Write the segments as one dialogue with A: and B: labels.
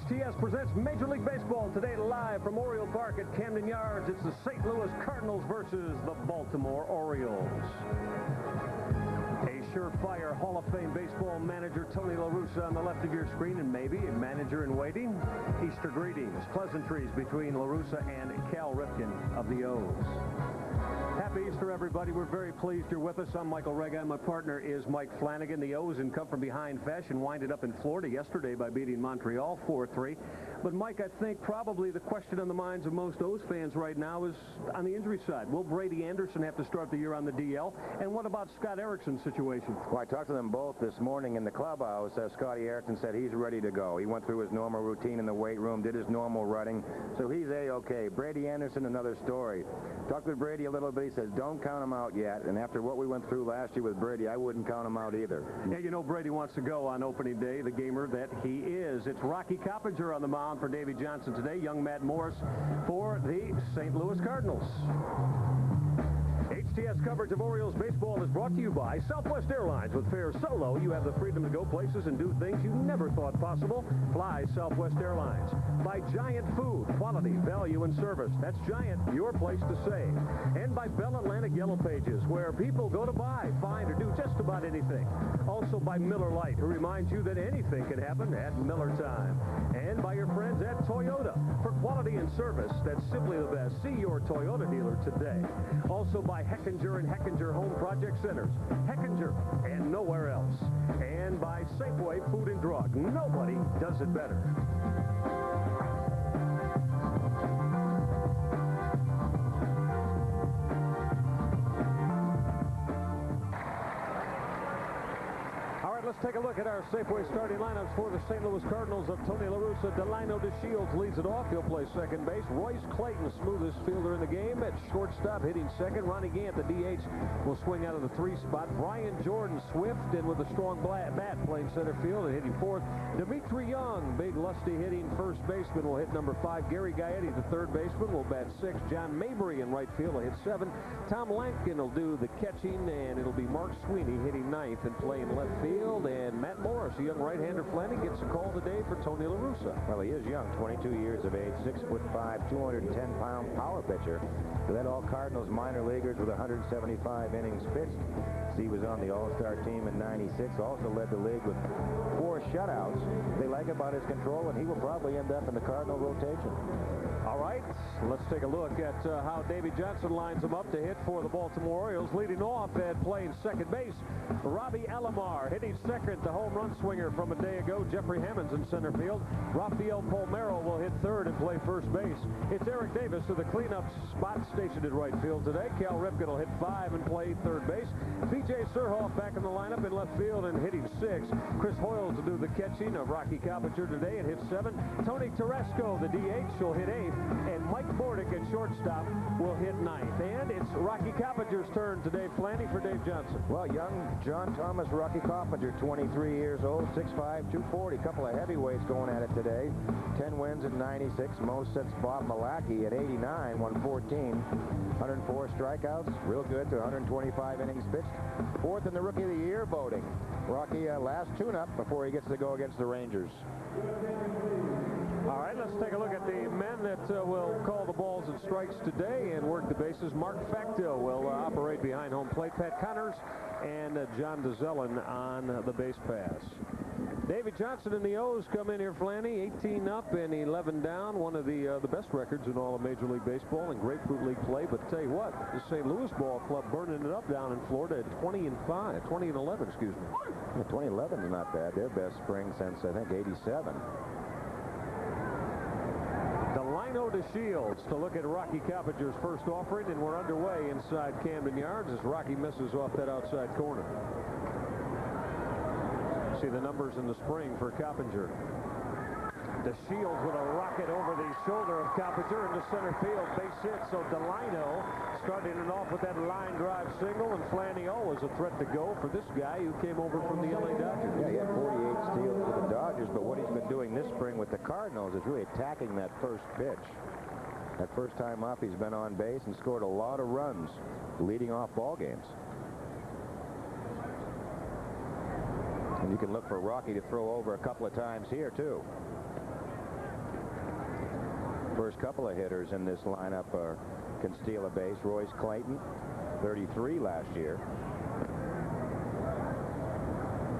A: HTS presents Major League Baseball today live from Oriole Park at Camden Yards. It's the St. Louis Cardinals versus the Baltimore Orioles. A surefire Hall of Fame baseball manager, Tony La Russa, on the left of your screen, and maybe a manager in waiting. Easter greetings, pleasantries between La Russa and Cal Ripken of the O's. Happy Easter, everybody. We're very pleased you're with us. I'm Michael Rega. My partner is Mike Flanagan. The O's in come-from-behind fashion winded up in Florida yesterday by beating Montreal 4-3. But, Mike, I think probably the question on the minds of most O's fans right now is on the injury side. Will Brady Anderson have to start the year on the DL? And what about Scott Erickson's situation?
B: Well, I talked to them both this morning in the clubhouse. Scotty Erickson said he's ready to go. He went through his normal routine in the weight room, did his normal running, so he's A-OK. Brady Anderson, another story. Talked with Brady a little bit. He says, don't count him out yet. And after what we went through last year with Brady, I wouldn't count him out either.
A: Yeah, you know Brady wants to go on opening day, the gamer that he is. It's Rocky Coppinger on the mound for Davey Johnson today. Young Matt Morris for the St. Louis Cardinals. HTS coverage of Orioles baseball is brought to you by Southwest Airlines. With fares so low, you have the freedom to go places and do things you never thought possible. Fly Southwest Airlines. By Giant Food, quality, value, and service. That's Giant, your place to save. And by Bell Atlantic Yellow Pages, where people go to buy, find, or do just about anything. Also by Miller Lite, who reminds you that anything can happen at Miller time. And by your friends at Toyota. For quality and service, that's simply the best. See your Toyota dealer today. Also by Heckinger and Heckinger Home Project Centers. Heckinger and nowhere else. And by Safeway Food and Drug. Nobody does it better. Let's take a look at our Safeway starting lineups for the St. Louis Cardinals of Tony La Russa. Delino DeShields leads it off. He'll play second base. Royce Clayton, smoothest fielder in the game. At shortstop, hitting second. Ronnie Gant, the DH, will swing out of the 3 spot. Brian Jordan, swift and with a strong bat, playing center field and hitting fourth. Dimitri Young, big lusty hitting first baseman, will hit number 5. Gary Gaetti, the third baseman, will bat 6. John Mabry in right field will hit 7. Tom Lankin will do the catching, and it'll be Mark Sweeney hitting 9th and playing left field. And Matt Morris, a young right-hander Flanagan, gets a call today for Tony La Russa.
B: Well, he is young, 22 years of age, 6'5", 210-pound power pitcher. Led all Cardinals minor leaguers with 175 innings pitched. He was on the All-Star team in '96. Also led the league with 4 shutouts. They like about his control, and he will probably end up in the Cardinal rotation.
A: All right, let's take a look at how Davey Johnson lines them up to hit for the Baltimore Orioles. Leading off and playing second base, Robbie Alomar. Hitting second, the home run swinger from a day ago, Jeffrey Hammonds in center field. Rafael Palmeiro will hit third and play first base. It's Eric Davis to the cleanup spot, stationed at right field today. Cal Ripken will hit 5 and play third base. B.J. Surhoff back in the lineup in left field and hitting 6. Chris Hoyles will do the catching of Rocky Coppinger today and hit 7. Tony Teresco, the DH, will hit 8. And Mike Bordick at shortstop will hit 9th. And it's Rocky Coppinger's turn today, Flanny, for Dave Johnson.
B: Well, young John Thomas Rocky Coppinger, 23 years old, 6'5", 240. Couple of heavyweights going at it today. 10 wins in '96. Most sets Bob Malachy at 89, 114. 104 strikeouts, real good to 125 innings pitched. 4th in the Rookie of the Year voting. Rocky last tune-up before he gets to go against the Rangers.
A: All right, let's take a look at the men that will call the balls and strikes today and work the bases. Mark Facto will operate behind home plate. Pat Connors and John DeZellin on the base pass. David Johnson and the O's come in here, Flanny, 18 up and 11 down. One of the best records in all of Major League Baseball and Grapefruit League play. But tell you what, the St. Louis Ball Club burning it up down in Florida at 20 and 11, excuse me.
B: Yeah, 2011 is not bad. Their best spring since, I think, '87.
A: Delino DeShields to look at Rocky Coppinger's first offering, and we're underway inside Camden Yards as Rocky misses off that outside corner. See the numbers in the spring for Coppinger. DeShields with a rocket over the shoulder of Coppinger into center field. Base hit, so Delino starting it off with that line drive single, and Flanny always a threat to go for this guy who came over from the LA Dodgers.
B: Yeah, he had 48 steals for the Dodgers, but what he's been doing this spring with the Cardinals is really attacking that first pitch. That first time up, he's been on base and scored a lot of runs, leading off ball games. And you can look for Rocky to throw over a couple of times here, too. First couple of hitters in this lineup can steal a base. Royce Clayton, 33 last year.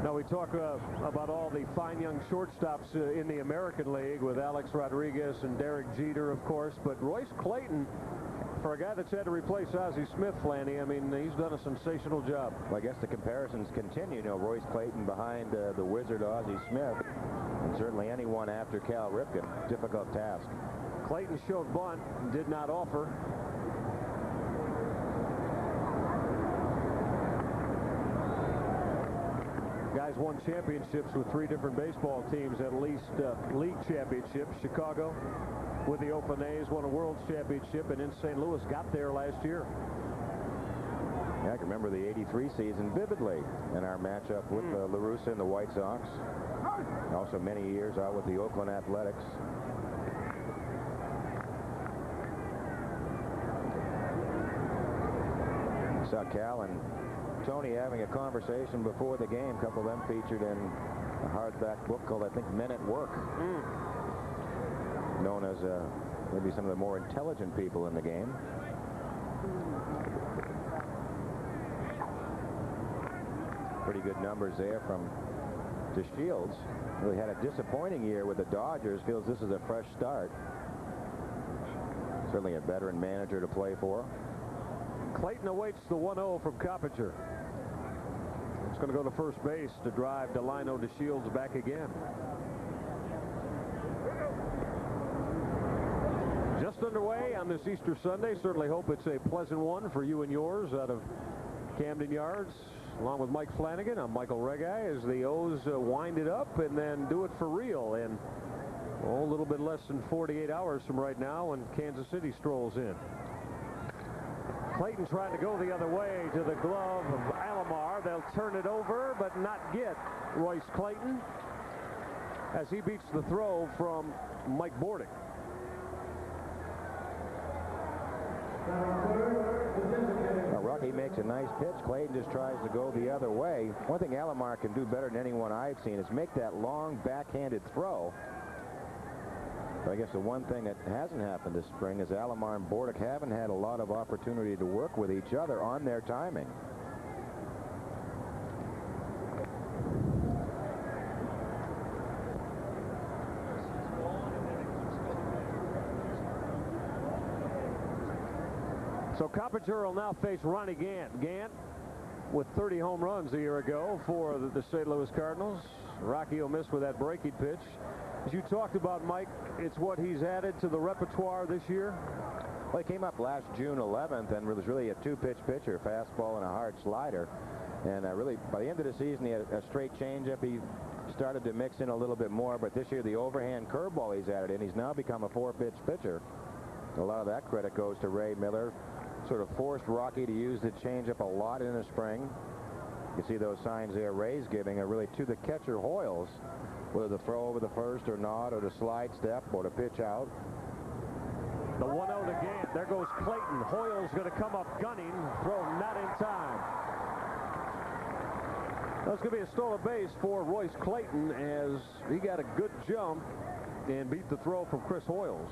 A: Now we talk about all the fine young shortstops in the American League with Alex Rodriguez and Derek Jeter, of course, but Royce Clayton, for a guy that's had to replace Ozzie Smith, Flanny, I mean, he's done a sensational job.
B: Well, I guess the comparisons continue. You know, Royce Clayton behind the Wizard Ozzie Smith, and certainly anyone after Cal Ripken. Difficult task.
A: Clayton showed bunt, did not offer. Guys won championships with 3 different baseball teams, at least league championships. Chicago with the Oakland A's won a World Championship, and in St. Louis got there last year.
B: Yeah, I can remember the '83 season vividly in our matchup with La Russa and the White Sox. Also many years out with the Oakland Athletics. Saw Cal and Tony having a conversation before the game. A couple of them featured in a hardback book called, I think, Men at Work. Known as maybe some of the more intelligent people in the game. Pretty good numbers there from DeShields. Really had a disappointing year with the Dodgers. Feels this is a fresh start. Certainly a veteran manager to play for.
A: Clayton awaits the 1-0 from Coppinger. It's going to go to first base to drive Delino DeShields back again. Just underway on this Easter Sunday. Certainly hope it's a pleasant one for you and yours out of Camden Yards. Along with Mike Flanagan, I'm Michael Regai as the O's wind it up and then do it for real in a little bit less than 48 hours from right now when Kansas City strolls in. Clayton trying to go the other way to the glove of Alomar. They'll turn it over, but not get Royce Clayton as he beats the throw from Mike Bordick.
B: Well, Rocky makes a nice pitch. Clayton just tries to go the other way. One thing Alomar can do better than anyone I've seen is make that long backhanded throw. But I guess the one thing that hasn't happened this spring is Alomar and Bordick haven't had a lot of opportunity to work with each other on their timing.
A: So Coppinger will now face Ronnie Gant. Gant with 30 home runs a year ago for the St. Louis Cardinals. Rocky will miss with that breaking pitch. As you talked about, Mike, it's what he's added to the repertoire this year.
B: Well, he came up last June 11th and was really a 2-pitch pitcher, fastball and a hard slider. And really, by the end of the season, he had a straight changeup. He started to mix in a little bit more, but this year the overhand curveball he's added in. He's now become a 4-pitch pitcher. A lot of that credit goes to Ray Miller. Sort of forced Rocky to use the changeup a lot in the spring. You see those signs there Ray's giving are really to the catcher Hoyles, whether the throw over the first or not, or the slide step, or the pitch out.
A: The 1-0 to Gant. There goes Clayton. Hoyle's going to come up gunning. Throw not in time. That's going to be a stolen base for Royce Clayton as he got a good jump and beat the throw from Chris Hoyles.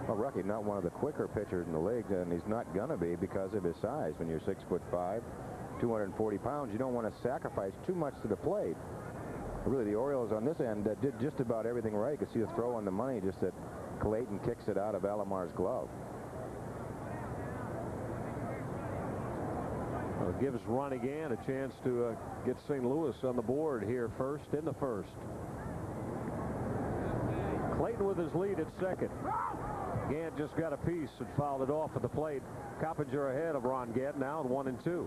B: Well, Rocky not one of the quicker pitchers in the league, and he's not going to be because of his size. When you're 6'5", 240 pounds, you don't want to sacrifice too much to the plate. Really, the Orioles on this end did just about everything right. You could see the throw on the money, just that Clayton kicks it out of Alomar's glove.
A: Well, it gives Ronnie Gant a chance to get St. Louis on the board here first in the first. Clayton with his lead at second. Gant just got a piece and fouled it off at the plate. Coppinger ahead of Ron Gant now at 1-2.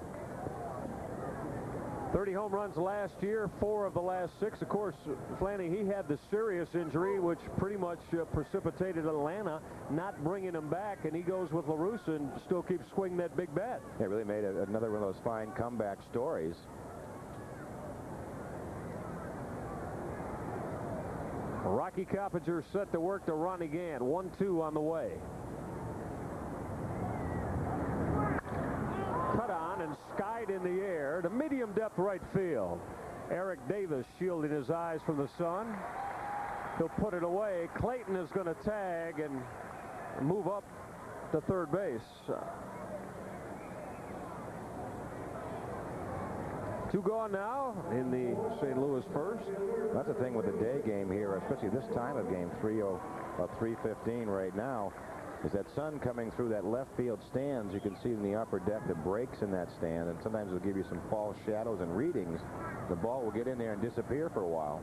A: 30 home runs last year, 4 of the last 6. Of course, Flanny, he had the serious injury, which pretty much precipitated Atlanta not bringing him back, and he goes with La Russa and still keeps swinging that big bat.
B: It really made another one of those fine comeback stories.
A: Rocky Coppinger set to work to Ronnie Gant. 1-2 on the way. Cut on and skied in the air to medium depth right field. Eric Davis shielding his eyes from the sun. He'll put it away. Clayton is going to tag and move up to third base. 2 gone now in the St. Louis first.
B: That's the thing with the day game here, especially this time of game, 3:15 right now, is that sun coming through that left field stands. You can see in the upper deck the breaks in that stand, and sometimes it'll give you some false shadows and readings. The ball will get in there and disappear for a while.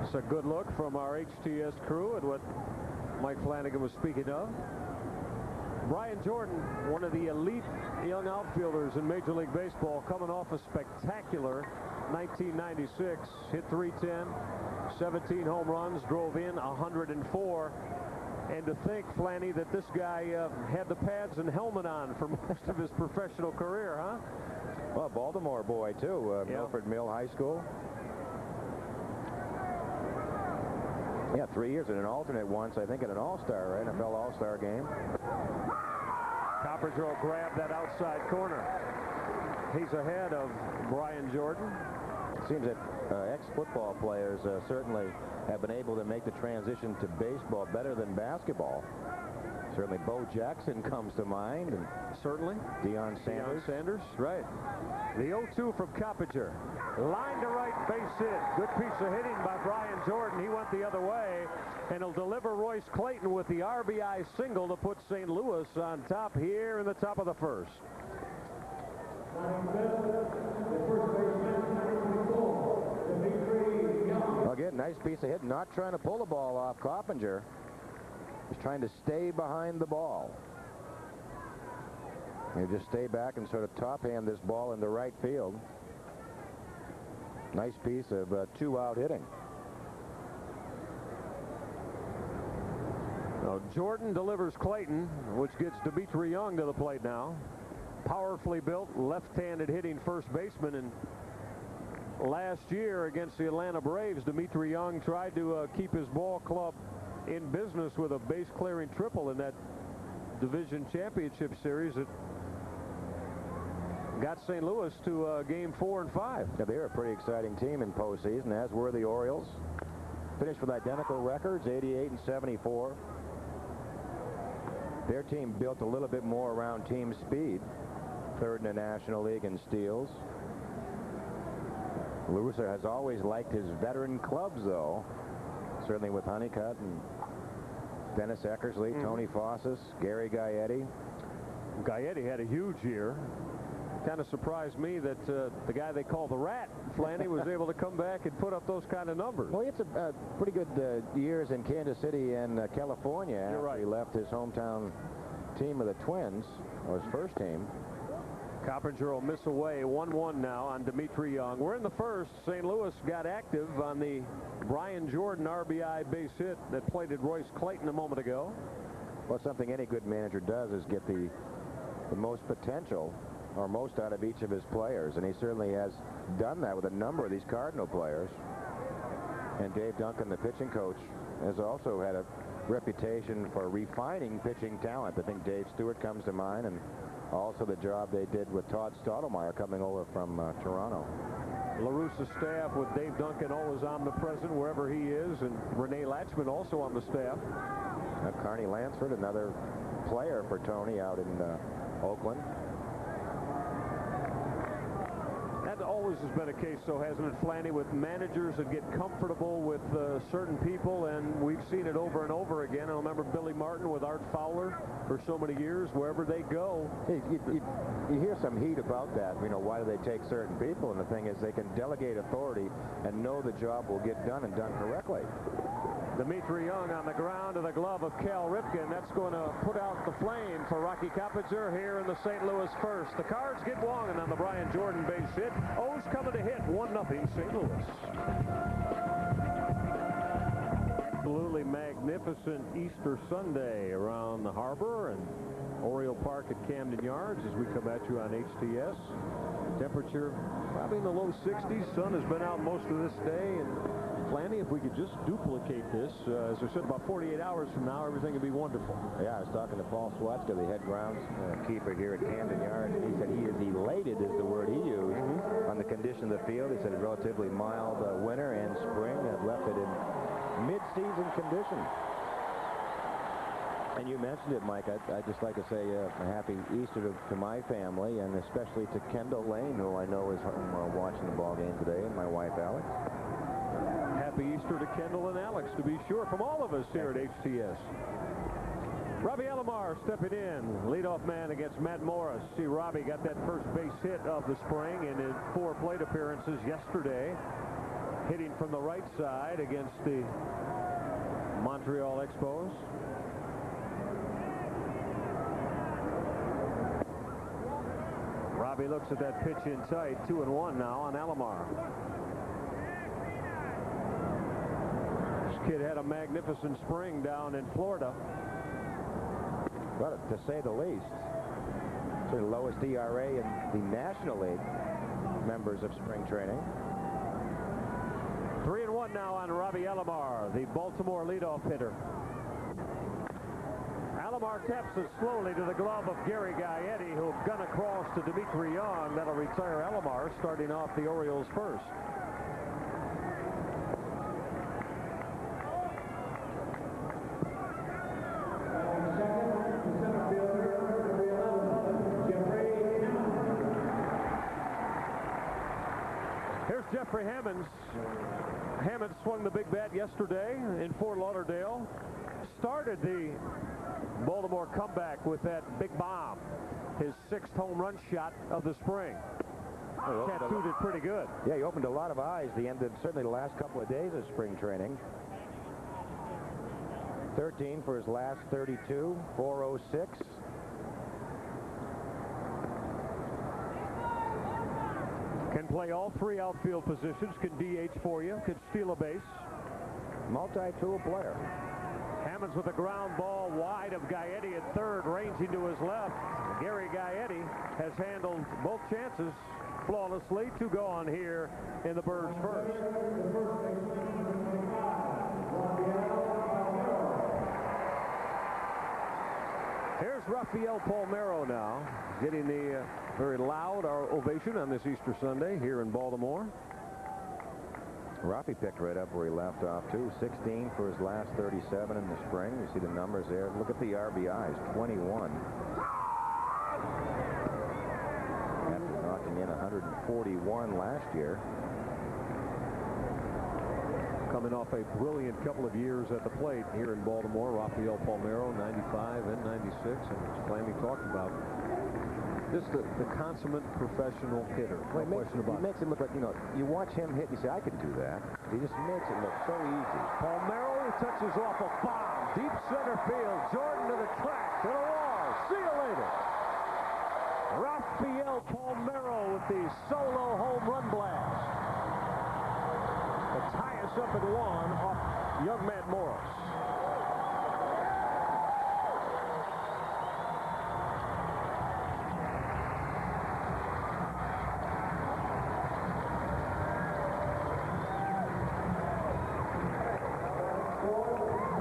A: It's a good look from our HTS crew at what Mike Flanagan was speaking of. Brian Jordan, one of the elite young outfielders in Major League Baseball, coming off a spectacular 1996, hit .310, 17 home runs, drove in 104. And to think, Flanny, that this guy had the pads and helmet on for most of his professional career, huh?
B: Well, Baltimore boy, too. Milford Mill High School. Yeah, 3 years and an alternate once, I think, at an All-Star, right? NFL All-Star game.
A: Coppinger will grab that outside corner. He's ahead of Brian Jordan.
B: It seems that ex-football players certainly have been able to make the transition to baseball better than basketball. Certainly Bo Jackson comes to mind. And
A: certainly.
B: Deion Sanders.
A: Deion Sanders, right. The 0-2 from Coppinger. Line to right, base hit. Good piece of hitting by Brian Jordan. He went the other way, and he'll deliver Royce Clayton with the RBI single to put St. Louis on top here in the top of the first.
B: Again, nice piece of hit. Not trying to pull the ball off Coppinger. He's trying to stay behind the ball. You just stay back and sort of top hand this ball in the right field. Nice piece of 2-out hitting.
A: Now Jordan delivers Clayton, which gets Dimitri Young to the plate now. Powerfully built, left-handed hitting first baseman. And last year against the Atlanta Braves, Dimitri Young tried to keep his ball club in business with a base-clearing triple in that division championship series. It got St. Louis to game 4 and 5.
B: Yeah, they're a pretty exciting team in postseason, as were the Orioles. Finished with identical records, 88 and 74. Their team built a little bit more around team speed. Third in the National League in steals. La Russa has always liked his veteran clubs, though. Certainly with Honeycutt and Dennis Eckersley, Tony Fossis, Gary Gaetti.
A: Gaetti had a huge year. Kind of surprised me that the guy they call the Rat, Flanny, was able to come back and put up those kind of numbers.
B: Well, it's a pretty good years in Kansas City and California.
A: You're right.
B: He left his hometown team of the Twins, or his first team.
A: Coppinger will miss away. 1-1 now on Dimitri Young. We're in the first. St. Louis got active on the Brian Jordan RBI base hit that plated Royce Clayton a moment ago.
B: Well, something any good manager does is get the most potential or most out of each of his players, and he certainly has done that with a number of these Cardinal players. And Dave Duncan, the pitching coach, has also had a reputation for refining pitching talent. I think Dave Stewart comes to mind, and also the job they did with Todd Stottlemyre coming over from Toronto.
A: La Russa's staff with Dave Duncan always omnipresent wherever he is, and Rene Latchman also on the staff.
B: Carney Lansford, another player for Tony out in Oakland.
A: That always has been a case, so hasn't it, Flanny, with managers that get comfortable with certain people, and we've seen it over and over again. I remember Billy Martin with Art Fowler for so many years. Wherever they go,
B: you hear some heat about that. You know, why do they take certain people? And the thing is, they can delegate authority and know the job will get done and done correctly.
A: Dimitri Young on the ground to the glove of Cal Ripken. That's going to put out the flame for Rocky Coppinger here in the St. Louis first. The Cards get Wong on the Brian Jordan base hit. O's coming to hit 1-0 St. Louis. Absolutely magnificent Easter Sunday around the harbor and Oriole Park at Camden Yards as we come at you on HTS. Temperature probably in the low 60s. Sun has been out most of this day, and Flanny, if we could just duplicate this, as I said, about 48 hours from now, everything would be wonderful.
B: Yeah, I was talking to Paul Swatzka, the head grounds keeper here at Camden Yards, and he said he is elated, is the word he used, on the condition of the field. He said a relatively mild winter and amazing condition. And you mentioned it, Mike. I'd just like to say a happy Easter to my family, and especially to Kendall Lane, who I know is home watching the ball game today, and my wife, Alex.
A: Happy Easter to Kendall and Alex, to be sure, from all of us here at HTS. Robbie Alomar stepping in, leadoff man against Matt Morris. See, Robbie got that first base hit of the spring and in 4 plate appearances yesterday, hitting from the right side against the Montreal Expos. Robbie looks at that pitch in tight. 2-1 now on Alomar. This kid had a magnificent spring down in Florida.
B: Well, to say the least. It's the lowest ERA in the National League members of spring training.
A: 3-1 now on Robbie Alomar, the Baltimore leadoff hitter. Alomar taps it slowly to the glove of Gary Gaetti, who'll gun across to Dimitri Young. That'll retire Alomar, starting off the Orioles first. Here's Jeffrey Hammonds. Hammonds swung the big bat yesterday in Fort Lauderdale. Started the Baltimore comeback with that big bomb, his 6th home run shot of the spring. Tattooed it pretty good.
B: Yeah, he opened a lot of eyes the end of certainly the last couple of days of spring training. 13 for his last 32, 406.
A: Can play all 3 outfield positions, can DH for you, can steal a base.
B: Multi-tool player.
A: Hammonds with a ground ball wide of Gaetti at third, ranging to his left. Gary Gaetti has handled both chances flawlessly. 2 gone here in the Birds first. Here's Rafael Palmeiro now, getting the very loud ovation on this Easter Sunday here in Baltimore.
B: Rafi picked right up where he left off, too. 16 for his last 37 in the spring. You see the numbers there. Look at the RBIs, 21. After knocking in 141 last year.
A: Coming off a brilliant couple of years at the plate here in Baltimore. Rafael Palmeiro, 95 and 96, and as Flammy talked about, just the consummate professional hitter.
B: Well, he makes it look like, you watch him hit, you say, I could do that. He just makes it look so easy.
A: Palmeiro touches off a bomb. Deep center field. Jordan to the track, to the wall. See you later. Rafael Palmeiro with the solo home run blast. To tie us up at 1 off young Matt Morris.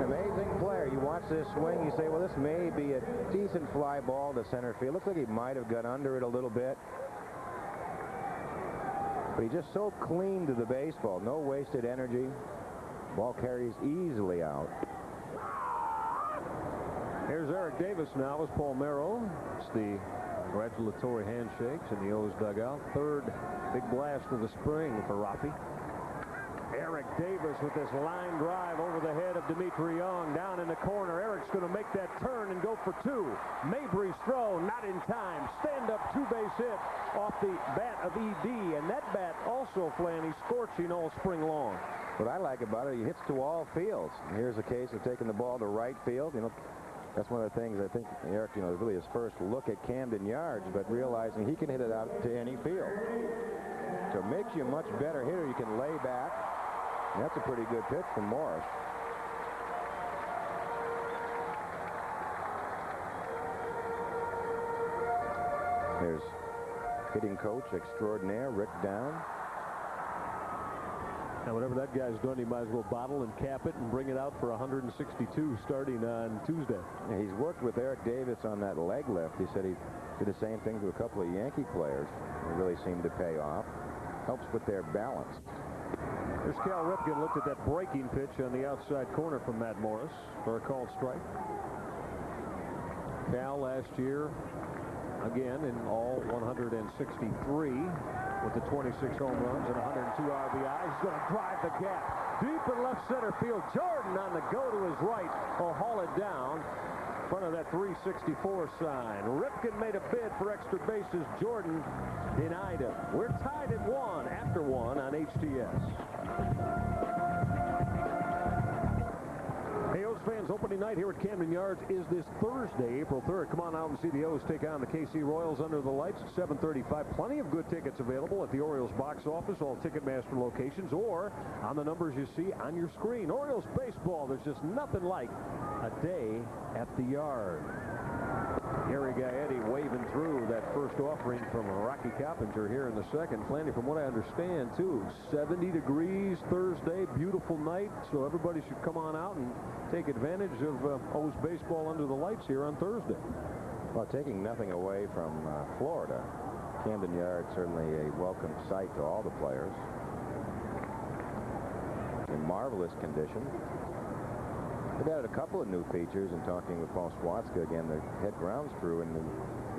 B: Amazing player. You watch this swing, you say, well, this may be a decent fly ball to center field. Looks like he might have got under it a little bit. But he's just so clean to the baseball. No wasted energy. Ball carries easily out.
A: Here's Eric Davis now with Palmeiro. It's the congratulatory handshakes in the O's dugout. 3rd big blast of the spring for Rafi. Eric Davis with this line drive over the head of Dimitri Young down in the corner. Eric's going to make that turn and go for 2. Mabry's throw not in time. Stand up 2-base hit off the bat of ED, and that bat also, Flanny, scorching all spring long.
B: What I like about it, he hits to all fields. Here's a case of taking the ball to right field. That's one of the things I think Eric, is really his first look at Camden Yards, but realizing he can hit it out to any field. So it makes you a much better hitter. You can lay back. And that's a pretty good pitch from Morris. There's hitting coach extraordinaire, Rick Down.
A: Now, whatever that guy's done, he might as well bottle and cap it and bring it out for 162 starting on Tuesday.
B: Yeah, he's worked with Eric Davis on that leg lift. He said he did the same thing to a couple of Yankee players. It really seemed to pay off. Helps with their balance.
A: Here's Cal Ripken, looked at that breaking pitch on the outside corner from Matt Morris for a called strike. Cal last year, again, in all 163 with the 26 home runs and 102 RBIs. He's going to drive the gap deep in left center field. Jordan on the go to his right will haul it down in front of that 364 sign. Ripken made a bid for extra bases. Jordan denied him. We're tied at 1 after 1 on HTS. Hey, O's fans, opening night here at Camden Yards is this Thursday, April 3rd. Come on out and see the O's take on the KC Royals under the lights at 7:35. Plenty of good tickets available at the Orioles box office, all Ticketmaster locations, or on the numbers you see on your screen. Orioles baseball, there's just nothing like a day at the Yard. Gary Gaetti waving through that first offering from Rocky Coppinger here in the second. Flanny, from what I understand, too, 70 degrees Thursday, beautiful night, so everybody should come on out and take advantage of O's baseball under the lights here on Thursday.
B: Well, taking nothing away from Florida, Camden Yards certainly a welcome sight to all the players. In marvelous condition. They've added a couple of new features in talking with Paul Swatzka, again, the head grounds crew. In the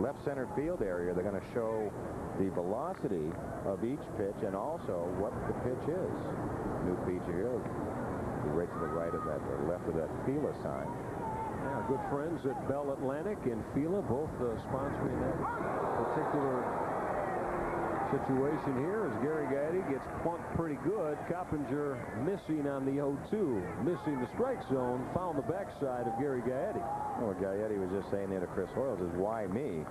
B: left center field area, they're going to show the velocity of each pitch and also what the pitch is. New feature here, right to the right of that, or left of that Fila sign.
A: Yeah, good friends at Bell Atlantic and Fila, both sponsoring that particular situation here as Gary Gaetti gets plunked pretty good. Coppinger missing on the 0-2, missing the strike zone, found the backside of Gary Gaetti.
B: Well, what Gaetti was just saying there to Chris Hoyles is, why me?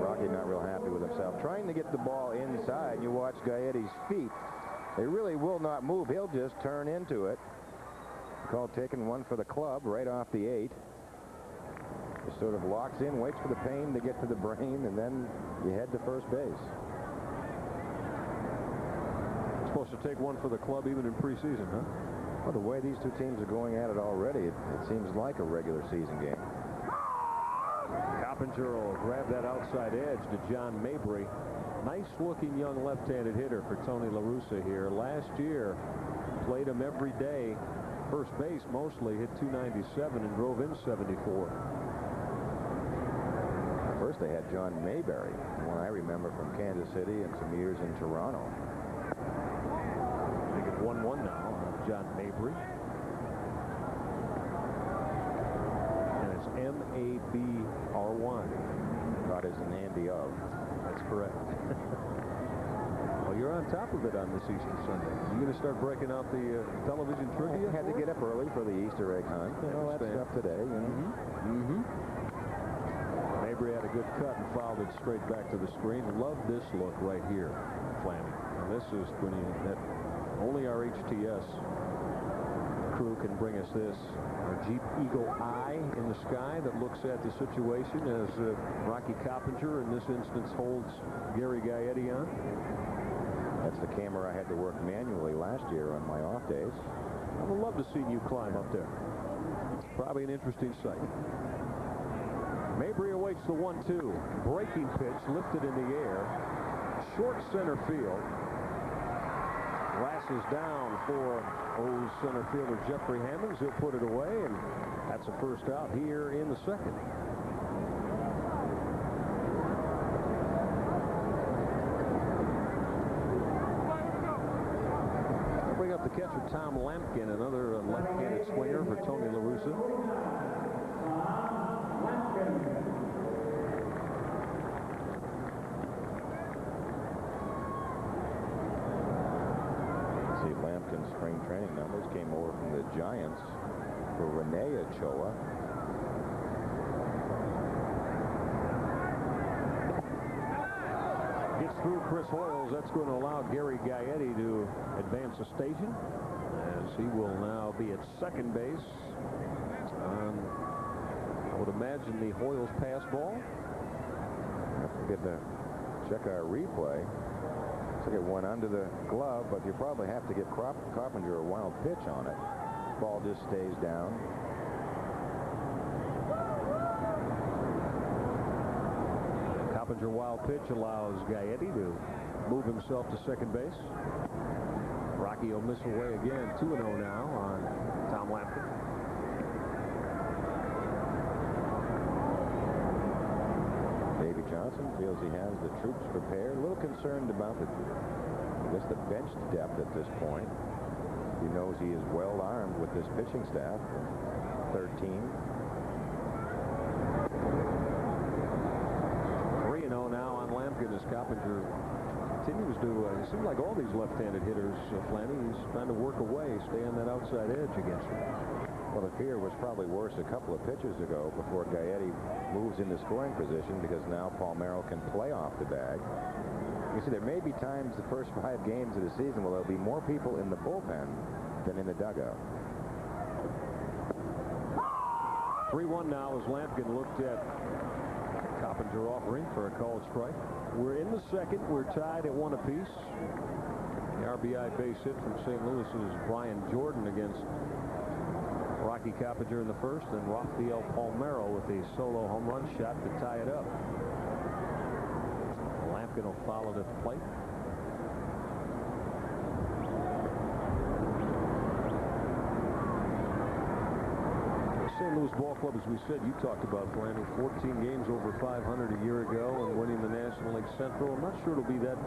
B: Rocky not real happy with himself. Trying to get the ball inside, you watch Gaetti's feet. They really will not move. He'll just turn into it. Call taking one for the club right off the 8. Just sort of locks in, waits for the pain to get to the brain, and then you head to first base.
A: Supposed to take one for the club even in preseason, huh?
B: Well, the way these two teams are going at it already, it seems like a regular season game.
A: Coppinger will grab that outside edge to John Mabry. Nice-looking young left-handed hitter for Tony La Russa here. Last year, played him every day. First base mostly, hit .297 and drove in 74.
B: First they had John Mayberry, one I remember from Kansas City and some years in Toronto.
A: I think it's 1-1 now on John Mabry. And it's M-A-B-R-1.
B: Thought as an Andy of.
A: That's correct. Well, you're on top of it on this Easter Sunday. You going to start breaking out the television trivia?
B: Had to get up early for the Easter egg hunt and all that stuff today, you know.
A: Mabry had a good cut and fouled it straight back to the screen. Love this look right here, Flanny. And this is when that only our HTS crew can bring us this. Our Jeep Eagle Eye in the sky that looks at the situation as Rocky Coppinger in this instance holds Gary Gaetti on.
B: That's the camera I had to work manually last year on my off days.
A: I would love to see you climb up there. It's probably an interesting sight. Mabry awaits the 1-2. Breaking pitch lifted in the air. Short center field. Glasses down for O's center fielder Jeffrey Hammonds. He'll put it away, and that's a first out here in the second. Bring up the catcher Tom Lampkin, another left-handed swinger for Tony La Russa.
B: Lampkin's spring training numbers came over from the Giants for Rene Ochoa.
A: Gets through Chris Hoyles. That's going to allow Gary Gaetti to advance a station as he will now be at second base on, I would imagine, the Hoyles pass ball.
B: Don't forget to check our replay. Took it one under the glove, but you probably have to give Coppinger a wild pitch on it. Ball just stays down.
A: Coppinger wild pitch allows Gaetti to move himself to second base. Rocky will miss away again. 2-0 now on Tom Lampkin.
B: Davey Johnson feels he has the troops prepared. A little concerned about the bench depth at this point. He knows he is well armed with this pitching staff. 13.
A: 3-0 now on Lampkin as Coppinger continues to, it seems like all these left-handed hitters, Flanny, he's trying to work away, stay on that outside edge against him.
B: Well, the fear was probably worse a couple of pitches ago before Gaetti moves into scoring position, because now Palmeiro can play off the bag. You see, there may be times the first 5 games of the season where there'll be more people in the bullpen than in the dugout.
A: 3-1 now as Lampkin looked at Coppinger offering for a called strike. We're in the second. We're tied at 1 apiece. The RBI base hit from St. Louis's Brian Jordan against Rocky Coppinger in the first, and Rafael Palmeiro with a solo home run shot to tie it up. Lampkin will follow to the plate. St. Louis Ball Club, as we said, you talked about, Flanny, 14 games over 500 a year ago and winning the National League Central. I'm not sure it'll be that,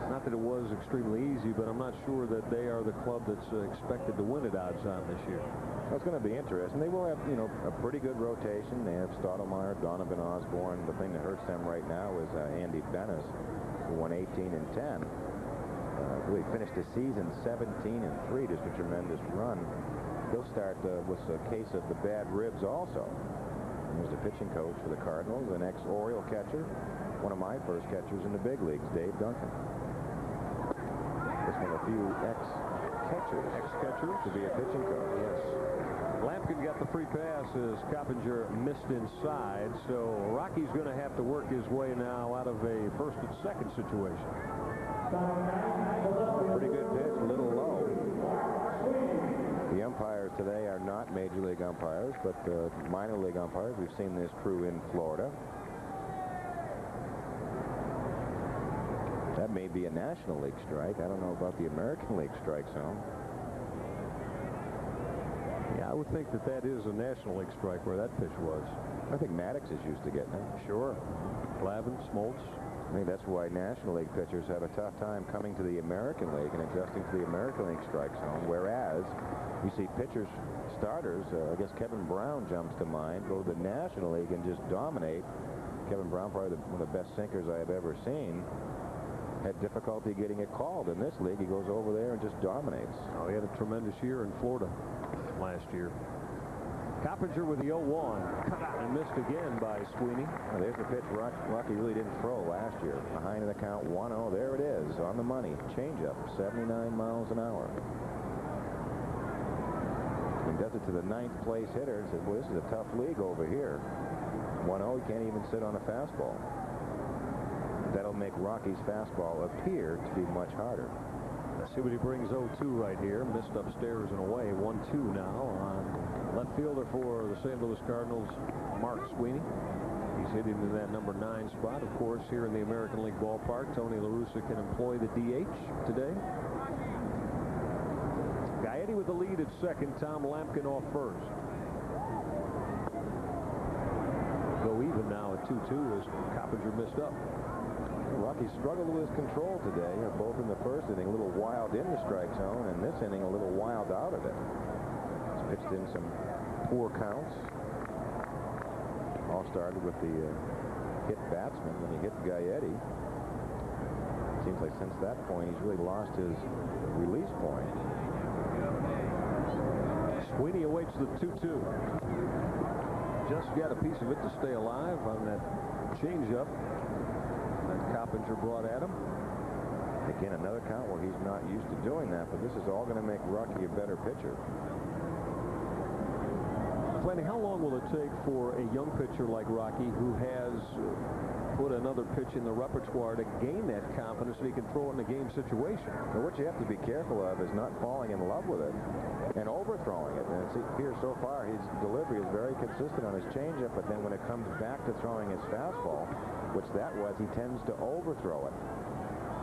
A: not that it was extremely easy, but I'm not sure that they are the club that's expected to win at odds on this year.
B: That's going to be interesting. They will have, you know, a pretty good rotation. They have Stottlemyre, Donovan Osborne. The thing that hurts them right now is Andy Bennis, who won 18 and 10. Really finished the season 17 and 3, just a tremendous run. He'll start with a case of the bad ribs also. He was the pitching coach for the Cardinals, an ex-Oriole catcher, one of my first catchers in the big leagues, Dave Duncan. Just one of a few ex-catchers to be a pitching coach.
A: Yes. Lampkin got the free pass as Coppinger missed inside, so Rocky's going to have to work his way now out of a first and second situation.
B: Pretty good pitch, a little low. The umpires today are not major league umpires, but minor league umpires. We've seen this true in Florida. That may be a National League strike. I don't know about the American League strike zone.
A: Yeah, I would think that that is a National League strike where that pitch was.
B: I think Maddox is used to getting it.
A: Sure. Glavine, Smoltz.
B: I think that's why National League pitchers have a tough time coming to the American League and adjusting to the American League strike zone, whereas you see pitchers, starters, I guess Kevin Brown jumps to mind, go to the National League and just dominate. Kevin Brown, probably one of the best sinkers I have ever seen, had difficulty getting it called. In this league, he goes over there and just dominates.
A: Oh, he had a tremendous year in Florida last year. Coppinger with the 0-1. Cut out and missed again by Sweeney.
B: Well, there's the pitch Rocky really didn't throw last year. Behind in the count, 1-0. There it is, on the money. Changeup, 79 miles an hour. He does it to the 9th place hitter and says, well, this is a tough league over here. 1-0, he can't even sit on a fastball. That'll make Rocky's fastball appear to be much harder.
A: Let's see what he brings 0-2 right here. Missed upstairs and away. 1-2 now on left fielder for the St. Louis Cardinals, Mark Sweeney. He's hitting in that number 9 spot. Of course, here in the American League ballpark, Tony La Russa can employ the DH today. Gaetti with the lead at second. Tom Lampkin off first. Go even now at 2-2 as Coppinger missed up.
B: Rocky struggled with his control today, both in the first inning, a little wild in the strike zone, and this inning a little wild out of it. He's pitched in some poor counts. All started with the hit batsman when he hit Gaetti. Seems like since that point he's really lost his release point.
A: Sweeney awaits the 2-2. Just got a piece of it to stay alive on that changeup that Coppinger brought at him.
B: Again, another count where he's not used to doing that, but this is all going to make Rocky a better pitcher.
A: Flanny, how long will it take for a young pitcher like Rocky, who has put another pitch in the repertoire, to gain that confidence so he can throw it in a game situation?
B: Well, what you have to be careful of is not falling in love with it and overthrowing it. And it's here so far, his delivery is very consistent on his changeup, but then when it comes back to throwing his fastball, which that was, he tends to overthrow it.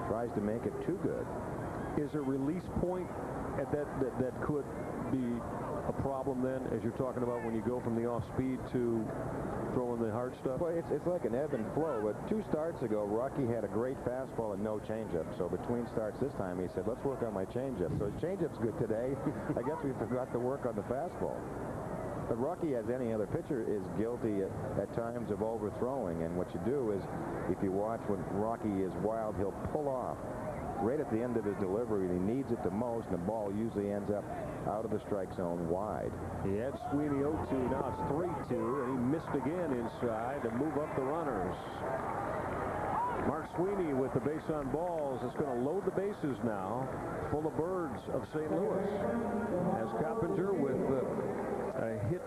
B: tries to make it too good.
A: Is a release point at that could be a problem then, as you're talking about when you go from the off-speed to throwing the hard stuff?
B: Well, it's like an ebb and flow. But 2 starts ago, Rocky had a great fastball and no changeup. So between starts this time, he said, let's work on my changeup. So his changeup's good today. I guess we forgot to work on the fastball. But Rocky, as any other pitcher, is guilty at times of overthrowing. And what you do is, if you watch when Rocky is wild, he'll pull off right at the end of his delivery, and he needs it the most, and the ball usually ends up out of the strike zone wide.
A: He had Sweeney 0-2, now it's 3-2, and he missed again inside to move up the runners. Mark Sweeney with the base on balls is going to load the bases now, full of birds of St. Louis. As Coppinger with a hit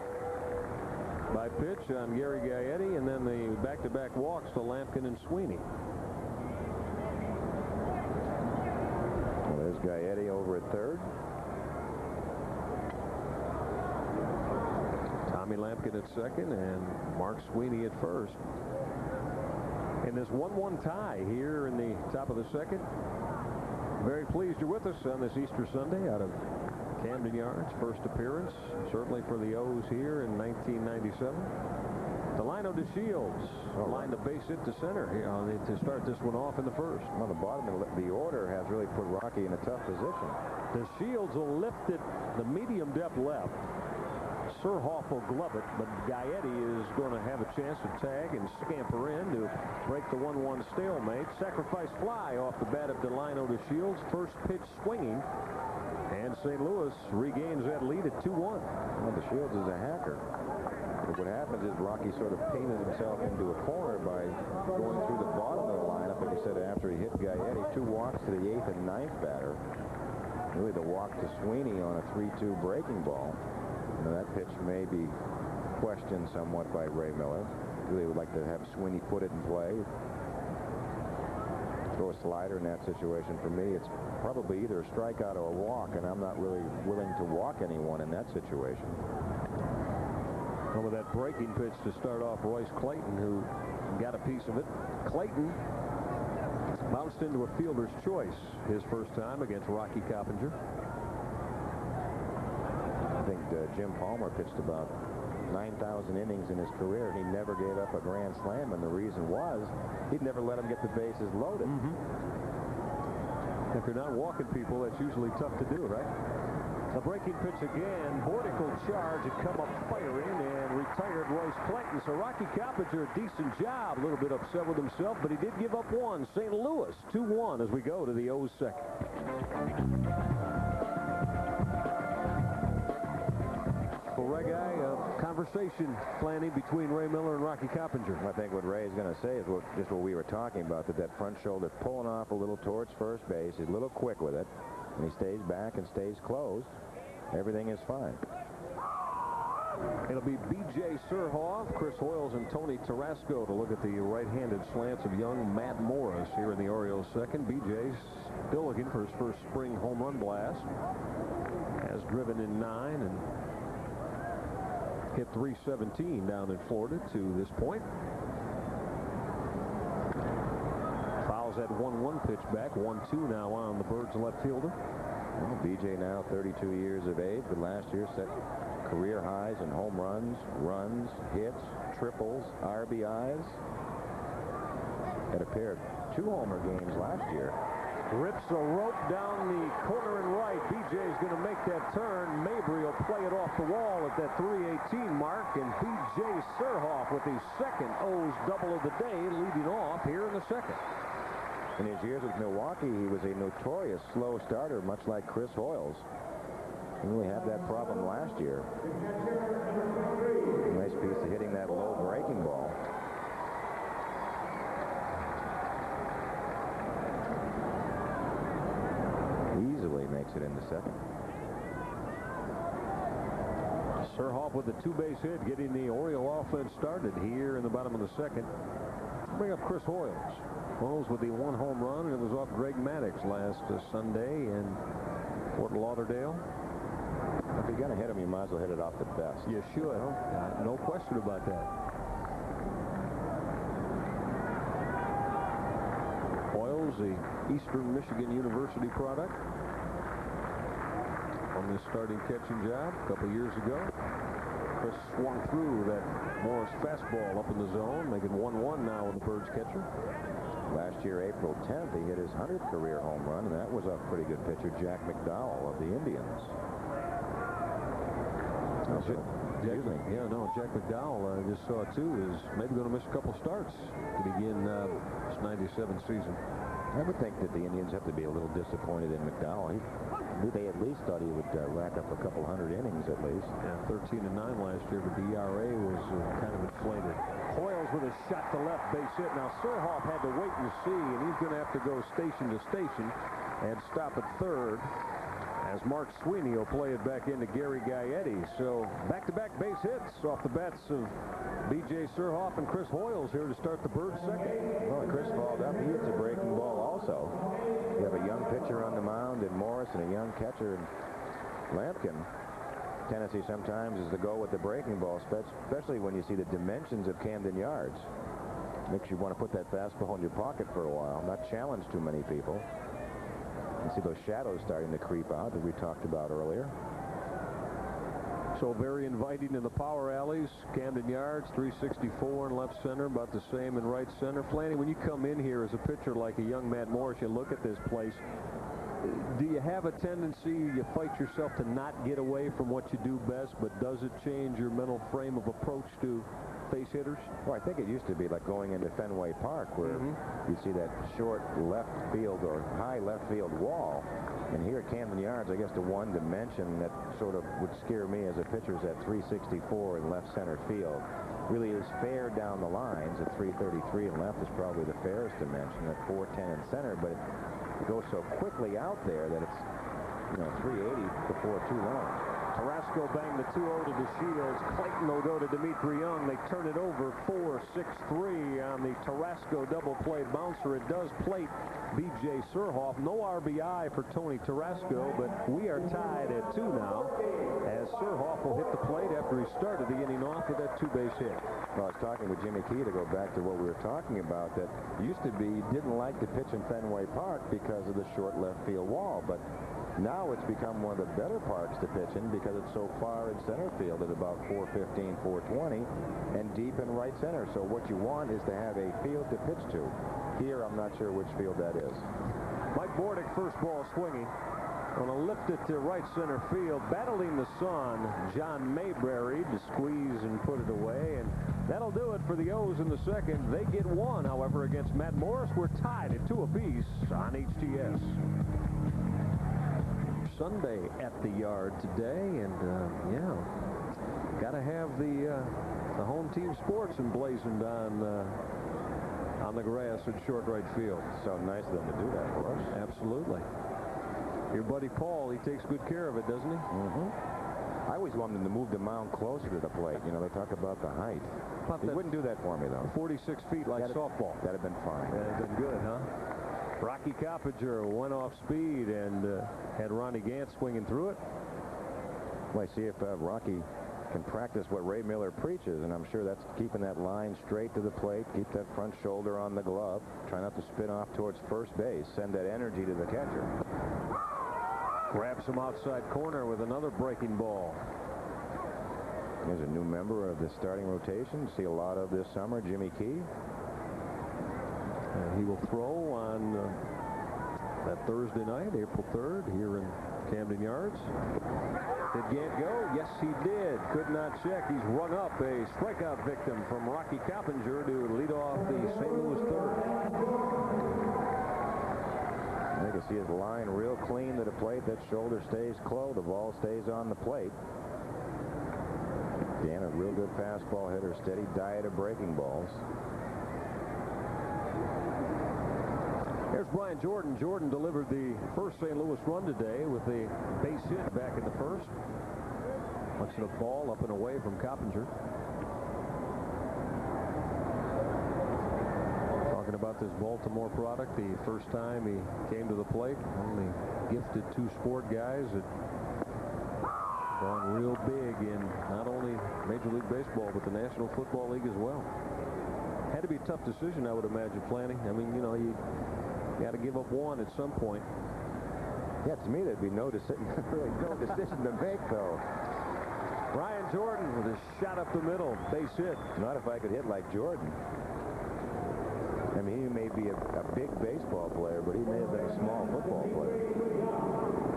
A: by pitch on Gary Gaetti, and then the back-to-back walks to Lampkin and Sweeney.
B: There's Gaetti over at third.
A: Tommy Lampkin at second and Mark Sweeney at first. And this 1-1 tie here in the top of the second. Very pleased you're with us on this Easter Sunday out of Camden Yards. First appearance, certainly for the O's here in 1997. Delino DeShields lined the base hit to center here to start this one off in the first.
B: Well, the bottom of the order has really put Rocky in a tough position.
A: DeShields will lift it the medium depth left. Surhoff will glove it, but Gaetti is going to have a chance to tag and scamper in to break the 1-1 stalemate. Sacrifice fly off the bat of Delino DeShields. First pitch swinging, and St. Louis regains that lead at 2-1.
B: Well, DeShields is a hacker. But what happens is Rocky sort of painted himself into a corner by going through the bottom of the lineup, like I said, after he hit Gaetti. 2 walks to the 8th and 9th batter. Really the walk to Sweeney on a 3-2 breaking ball. Now, that pitch may be questioned somewhat by Ray Miller. Really would like to have Sweeney put it in play. Throw a slider in that situation. For me, it's probably either a strikeout or a walk, and I'm not really willing to walk anyone in that situation.
A: Well, with that breaking pitch to start off Royce Clayton, who got a piece of it. Clayton bounced into a fielder's choice his first time against Rocky Coppinger.
B: I think Jim Palmer pitched about 9,000 innings in his career. He never gave up a grand slam, and the reason was he'd never let him get the bases loaded.
A: If you're not walking people, that's usually tough to do, right? A breaking pitch again. Vortical charge had come up firing and retired Royce Clayton. So Rocky Coppinger, a decent job. A little bit upset with himself, but he did give up one. St. Louis 2-1 as we go to the O's second. Well, Ray Guy, conversation planning between Ray Miller and Rocky Coppinger.
B: I think what Ray's going to say is just what we were talking about, that front shoulder pulling off a little towards first base. He's a little quick with it. And he stays back and stays closed. Everything is fine.
A: It'll be B.J. Surhoff, Chris Hoyles, and Tony Tarasco to look at the right-handed slants of young Matt Morris here in the Orioles second. B.J.'s still looking for his first spring home run blast. Has driven in 9 and hit .317 down in Florida to this point. Fouls that 1-1 pitch back. 1-2 now on the Birds left fielder.
B: Well, B.J. now 32 years of age, but last year set career highs in home runs, hits, triples, RBIs. Had a pair of 2 homer games last year.
A: Rips a rope down the corner and right. B.J.'s going to make that turn. Mabry will play it off the wall at that .318 mark, and B.J. Surhoff with his second O's double of the day, leading off here in the second.
B: In his years with Milwaukee, he was a notorious slow starter, much like Chris Hoyles. He really had that problem last year. Nice piece of hitting that low breaking ball. Easily makes it in the second.
A: Surhoff with the 2-base hit, getting the Oriole offense started here in the bottom of the second. Bring up Chris Hoyles. Hoyles with the 1 home run, and it was off Greg Maddux last Sunday in Fort Lauderdale.
B: If you're going to hit him, you might as well hit it off the best.
A: You should. No question about that. Hoyles
C: a Eastern Michigan University product, on this starting catching job a couple years ago. Chris swung through that Morris fastball up in the zone, making 1-1 now with the Birds catcher.
B: Last year, April 10th, he hit his 100th career home run, and that was a pretty good pitcher, Jack McDowell of the Indians.
C: Jack McDowell, I just saw too, is maybe going to miss a couple starts to begin this 97 season.
B: I would think that the Indians have to be a little disappointed in McDowell. They at least thought he would rack up a couple hundred innings at least.
C: Yeah, 13-9 last year, but the ERA was kind of inflated.
A: Hoyles with a shot to left, base hit. Now Surhoff had to wait and see, and he's going to have to go station to station and stop at third, as Mark Sweeney will play it back into Gary Gaetti. So back-to-back base hits off the bats of B.J. Surhoff and Chris Hoyles here to start the Birds second.
B: Well, Chris fouled up. He hits a breaking ball also. You have a young pitcher on the mound in Morris and a young catcher in Lampkin. Tendency sometimes is to go with the breaking ball, especially when you see the dimensions of Camden Yards. Makes you want to put that fastball in your pocket for a while, not challenge too many people. You see those shadows starting to creep out that we talked about earlier.
C: So very inviting in the power alleys. Camden Yards, 364 in left center, about the same in right center. Flanny, when you come in here as a pitcher like a young Matt Morris, you look at this place. Do you have a tendency, you fight yourself to not get away from what you do best, but does it change your mental frame of approach to face hitters?
B: Well, I think it used to be like going into Fenway Park where you see that short left field or high left field wall. And here at Camden Yards, I guess the one dimension that sort of would scare me as a pitcher is at 364 in left center field. Really is fair down the lines. At 333 and left is probably the fairest dimension. At 410 in center, but it goes so quickly out there that it's, 380 before too long.
A: Carrasco banged the 2-0 to the Shields. Clayton will go to Dimitri Young. They turn it over 4-6-3 on the Carrasco double play bouncer. It does plate B.J. Surhoff. No RBI for Tony Carrasco, but we are tied at 2 now, as Surhoff will hit the plate after he started the inning off with that 2-base hit.
B: Well, I was talking with Jimmy Key to go back to what we were talking about, that used to be you didn't like to pitch in Fenway Park because of the short left field wall, but now it's become one of the better parks to pitch in because it's so far in center field at about 415, 420, and deep in right center. So what you want is to have a field to pitch to. Here, I'm not sure which field that is.
A: Mike Bordick, first ball swinging. Going to lift it to right center field. Battling the sun, John Mayberry to squeeze and put it away. And that'll do it for the O's in the second. They get one, however, against Matt Morris. We're tied at 2 apiece on HTS. Sunday at the Yard today, and got to have the home team sports emblazoned on the grass at short right field.
B: So nice of them to do that for us.
C: Absolutely. Your buddy Paul, he takes good care of it, doesn't he?
B: I always want them to move the mound closer to the plate. They talk about the height. They wouldn't do that for me, though.
C: 46 feet like softball.
B: That'd have been fine.
A: That'd have been good, huh? Rocky Coppinger went off speed and had Ronnie Gant swinging through it.
B: Well, I see if Rocky can practice what Ray Miller preaches, and I'm sure that's keeping that line straight to the plate, keep that front shoulder on the glove, try not to spin off towards first base, send that energy to the catcher.
A: Grabs him outside corner with another breaking ball.
B: There's a new member of the starting rotation. See a lot of this summer, Jimmy Key.
C: And he will throw on that Thursday night, April 3rd, here in Camden Yards. Did Gant go? Yes, he did. Could not check. He's rung up a strikeout victim from Rocky Coppinger to lead off the St. Louis third.
B: You can see his line real clean to the plate. That shoulder stays close. The ball stays on the plate. Gant, a real good fastball hitter, steady diet of breaking balls.
A: Here's Brian Jordan. Jordan delivered the first St. Louis run today with a base hit back in the first. Punch it a ball up and away from Coppinger. Talking about this Baltimore product, the first time he came to the plate, only gifted 2 sport guys that gone real big in not only Major League Baseball but the National Football League as well. Had to be a tough decision, I would imagine, planning. I mean,
C: Got to give up one at some point.
B: Yeah, to me, there'd be no decision, really no decision to make, though.
C: Brian Jordan with a shot up the middle. Base hit.
B: Not if I could hit like Jordan. I mean, he may be a big baseball player, but he may have been a small football player.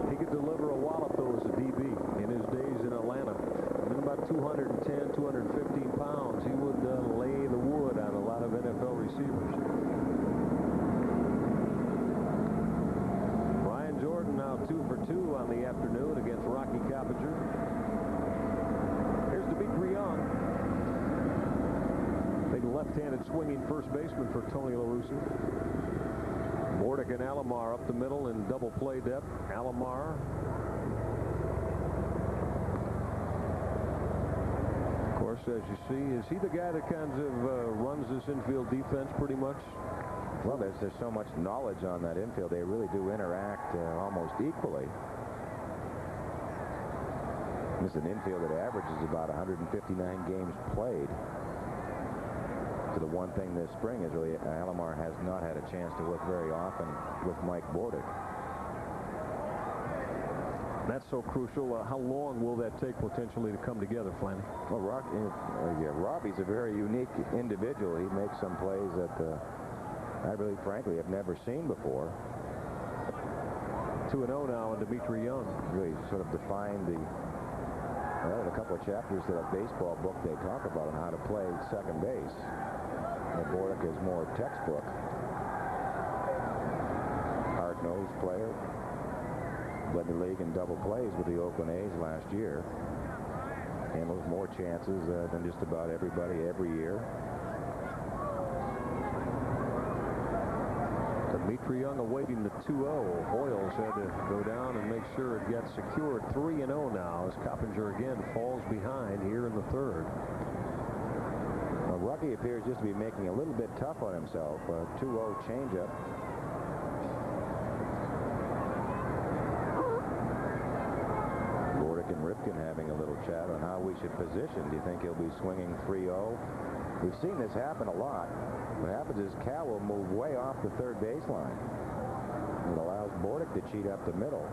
C: He could deliver a wallop, though, as a DB in his days in Atlanta. And about 210, 215 pounds, he would lay the wood on a lot of NFL receivers. Brian Jordan now 2 for 2 on the afternoon against Rocky Coppinger. Here's Dimitri Young. Big left-handed swinging first baseman for Tony La Russa. Bordick and Alomar up the middle in double play depth. Alomar. Of course, as you see, is he the guy that kind of runs this infield defense pretty much?
B: Well, there's so much knowledge on that infield. They really do interact almost equally. This is an infield that averages about 159 games played. So the one thing this spring is really Alomar has not had a chance to work very often with Mike Bordick.
C: That's so crucial. How long will that take potentially to come together, Flanny?
B: Well, Robbie's a very unique individual. He makes some plays that I really, frankly, have never seen before.
C: 2-0 now on Dimitri Young.
B: Really sort of defined the... Well, a couple of chapters that a baseball book they talk about on how to play second base. Bordick is more textbook. Hard-nosed player. Led the league in double plays with the Oakland A's last year. Handles more chances than just about everybody every year.
C: Dimitri Young awaiting the 2-0. Hoyles had to go down and make sure it got secured. 3-0 now as Coppinger again falls behind here in the third.
B: Well, Rocky appears just to be making a little bit tough on himself. 2-0 changeup. Bordick and Ripken having a little chat on how we should position. Do you think he'll be swinging 3-0? We've seen this happen a lot. What happens is Cal will move way off the third baseline. It allows Bordick to cheat up the middle.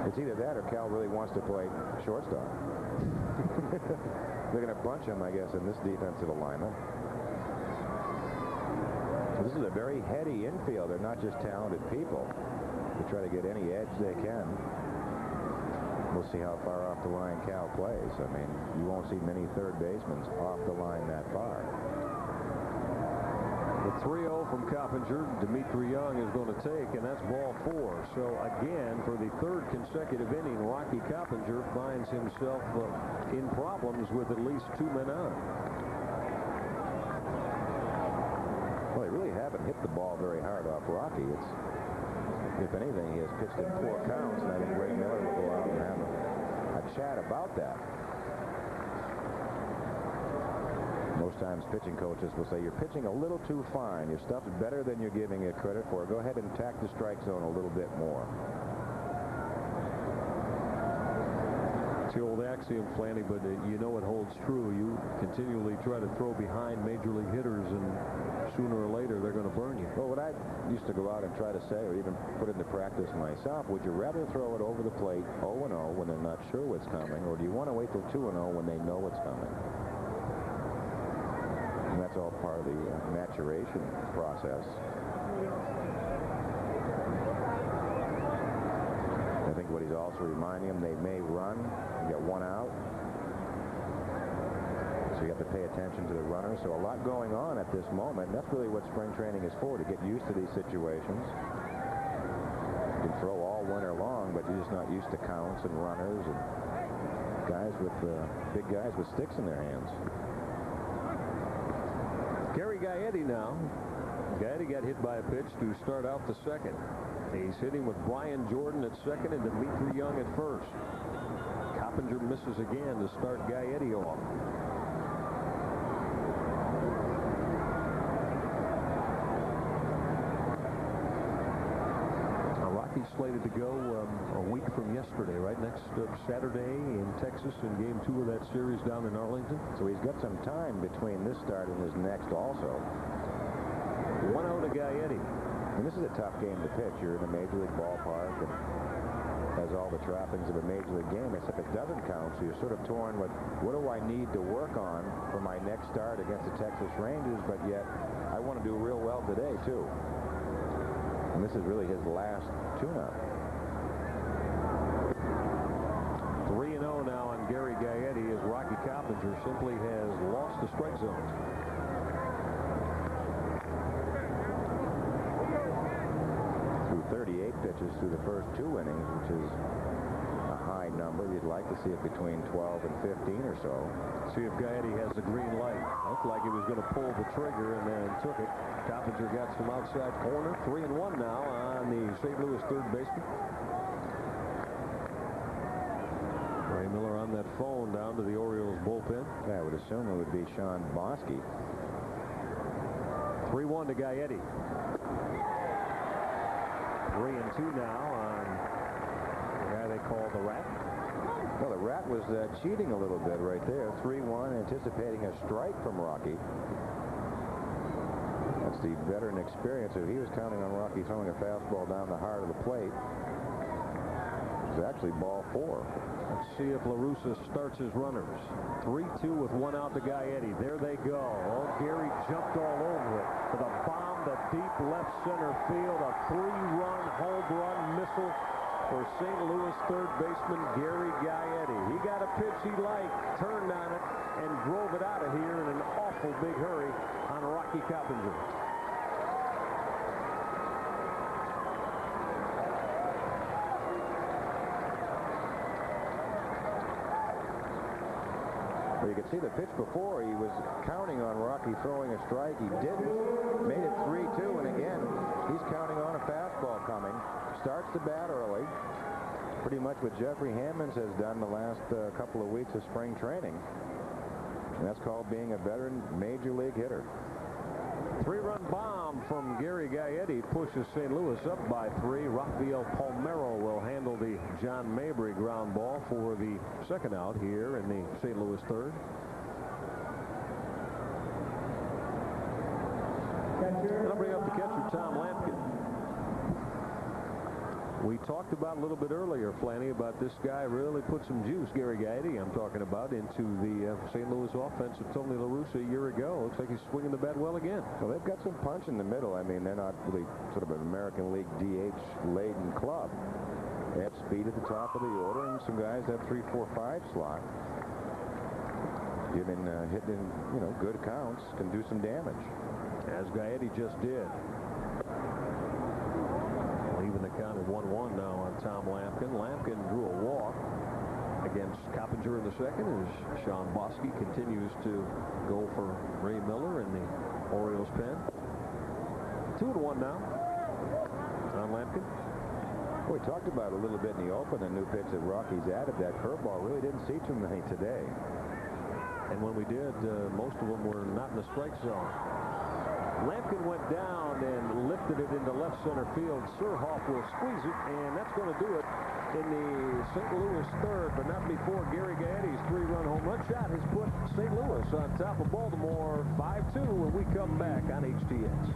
B: It's either that or Cal really wants to play shortstop. They're going to bunch him, I guess, in this defensive alignment. So this is a very heady infield. They're not just talented people. They try to get any edge they can. We'll see how far off the line Cal plays. I mean, you won't see many third basemen off the line that far.
C: The 3-0 from Coppinger, Dimitri Young is going to take, and that's ball 4. So again, for the third consecutive inning, Rocky Coppinger finds himself in problems with at least 2 men on.
B: Well, they really haven't hit the ball very hard off Rocky. It's, if anything, he has pitched in 4 counts, and I think Ray Miller will go out and have a chat about that. Most times pitching coaches will say, you're pitching a little too fine. Your stuff's better than you're giving it credit for. Go ahead and attack the strike zone a little bit more.
C: It's the old axiom, Flanny, but you know it holds true. You continually try to throw behind major league hitters, and sooner or later they're going to burn you.
B: Well, what I used to go out and try to say, or even put into practice myself, would you rather throw it over the plate 0-0 when they're not sure what's coming, or do you want to wait till 2-0 when they know what's coming? And that's all part of the maturation process. I think what he's also reminding them, they may run and get 1 out. So you have to pay attention to the runner. So a lot going on at this moment. And that's really what spring training is for, to get used to these situations. You can throw all winter long, but you're just not used to counts and runners and guys with big guys with sticks in their hands.
C: Gary Gaetti now. Gaetti got hit by a pitch to start out the second. He's hitting with Brian Jordan at second and Dimitri Young at first. Coppinger misses again to start Gaetti off. Now, Rocky Rockies slated to go a week from yesterday, right? Next Saturday in Texas in Game 2 of that series down in Arlington.
B: So he's got some time between this start and his next also.
C: 1-0 to Gaetti.
B: And this is a tough game to pitch. You're in a Major League ballpark and has all the trappings of a Major League game, except it doesn't count, so you're sort of torn with what do I need to work on for my next start against the Texas Rangers, but yet I want to do real well today, too. And this is really his last tune-up.
C: 3-0 now on Gary Gaetti as Rocky Coppinger simply has lost the strike zone.
B: Through 38 pitches through the first 2 innings, which is a high number. You'd like to see it between 12 and 15 or so.
C: See if Gaetti has the green light. Looked like he was going to pull the trigger and then took it. Coppinger got some outside corner. 3-1 now on the St. Louis third baseman. Ray Miller on that phone down to the Orioles bullpen.
B: I would assume it would be Sean Bosky.
C: 3-1 to Gaetti. 3-2 now on the guy they call the Rat.
B: Well, the Rat was cheating a little bit right there. 3-1, anticipating a strike from Rocky. That's the veteran experience. If he was counting on Rocky throwing a fastball down the heart of the plate, it was actually ball 4.
C: Let's see if La Russa starts his runners. 3-2 with 1 out to Gaetti. There they go. Oh, Gary jumped all over it with a bomb to deep left center field. A 3-run home run missile for St. Louis third baseman Gary Gaetti. He got a pitch he liked, turned on it, and drove it out of here in an awful big hurry on Rocky Coppinger.
B: Well, you could see the pitch before. He was counting on Rocky throwing a strike. He didn't. Made it 3-2, and again, he's counting on a fastball coming. Starts the bat early. Pretty much what Jeffrey Hammonds has done the last couple of weeks of spring training. And that's called being a veteran Major League hitter.
C: 3-run bomb from Gary Gaetti pushes St. Louis up by 3. Rafael Palmeiro will handle the John Mabry ground ball for the second out here in the St. Louis third. I'll bring up the catcher, Tom Lampkin. We talked about a little bit earlier, Flanny, about this guy really put some juice, Gary Gaetti, I'm talking about, into the St. Louis offense of Tony La Russa a year ago. Looks like he's swinging the bat well again.
B: Well, they've got some punch in the middle. I mean, they're not really sort of an American League DH-laden club. They have speed at the top of the order, and some guys have 3, 4, 5 slot. Hitting, good counts can do some damage.
C: As Gaetti just did. Even the count of 1-1 now on Tom Lampkin. Lampkin drew a walk against Coppinger in the second as Sean Bosky continues to go for Ray Miller in the Orioles pen. 2-1 now on Lampkin.
B: We talked about a little bit in the open, the new pitch that Rocky's added. That curveball really didn't see too many today.
C: And when we did, most of them were not in the strike zone. Lampkin went down and lifted it into left center field. Surhoff will squeeze it, and that's going to do it in the St. Louis third, but not before Gary Gaetti's 3-run home run shot has put St. Louis on top of Baltimore 5-2 when we come back on HTS.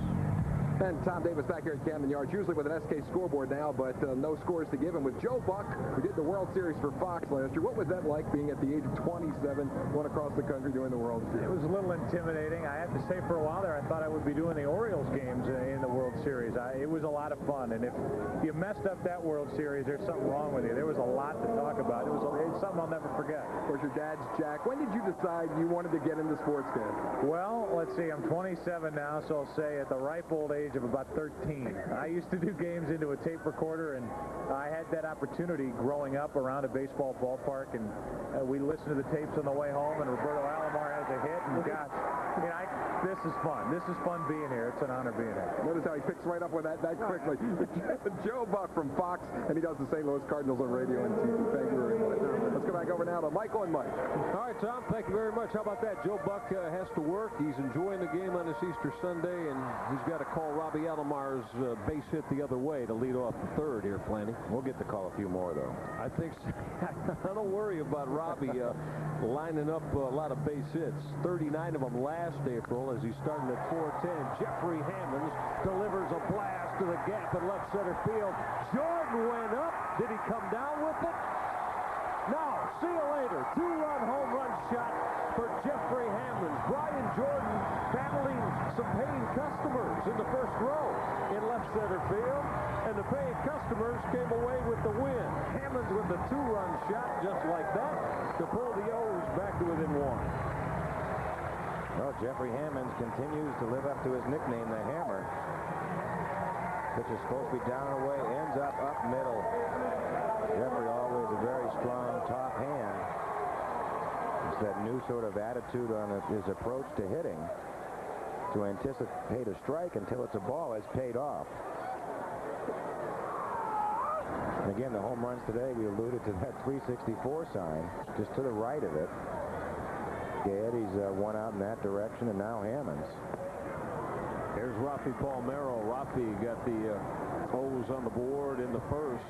D: And Tom Davis back here at Camden Yards, usually with an SK scoreboard now, but no scores to give him. With Joe Buck, who did the World Series for Fox last year, what was that like being at the age of 27, going across the country doing the World Series?
E: It was a little intimidating. I have to say, for a while there, I thought I would be doing the Orioles games in the World Series. It was a lot of fun, and if you messed up that World Series, there's something wrong with you. There was a lot to talk about. It's something I'll never forget.
D: Of course, your dad's Jack. When did you decide you wanted to get into sports, Dad?
E: Well, let's see. I'm 27 now, so I'll say at the ripe old age of about 13. I used to do games into a tape recorder, and I had that opportunity growing up around a baseball ballpark, and we listened to the tapes on the way home, and Roberto Alomar has a hit, and gosh, this is fun. This is fun being here. It's an honor being here.
D: Notice how he picks right up with that quickly. Joe Buck from Fox, and he does the St. Louis Cardinals on radio and TV. Thank you very much. Let's go back over now to Michael and Mike.
C: All right, Tom, thank you very much. How about that? Joe Buck has to work. He's enjoying the game on this Easter Sunday, and he's got to call Robbie Alomar's base hit the other way to lead off the third here, Flanny.
B: We'll get to call a few more, though.
C: I think so. Don't worry about Robbie lining up a lot of base hits. 39 of them last April as he started at 410. Jeffrey Hammonds delivers a blast to the gap in left center field. Jordan went up. Did he come down with it? No. See you later. Two-run home run shot for Jeffrey Hammonds. Brian Jordan battling some paying customers in the first row in left center field, and the paying customers came away with the win. Hammonds with the two-run shot just like that to pull the O's back to within one.
B: Well, Jeffrey Hammonds continues to live up to his nickname, the Hammer. Pitch is supposed to be down and away, ends up middle. Jeffrey always a very strong top hand. It's that new sort of attitude on his approach to hitting, to anticipate a strike until it's a ball, has paid off. And again, the home runs today, we alluded to that 364 sign just to the right of it. Gaetti's one out in that direction, and now Hammonds.
C: Here's Rafi Palmeiro. Rafi got the O's on the board in the first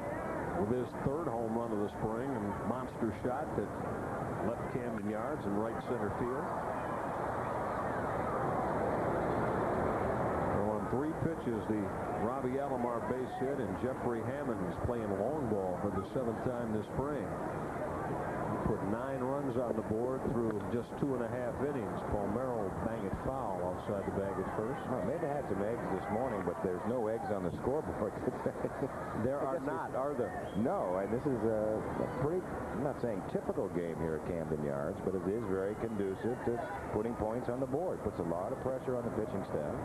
C: with his third home run of the spring, and monster shot that left Camden Yards in right center field. On 3 pitches, the Robbie Alomar base hit, and Jeffrey Hammonds playing long ball for the 7th time this spring. Put 9 runs on the board through just 2.5 innings. Palmeiro bang it foul outside the bag at first.
B: Well, maybe had some eggs this morning, but there's no eggs on the scoreboard today.
C: There are not, are there?
B: No, and this is a pretty, I'm not saying typical game here at Camden Yards, but it is very conducive to putting points on the board. Puts a lot of pressure on the pitching staff.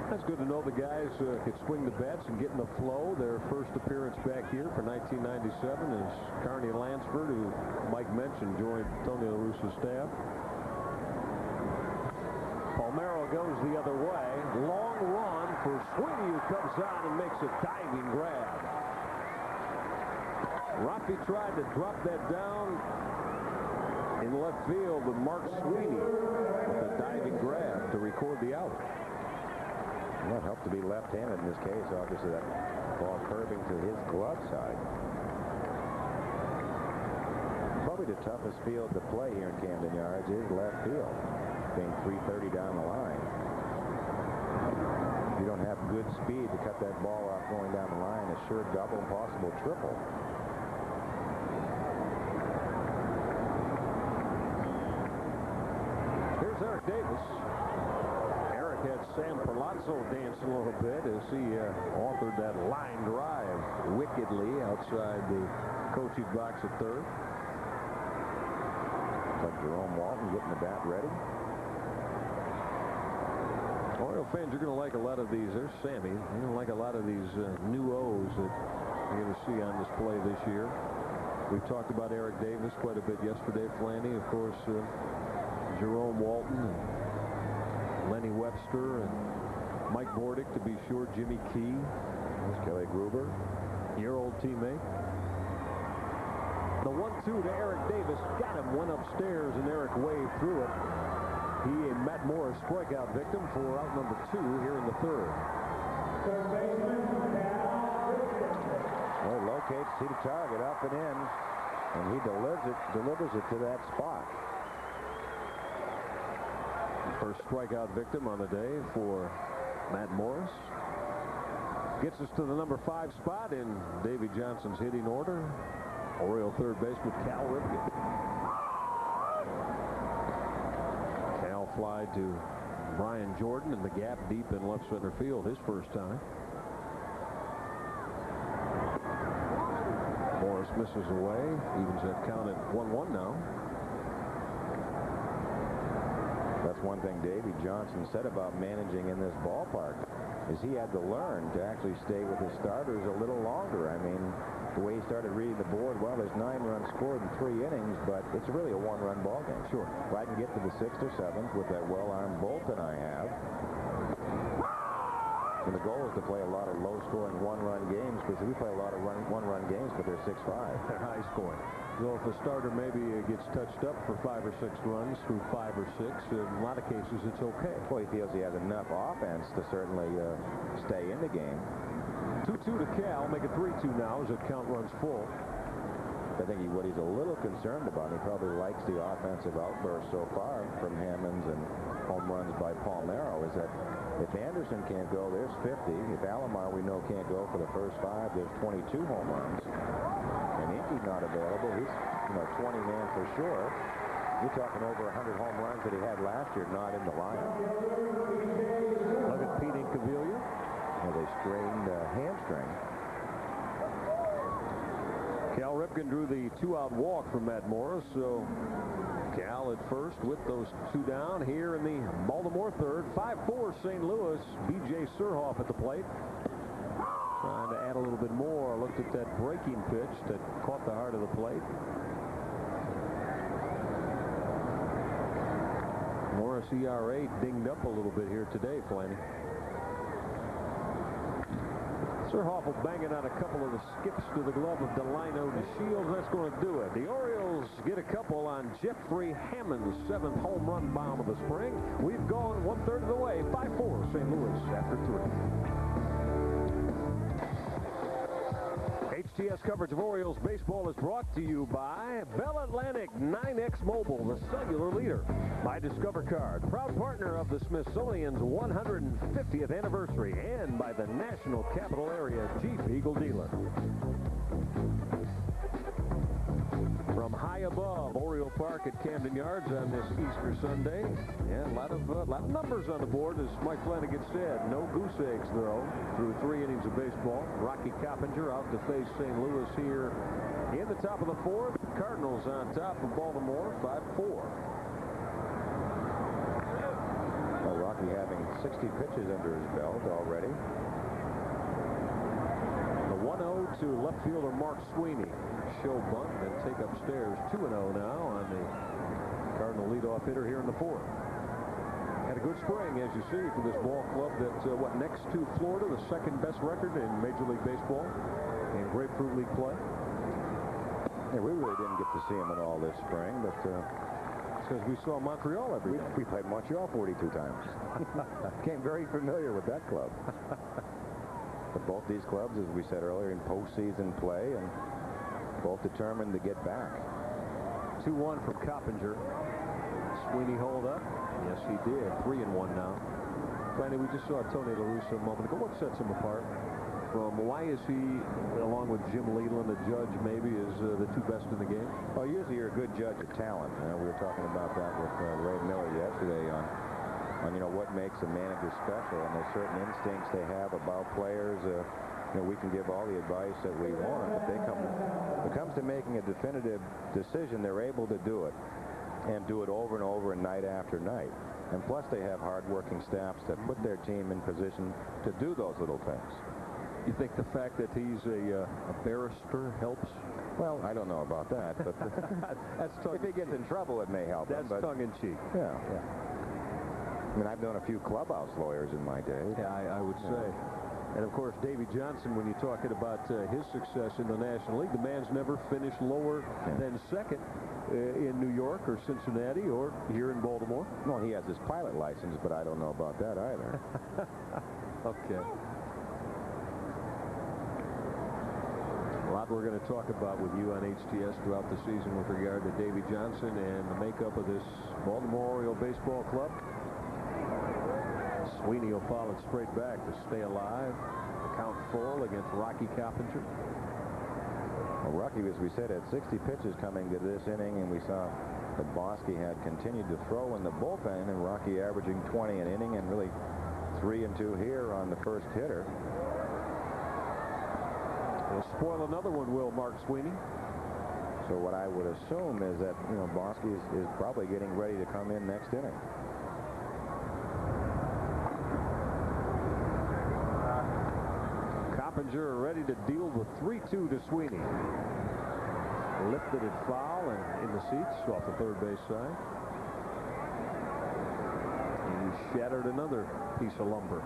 C: That's good to know the guys could swing the bats and get in the flow. Their first appearance back here for 1997 is Carney Lansford, who Mike mentioned joined Tony La Russa's staff. Palmeiro goes the other way. Long run for Sweeney, who comes on and makes a diving grab. Rafi tried to drop that down in left field, but Mark Sweeney with a diving grab to record the out.
B: That helped to be left-handed in this case. Obviously, that ball curving to his glove side. Probably the toughest field to play here in Camden Yards is left field, being 330 down the line. If you don't have good speed to cut that ball off going down the line, a sure double, possible triple.
C: Here's Eric Davis. Had Sam Palazzo dancing a little bit as he authored that line drive wickedly outside the coaching box at third.
B: Looks like Jerome Walton getting the bat ready.
C: Oriole fans, you're going to like a lot of these. There's Sammy. You're going to like a lot of these new O's that you're going to see on display this year. We've talked about Eric Davis quite a bit yesterday, Flanny. Of course, Jerome Walton and Lenny Webster and Mike Vordick, to be sure. Jimmy Key.
B: There's Kelly Gruber,
C: your old teammate. The 1-2 to Eric Davis got him, went upstairs, and Eric waved through it. He and Matt Morris strikeout victim for out number 2 here in the third.
B: Well, locates, see the target up and in, and he delivers it to that spot.
C: First strikeout victim on the day for Matt Morris. Gets us to the number 5 spot in Davey Johnson's hitting order. Oriole third baseman Cal Ripken. Cal fly to Brian Jordan in the gap deep in left center field his first time. Morris misses away. Evens that count at 1-1 now.
B: That's one thing Davey Johnson said about managing in this ballpark, is he had to learn to actually stay with his starters a little longer. I mean, the way he started reading the board, well, there's 9 runs scored in 3 innings, but it's really a 1-run ball game.
C: Sure.
B: If I can get to the 6th or 7th with that well-armed Bolton I have, and the goal is to play a lot of low-scoring 1-run games, because we play a lot of 1-run games, but they're 6-5.
C: They're high-scoring. So if a starter maybe gets touched up for 5 or 6 runs through 5 or 6, in a lot of cases it's okay.
B: Well, he feels he has enough offense to certainly stay in the game.
C: 2-2 to Cal, make it 3-2 now as the count runs full.
B: I think what he's a little concerned about, he probably likes the offensive outburst so far from Hammonds and home runs by Palmeiro, is that if Anderson can't go, there's 50. If Alomar, we know, can't go for the first 5, there's 22 home runs. And Inky's not available. He's, 20-man for sure. You're talking over 100 home runs that he had last year, not in the lineup.
C: Look at Pete Incaviglia.
B: With a strained hamstring.
C: Cal Ripken drew the 2-out walk from Matt Morris, so Cal at first with those 2 down here in the Baltimore third. 5-4 St. Louis. B.J. Surhoff at the plate. Trying to add a little bit more. Looked at that breaking pitch that caught the heart of the plate. Morris ERA dinged up a little bit here today, Flanny. Surhoff will bang it on a couple of the skips to the glove of Delino DeShields. That's going to do it. The Orioles get a couple on Jeffrey Hammond's 7th home run bomb of the spring. We've gone 1/3 of the way. 5-4 St. Louis after 3. HTS coverage of Orioles baseball is brought to you by Bell Atlantic 9X Mobile, the cellular leader. By Discover Card, proud partner of the Smithsonian's 150th anniversary, and by the National Capital Area Jeep Eagle dealer. From high above Oriole Park at Camden Yards on this Easter Sunday. Yeah, a lot of numbers on the board, as Mike Flanagan said. No goose eggs, though, through 3 innings of baseball. Rocky Coppinger out to face St. Louis here in the top of the 4th. Cardinals on top of Baltimore, 5-4.
B: Well, Rocky having 60 pitches under his belt already.
C: The 1-0 to left fielder Mark Sweeney. Show bunt and take upstairs. 2-0 now on the Cardinal leadoff hitter here in the 4th. Had a good spring, as you see, for this ball club that, next to Florida, the 2nd best record in Major League Baseball in Grapefruit League play.
B: Yeah, we really didn't get to see him at all this spring, but
C: because we saw Montreal every day.
B: We played Montreal 42 times. Became very familiar with that club. But both these clubs, as we said earlier, in postseason play, and both determined to get back.
C: 2-1 from Coppinger. Sweeney hold up. Yes, he did. 3-1 now. Franny, we just saw Tony La Russa a moment ago. What sets him apart from why is he, along with Jim Leland, the judge maybe, is the 2 best in the game?
B: Well, usually you're a good judge of talent. We were talking about that with Ray Miller yesterday on what makes a manager special, and there's certain instincts they have about players. We can give all the advice that we want, but when it comes to making a definitive decision, they're able to do it, and do it over and over and night after night. And plus, they have hard-working staffs that put their team in position to do those little things.
C: You think the fact that he's a barrister helps?
B: Well, I don't know about that, but
C: that's
B: if he gets in trouble, it may help him.
C: That's tongue-in-cheek.
B: Yeah. I mean, I've known a few clubhouse lawyers in my day.
C: Yeah, I would say. And, of course, Davey Johnson, when you're talking about his success in the National League, the man's never finished lower than 2nd in New York or Cincinnati or here in Baltimore.
B: Well, he has his pilot license, but I don't know about that either.
C: Okay. A lot we're going to talk about with you on HTS throughout the season with regard to Davey Johnson and the makeup of this Baltimore Oriole baseball club. Sweeney will follow it straight back to stay alive. The count full against Rocky Coppinger.
B: Well, Rocky, as we said, had 60 pitches coming to this inning, and we saw that Bosky had continued to throw in the bullpen, and Rocky averaging 20 an inning, and really 3-2 here on the first hitter.
C: Will spoil another one, will Mark Sweeney.
B: So what I would assume is that, Bosky is probably getting ready to come in next inning.
C: Coppinger are ready to deal the 3-2 to Sweeney. Lifted it foul and in the seats off the third base side. He shattered another piece of lumber.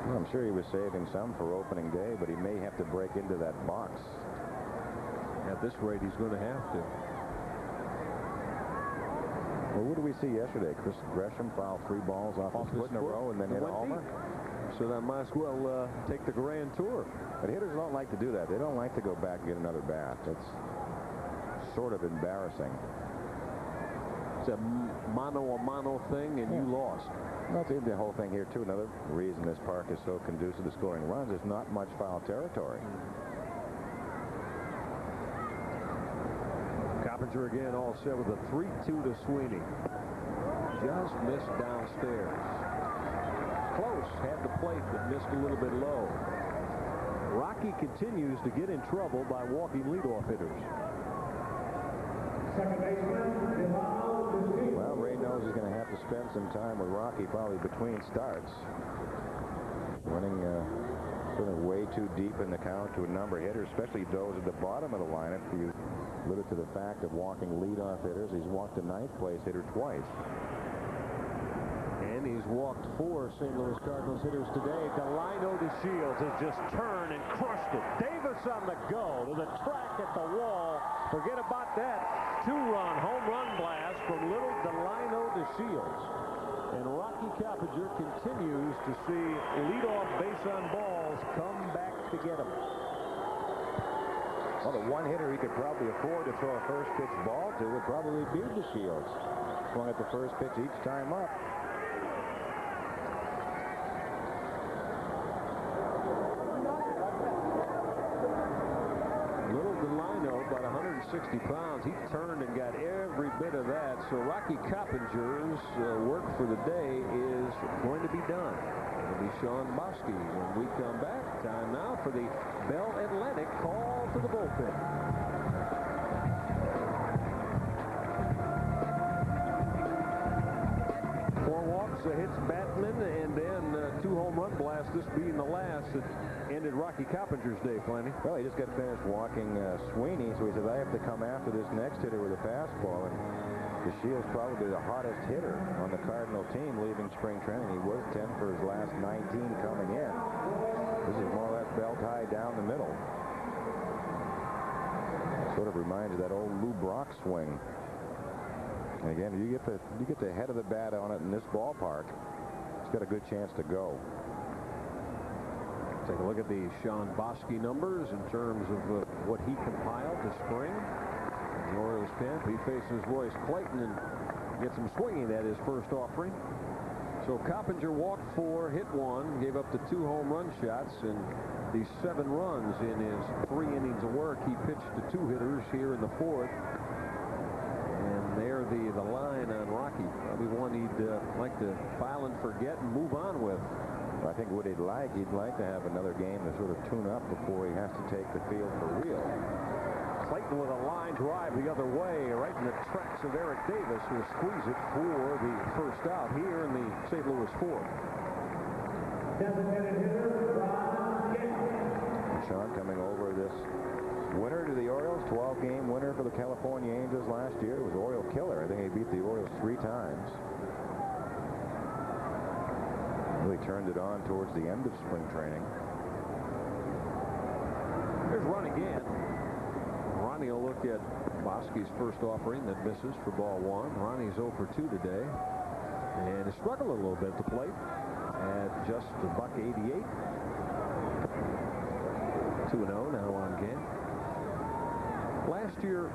B: Well, I'm sure he was saving some for opening day, but he may have to break into that box.
C: At this rate, he's going to have to.
B: Well, what did we see yesterday? Chris Gresham fouled 3 balls off his foot in a row and then hit a homer.
C: So that might as well take the grand tour.
B: But hitters don't like to do that. They don't like to go back and get another bat. It's sort of embarrassing.
C: It's a mano-a-mano thing, and you lost.
B: That's the whole thing here, too. Another reason this park is so conducive to scoring runs is not much foul territory.
C: Coppinger again all set with a 3-2 to Sweeney. Just missed downstairs. Close, had the plate, but missed a little bit low. Rocky continues to get in trouble by walking leadoff hitters.
B: Well, Ray knows he's going to have to spend some time with Rocky probably between starts. Running sort of way too deep in the count to a number of hitters, especially those at the bottom of the lineup. You alluded to the fact of walking leadoff hitters. He's walked a 9th place hitter twice.
C: And he's walked 4 St. Louis Cardinals hitters today. Delino to Shields has just turned and crushed it. Davis on the go to the track at the wall. Forget about that. 2-run home run blast from little Delino to Shields. And Rocky Coppinger continues to see leadoff base on balls come back to get him.
B: Well, the one hitter he could probably afford to throw a first pitch ball to would probably be the Shields. Swung at the first pitch each time up.
C: Little Delino, about 160 pounds. He turned and got every bit of that. So Rocky Coppinger's work for the day is going to be done. It'll be Sean Bosky when we come back. Time now for the Bell Atlantic call to the bullpen. 4 walks, a hits Batman, and then 2 home run blasts, this being the last that ended Rocky Coppinger's day, Plenty.
B: Well, he just got finished walking Sweeney, so he said, I have to come after this next hitter with a fastball. And DeShields probably the hottest hitter on the Cardinal team leaving spring training. He was 10 for his last 19 coming in. This is more or less belt high down the middle. Sort of reminds you of that old Lou Brock swing. And again, you get the head of the bat on it in this ballpark, it's got a good chance to go.
C: Take a look at the Sean Bosky numbers in terms of what he compiled this spring. The Orioles camp. He faces Royce Clayton and gets him swinging at his first offering. So Coppinger walked 4, hit 1, gave up the 2 home run shots, and the 7 runs in his 3 innings of work. He pitched to 2 hitters here in the 4th. And there the line on Rocky. Probably one he'd like to file and forget and move on with.
B: I think what he'd like to have another game to sort of tune up before he has to take the field for real.
C: Clayton with a line drive the other way, right in the tracks of Eric Davis, who will squeeze it for the first out here in the St. Louis 4th.
B: Sean coming over this winner to the Orioles, 12-game winner for the California Angels last year. It was Oriole killer. I think he beat the Orioles 3 times. Really turned it on towards the end of spring training.
C: Here's run again. Ronnie will look at Bosky's first offering that misses for ball 1. Ronnie's 0 for 2 today. And he struggled a little bit at the plate at just $1.88. 2-0 now on game. Last year,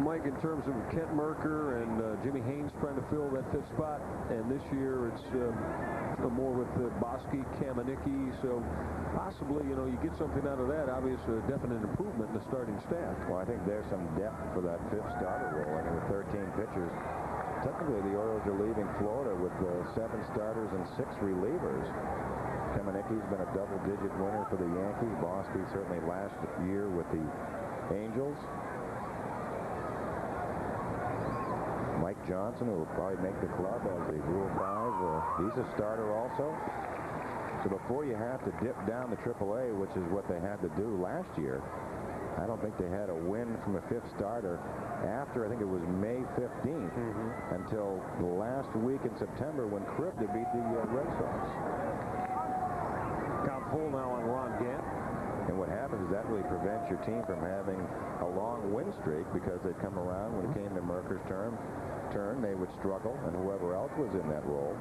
C: Mike, in terms of Kent Merker and Jimmy Haynes trying to fill that 5th spot, and this year it's more with Bosky, Kamenicki, so possibly, you get something out of that. Obviously, a definite improvement in the starting staff.
B: Well, I think there's some depth for that 5th starter role. I mean, with 13 pitchers. Technically, the Orioles are leaving Florida with 7 starters and 6 relievers. Kamenicki's been a double-digit winner for the Yankees. Bosky certainly last year with the Angels. Mike Johnson, who will probably make the club as a Rule 5. He's a starter also. So before you have to dip down to AAA, which is what they had to do last year, I don't think they had a win from a fifth starter after, I think it was May 15th, until the last week in September when Kribda beat the Red Sox.
C: Count full now on Ron Gant.
B: And what happens is that really prevents your team from having a long win streak, because they'd come around when it came to Merker's turn, they would struggle, and whoever else was in that role.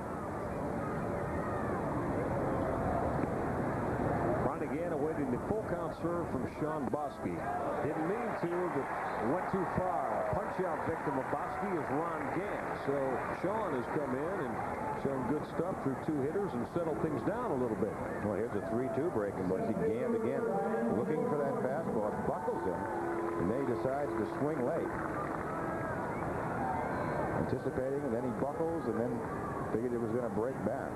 C: Ron again awaiting the full count serve from Sean Bosky. Didn't mean to, but went too far. Punch-out victim of Bosky is Ron Gant. So Sean has come in and shown good stuff through 2 hitters and settled things down a little bit.
B: Well, here's a 3-2 break, and see Gant again looking for that fastball. It buckles him, and then he decides to swing late. Anticipating, and then he buckles, and then figured it was going to break back.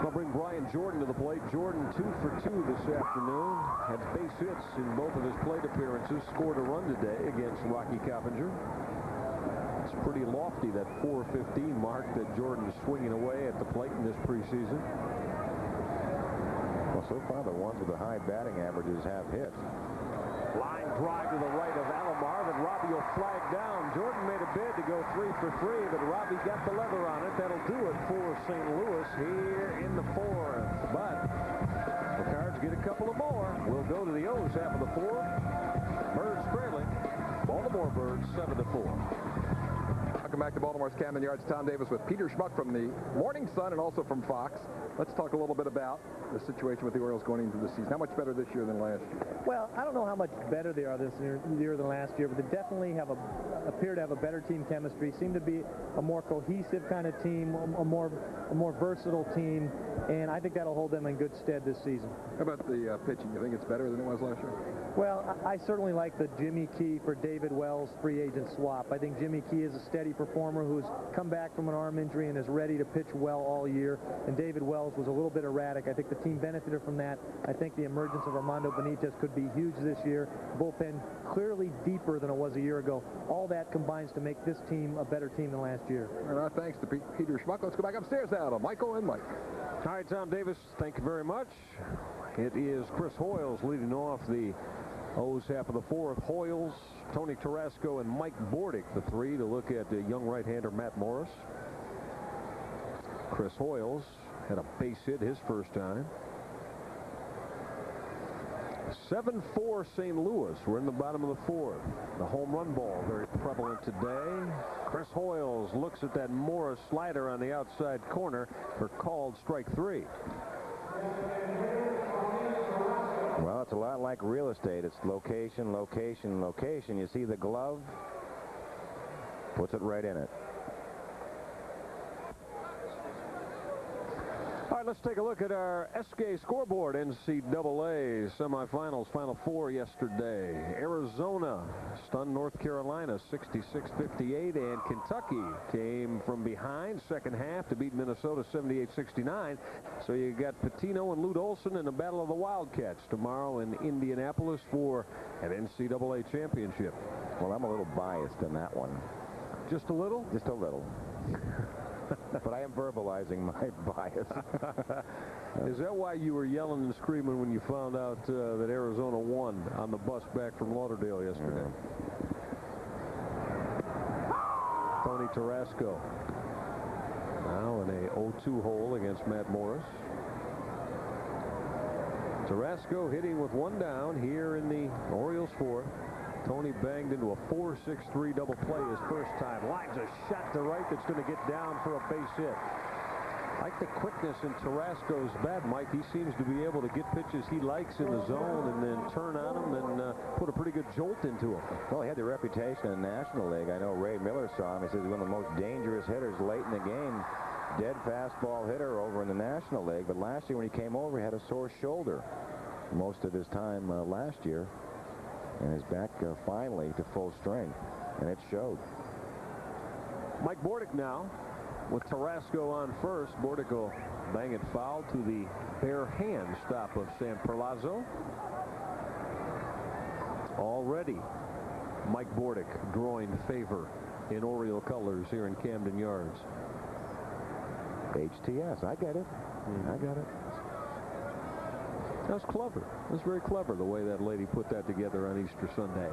C: They'll bring Brian Jordan to the plate. Jordan 2 for 2 this afternoon. Had base hits in both of his plate appearances. Scored a run today against Rocky Coppinger. It's pretty lofty, that 415 mark that Jordan is swinging away at the plate in this preseason.
B: Well, so far the ones with the high batting averages have hit.
C: Line drive to the right of Alomar that Robbie will flag down. Jordan made a bid to go 3 for 3, but Robbie got the leather on it. That'll do it for St. Louis here in the 4th. But the Cards get a couple of more. We'll go to the O's half of the 4th. Birds trailing. Baltimore Birds 7-4.
D: Welcome back to Baltimore's Camden Yards. Tom Davis with Peter Schmuck from the Morning Sun and also from Fox. Let's talk a little bit about the situation with the Orioles going into the season. How much better this year than last year?
E: Well, I don't know how much better they are this year than last year, but they definitely appear to have a better team chemistry, seem to be a more cohesive kind of team, a more versatile team, and I think that'll hold them in good stead this season.
D: How about the pitching? You think it's better than it was last year?
E: Well, I certainly like the Jimmy Key for David Wells free agent swap. I think Jimmy Key is a steady performer who's come back from an arm injury and is ready to pitch well all year, and David Wells was a little bit erratic. I think the team benefited from that. I think the emergence of Armando Benitez could be huge this year. Bullpen clearly deeper than it was a year ago. All that combines to make this team a better team than last year.
D: All right, thanks to Peter Schmuck. Let's go back upstairs now to Michael and Mike.
C: All right, Tom Davis, thank you very much. It is Chris Hoyles leading off the O's half of the 4th. Hoyles, Tony Tarasco, and Mike Bordick, the 3, to look at the young right-hander Matt Morris. Chris Hoyles had a base hit his first time. 7-4 St. Louis. We're in the bottom of the 4th. The home run ball very prevalent today. Chris Hoyles looks at that Morris slider on the outside corner for called strike 3.
B: Well, it's a lot like real estate. It's location, location, location. You see the glove, puts it right in it.
C: All right, let's take a look at our SK scoreboard. NCAA semifinals, Final 4 yesterday. Arizona stunned North Carolina 66-58, and Kentucky came from behind second half to beat Minnesota 78-69. So you got Pitino and Lute Olson in the Battle of the Wildcats tomorrow in Indianapolis for an NCAA championship.
B: Well, I'm a little biased in that one.
C: Just a little?
B: Just a little. But I am verbalizing my bias.
C: Is that why you were yelling and screaming when you found out that Arizona won on the bus back from Lauderdale yesterday? Tony Tarasco now in a 0-2 hole against Matt Morris. Tarasco hitting with 1 down here in the Orioles 4th. Tony banged into a 4-6-3 double play his first time. Lines a shot to right that's going to get down for a base hit. Like the quickness in Tarasco's bat, Mike. He seems to be able to get pitches he likes in the zone and then turn on them and put a pretty good jolt into them.
B: Well, he had the reputation in the National League. I know Ray Miller saw him. He says he's one of the most dangerous hitters late in the game. Dead fastball hitter over in the National League. But last year when he came over, he had a sore shoulder most of his time last year. And is back finally to full strength, and it showed.
C: Mike Bordick now with Tarasco on first. Bordick will bang it foul to the bare hand stop of Sam Perlazo. Already Mike Bordick drawing favor in Oriole colors here in Camden Yards.
B: HTS. I get it. I got it.
C: That's clever. That's very clever, the way that lady put that together on Easter Sunday.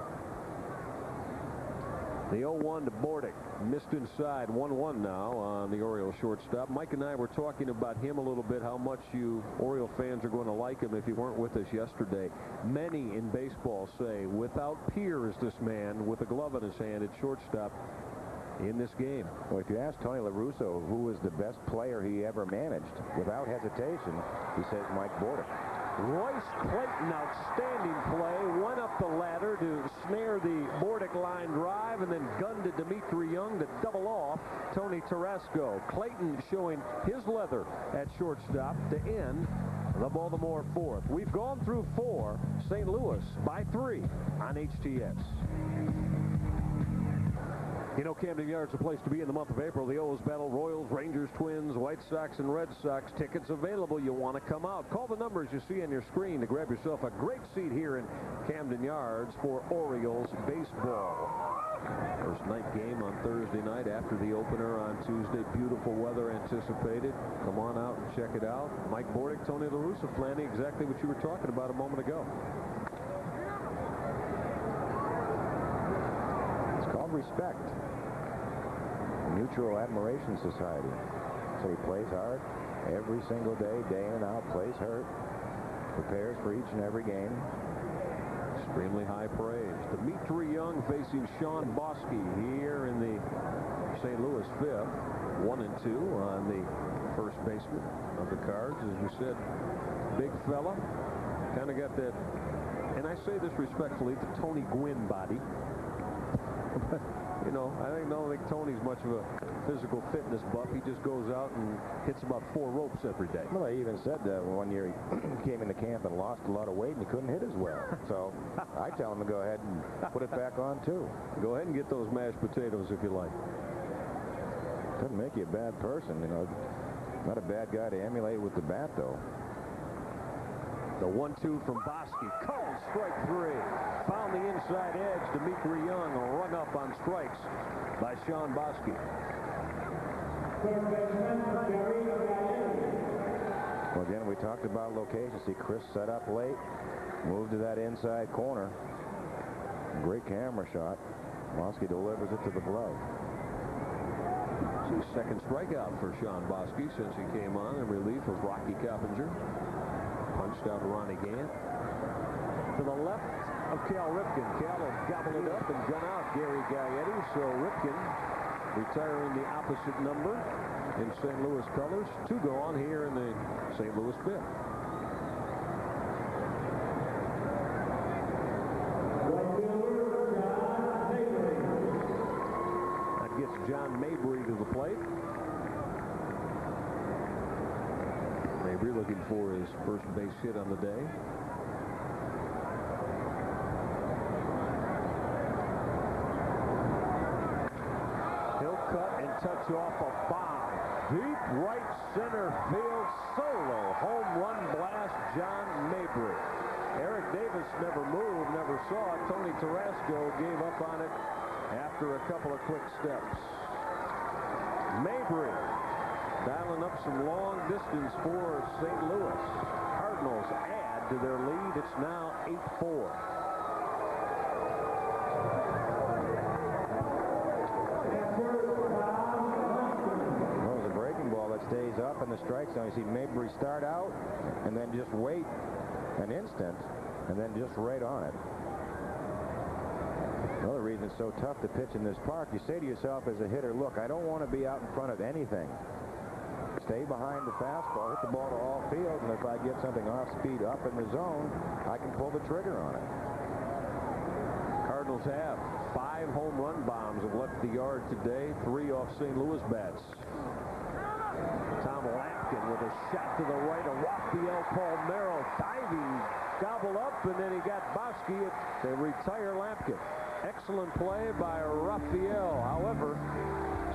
C: The 0-1 to Bordick. Missed inside. 1-1 now on the Orioles shortstop. Mike and I were talking about him a little bit, how much you Oriole fans are going to like him if you weren't with us yesterday. Many in baseball say, without peer is this man with a glove in his hand at shortstop in this game.
B: Well, if you ask Tony La Russa who was the best player he ever managed, without hesitation, he says Mike Bordick.
C: Royce Clayton, outstanding play, went up the ladder to snare the Bordick line drive and then gunned to Dimitri Young to double off Tony Tarasco. Clayton showing his leather at shortstop to end the Baltimore fourth. We've gone through 4, St. Louis by 3 on HTS. You know, Camden Yards is a place to be in the month of April. The O's battle Royals, Rangers, Twins, White Sox, and Red Sox. Tickets available. You want to come out. Call the numbers you see on your screen to grab yourself a great seat here in Camden Yards for Orioles baseball. First night game on Thursday night after the opener on Tuesday. Beautiful weather anticipated. Come on out and check it out. Mike Bordick, Tony La Russa, Flanny, exactly what you were talking about a moment ago.
B: It's called respect. Mutual Admiration Society. So he plays hard every single day, day in and out, plays hurt, prepares for each and every game.
C: Extremely high praise. Dimitri Young facing Sean Bosky here in the St. Louis fifth. 1-2 on the first baseman of the Cards. As we said, big fella. Kind of got that, and I say this respectfully, the Tony Gwynn body. You know, I don't think Tony's much of a physical fitness buff. He just goes out and hits about 4 ropes every day.
B: Well, I even said that one year he came into camp and lost a lot of weight and he couldn't hit as well. So I tell him to go ahead and put it back on too.
C: Go ahead and get those mashed potatoes if you like.
B: Doesn't make you a bad person, you know. Not a bad guy to emulate with the bat, though.
C: The 1-2 from Bosky. Called strike 3. Found the inside edge. Dimitri Young run up on strikes by Sean Bosky.
B: Well, again, we talked about location. See Chris set up late. Moved to that inside corner. Great camera shot. Bosky delivers it to the glove.
C: See, second strikeout for Sean Bosky since he came on in relief of Rocky Coppinger. Punched out Ronnie Gant. To the left of Cal Ripken. Cal will gobble it up and gun out Gary Gaetti. So Ripken retiring the opposite number in St. Louis colors. 2 go on here in the St. Louis fifth. That gets John Mabry to the plate. Mabry looking for his first base hit on the day. He'll cut and touch off a bomb. Deep right center field solo. Home run blast, John Mabry. Eric Davis never moved, never saw it. Tony Tarasco gave up on it after a couple of quick steps. Mabry dialing up some long distance for St. Louis. Cardinals add to their lead. It's now 8-4.
B: Well, it was a breaking ball that stays up in the strike zone. You see Mabry start out and then just wait an instant and then just right on it. Another reason it's so tough to pitch in this park, you say to yourself as a hitter, look, I don't want to be out in front of anything. Stay behind the fastball, hit the ball to all field, and if I get something off speed up in the zone, I can pull the trigger on it.
C: Cardinals have 5 home run bombs have left the yard today, 3 off St. Louis bats. Tom Lampkin with a shot to the right of Rafael Palmeiro, diving, gobble up, and then he got Bosky to retire Lampkin. Excellent play by Rafael. However,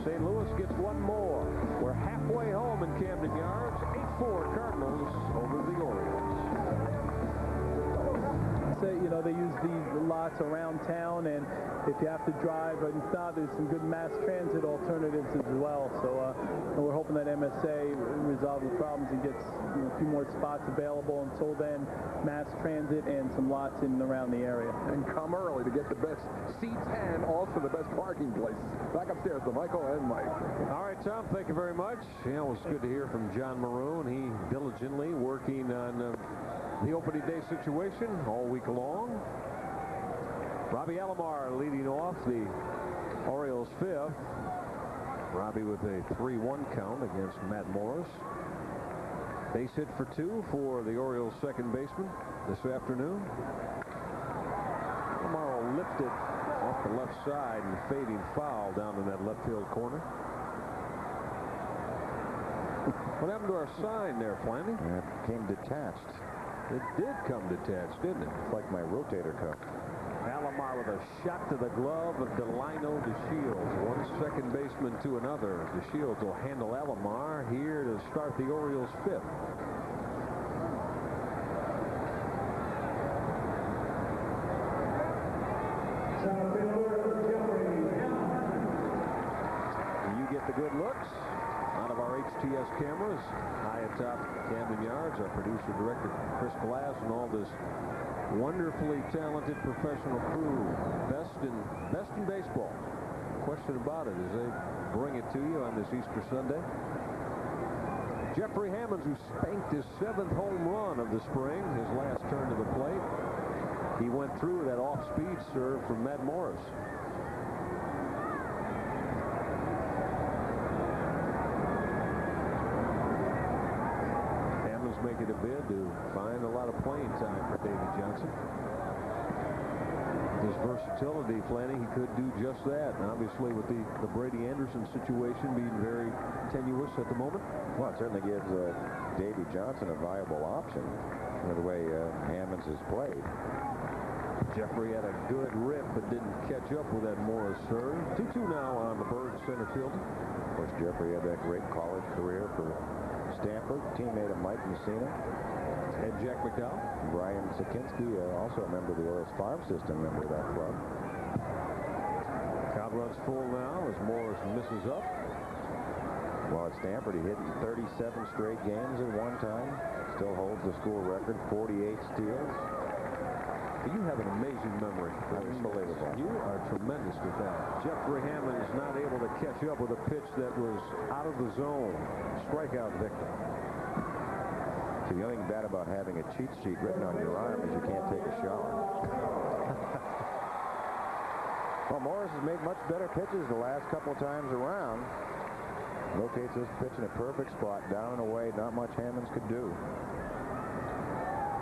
C: St. Louis gets 1 more. We're halfway home in Camden Yards. 8-4 Cardinals over the Orioles.
F: say, you know, they use these lots around town, and if you have to drive, and if not, there's some good mass transit alternatives as well. So and we're hoping that MSA resolves the problems and gets a few more spots available. Until then, mass transit and some lots in and around the area.
D: And come early to get the best seats and also the best parking places. Back upstairs to Michael and Mike.
C: All right, Tom, thank you very much. Yeah, it was good to hear from John Maroon. He diligently working on the opening day situation all week long. Robbie Alomar leading off the Orioles fifth. Robbie with a 3-1 count against Matt Morris. Base hit for 2 for the Orioles second baseman this afternoon. Alomar will lift it off the left side and fading foul down in that left field corner. What happened to our sign there, Flanny?
B: It came detached.
C: It did come detached, didn't it?
B: It's like my rotator cuff.
C: Alomar with a shot to the glove of Delino DeShields. One second baseman to another. DeShields will handle Alomar here to start the Orioles fifth. You get the good looks out of our HTS cameras high atop Camden Yards. Our producer-director Chris Glass and all this wonderfully talented professional crew. Best in baseball. Question about it as they bring it to you on this Easter Sunday. Jeffrey Hammonds, who spanked his 7th home run of the spring, his last turn to the plate. He went through that off-speed serve from Matt Morris. Hammonds making a bid to find a lot of playing time for Davey Johnson. His versatility, Flanny, he could do just that. And obviously, with the Brady Anderson situation being very tenuous at the moment.
B: Well, it certainly gives Davey Johnson a viable option with the way Hammonds has played.
C: Jeffrey had a good rip but didn't catch up with that Morris serve. 2-2 now on the Bird center field.
B: Of course, Jeffrey had that great college career for Stanford, teammate of Mike Messina.
C: And Jack McDowell.
B: Brian Sakinski, also a member of the Orioles farm system, member of that club.
C: Count runs full now as Morris misses up.
B: Well, at Stanford, he hit in 37 straight games at one time. Still holds the school record, 48 steals.
C: You have an amazing memory.
B: Unbelievable.
C: You are tremendous with that. Jeffrey Hammond is not able to catch up with a pitch that was out of the zone. Strikeout victim.
B: So the only thing bad about having a cheat sheet written on your arm is you can't take a shower. Well, Morris has made much better pitches the last couple of times around. Locates this pitch in a perfect spot, down and away. Not much Hammonds could do.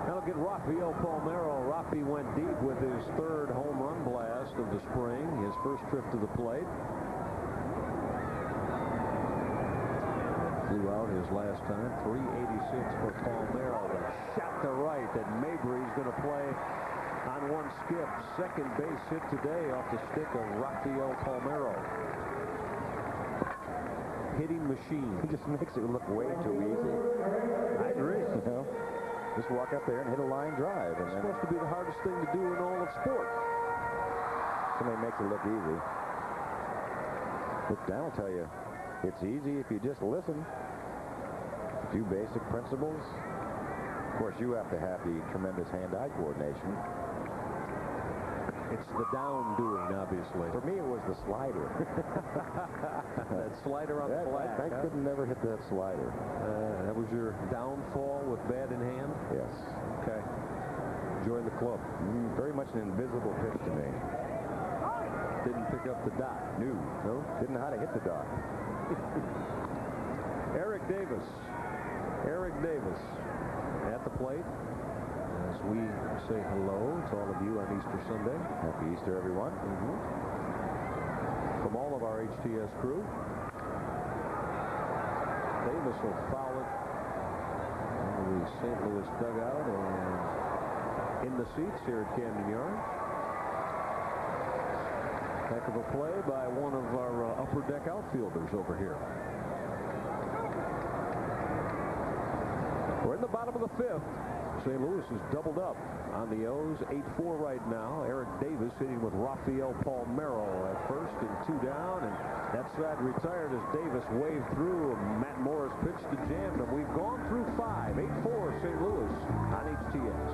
C: That'll get Rafael Palmeiro. Rafi went deep with his 3rd home run blast of the spring, his first trip to the plate. Flew out his last time, 386 for Palmeiro. The shot to right that Mabry's going to play on one skip. Second base hit today off the stick of Rafael Palmeiro. Hitting machine.
B: He just makes it look way too easy.
C: I agree.
B: You know, just walk up there and hit a line drive. And
C: it's supposed to be the hardest thing to do in all of sport.
B: Somebody makes it look easy. But Dan will tell you, it's easy if you just listen. A few basic principles. Of course, you have to have the tremendous hand-eye coordination.
C: It's the down doing, obviously.
B: For me, it was the slider.
C: That slider on the flat.
B: I could never hit that slider.
C: That was your downfall with bat in hand?
B: Yes.
C: Okay. Join the club.
B: Very much an invisible pitch to me.
C: Didn't pick up the dot.
B: No. Didn't know how to hit the dot.
C: Eric Davis. Eric Davis at the plate. As we say hello to all of you on Easter Sunday.
B: Happy Easter, everyone.
C: From all of our HTS crew. Davis will foul it into the St. Louis dugout and in the seats here at Camden Yards. Heck of a play by one of our upper deck outfielders over here. We're in the bottom of the 5th. St. Louis is doubled up on the O's. 8-4 right now. Eric Davis hitting with Rafael Palmeiro at first and 2 down. And that side retired as Davis waved through. Matt Morris pitched to jam him. We've gone through 5. 8-4 St. Louis on HTS.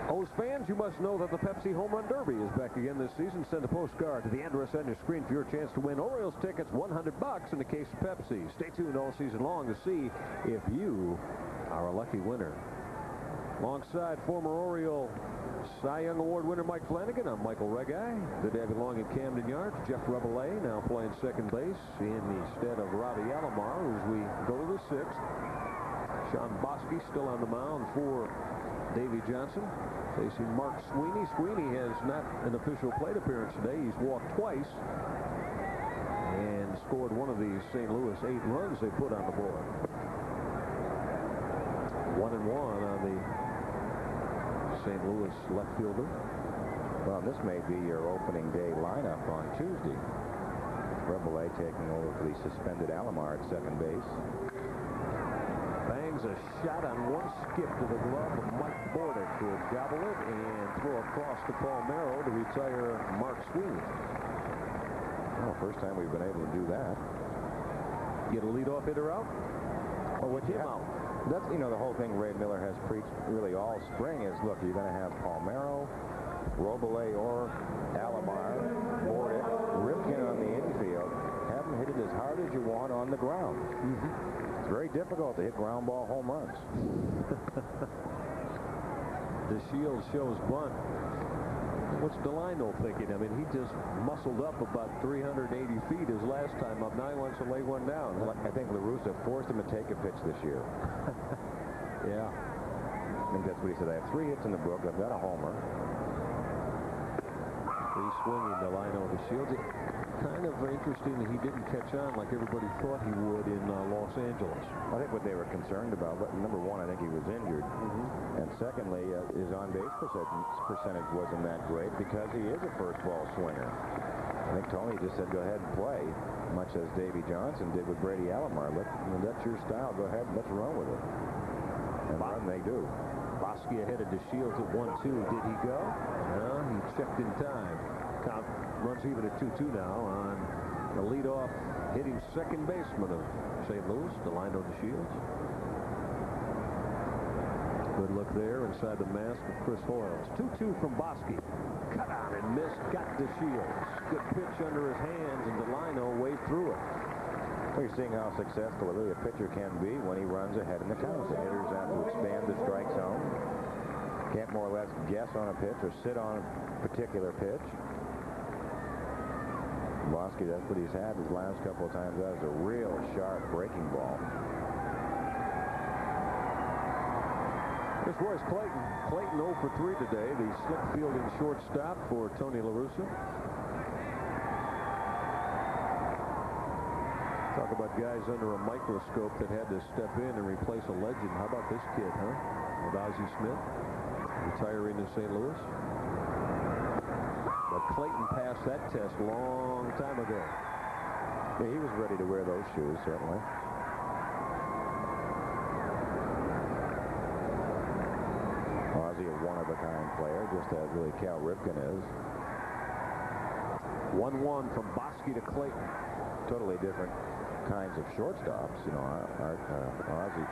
C: O's fans, you must know that the Pepsi Home Run Derby is back again this season. Send a postcard to the address on your screen for your chance to win Orioles tickets, $100 in the case of Pepsi. Stay tuned all season long to see if you are a lucky winner. Alongside former Oriole Cy Young Award winner Mike Flanagan, I'm Michael Regai. Good to have you along in Camden Yards. Jeff Rabelais now playing second base in the stead of Robbie Alomar as we go to the 6th. Sean Bosky still on the mound for Davey Johnson, facing Mark Sweeney. Sweeney has not an official plate appearance today. He's walked twice and scored one of these St. Louis 8 runs they put on the board. 1-1 on the St. Louis left fielder.
B: Well, this may be your opening day lineup on Tuesday. Rabelais taking over for the suspended Alomar at second base.
C: Bangs a shot on one skip to the glove of Mike Bordick, who would gobble it and throw across to Palmeiro to retire Mark Sweeney.
B: Well, first time we've been able to do that.
C: Get a leadoff hitter out?
B: Well, what you out? That's, you know, the whole thing Ray Miller has preached really all spring is, look, you're going to have Palmeiro, Rabelais or Alomar, Bordick, Ripken on the infield. Have them hit it as hard as you want on the ground. It's very difficult to hit ground ball home runs.
C: The Shields shows bunt. What's Delino thinking? I mean, he just muscled up about 380 feet his last time up. Now he wants to lay one down.
B: Well, I think La Russa forced him to take a pitch this year.
C: Yeah.
B: I think that's what he said. I have 3 hits in the book. I've got a homer.
C: He's swinging Delino to Shields. Kind of interesting that he didn't catch on like everybody thought he would in Los Angeles.
B: I think what they were concerned about, but number one, I think he was injured. And secondly, his on-base percentage wasn't that great because he is a first ball swinger. I think Tony just said, go ahead and play, much as Davey Johnson did with Brady Alomar. That's your style. Go ahead and let's run with it. And run they do.
C: Bosky headed to Shields at 1-2. Did he go? No, he checked in time. Count runs even at 2-2 now on the leadoff hitting second baseman of St. Louis, Delino to Shields. Good look there inside the mask of Chris Hoyles. 2-2 from Bosky. Cut on and missed. Got to Shields. Good pitch under his hands, and Delino waved through it.
B: Well, you're seeing how successful really a pitcher can be when he runs ahead in the count. The hitters have to expand the strike zone. Can't more or less guess on a pitch or sit on a particular pitch. Bosky, that's what he's had his last couple of times. That is a real sharp breaking ball.
C: Here's Royce Clayton. Clayton 0 for 3 today. The slick fielding shortstop for Tony La Russa. Talk about guys under a microscope that had to step in and replace a legend. How about this kid, huh? With Ozzie Smith, retiring in St. Louis. But Clayton passed that test long time ago.
B: Yeah, he was ready to wear those shoes, certainly. Ozzie, a one-of-a-kind player, just as really Cal Ripken is.
C: 1-1 from Bosky to Clayton.
B: Totally different kinds of shortstops. You know, Ozzie,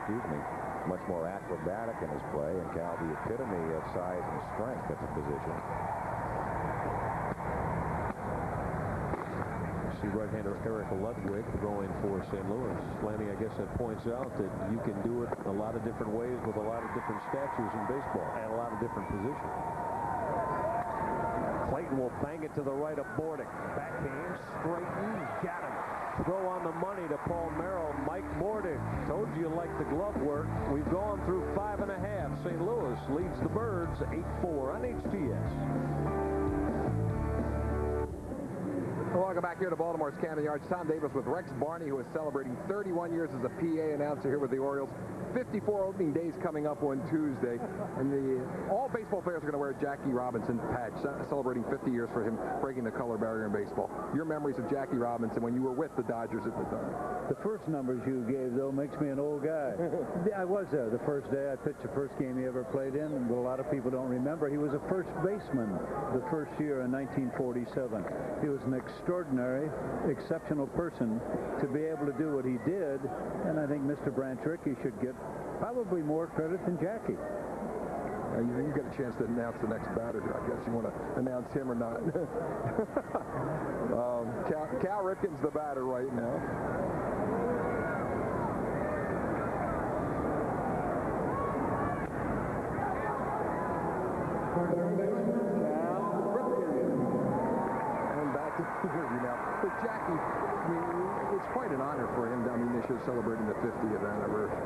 B: much more acrobatic in his play, and Cal, the epitome of size and strength at the position.
C: See right-hander Eric Ludwig going for St. Louis. Lanny, I guess that points out that you can do it a lot of different ways with a lot of different statures in baseball and a lot of different positions. Clayton will bang it to the right of Bordick. Backhand, straighten, got him. Throw on the money to Palmeiro. Mike Bordick. Told you like the glove work. We've gone through 5.5. St. Louis leads the Birds 8-4 on HTS.
F: Well, our
D: Welcome back here to Baltimore's Camden Yards. Tom Davis with Rex Barney, who is celebrating 31 years as a PA announcer here with the Orioles. 54 opening days coming up on Tuesday, and all baseball players are going to wear a Jackie Robinson patch, celebrating 50 years for him breaking the color barrier in baseball. Your memories of Jackie Robinson when you were with the Dodgers at the time?
G: The first numbers you gave, though, makes me an old guy. I was there the first day. I pitched the first game he ever played in, and what a lot of people don't remember, he was a first baseman the first year in 1947. He was an extraordinary, exceptional person to be able to do what he did, and I think Mr. Branch Rickey should get probably more credit than Jackie.
D: You get a chance to announce the next batter. I guess you want to announce him or not. Cal Ripken's the batter right now. But Jackie, I mean, it's quite an honor for him. I mean, this year celebrating the 50th anniversary.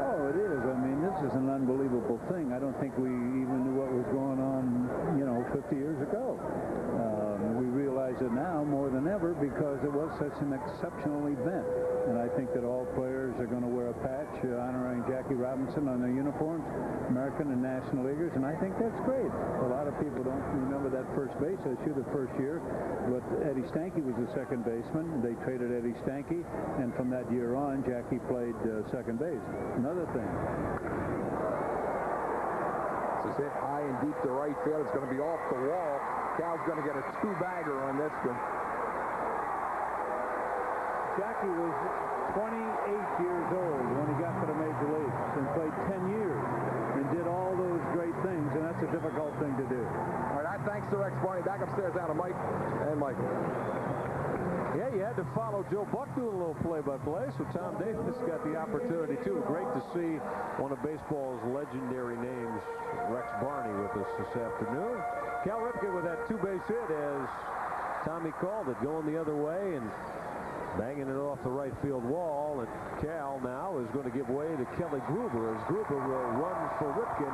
G: Oh, it is. I mean, this is an unbelievable thing. I don't think we even knew what was going on, 50 years ago. We realize it now more than ever because it was such an exceptional event. And I think that all players are going to wear a patch honoring Jackie Robinson on their uniforms, American and National Leaguers, and I think that's great. A lot of people don't remember that first base issue the first year, but Eddie Stanky was the second baseman. They traded Eddie Stanky, and from that year on, Jackie played second base. Another thing.
D: This is hit high and deep to right field. It's going to be off the wall. Cal's going to get a two-bagger on this one.
G: Jackie was 28 years old when he got to the major leagues and played 10 years and did all those great things, and that's a difficult thing to do.
D: All right, thanks to Rex Barney. Back upstairs now to Mike and Michael.
C: Yeah, you had to follow Joe Buck doing a little play-by-play, so Tom Davis got the opportunity, too. Great to see one of baseball's legendary names, Rex Barney, with us this afternoon. Cal Ripken with that two-base hit as Tommy called it, going the other way and banging it off the right field wall. And Cal now is going to give way to Kelly Gruber as Gruber will run for Ripken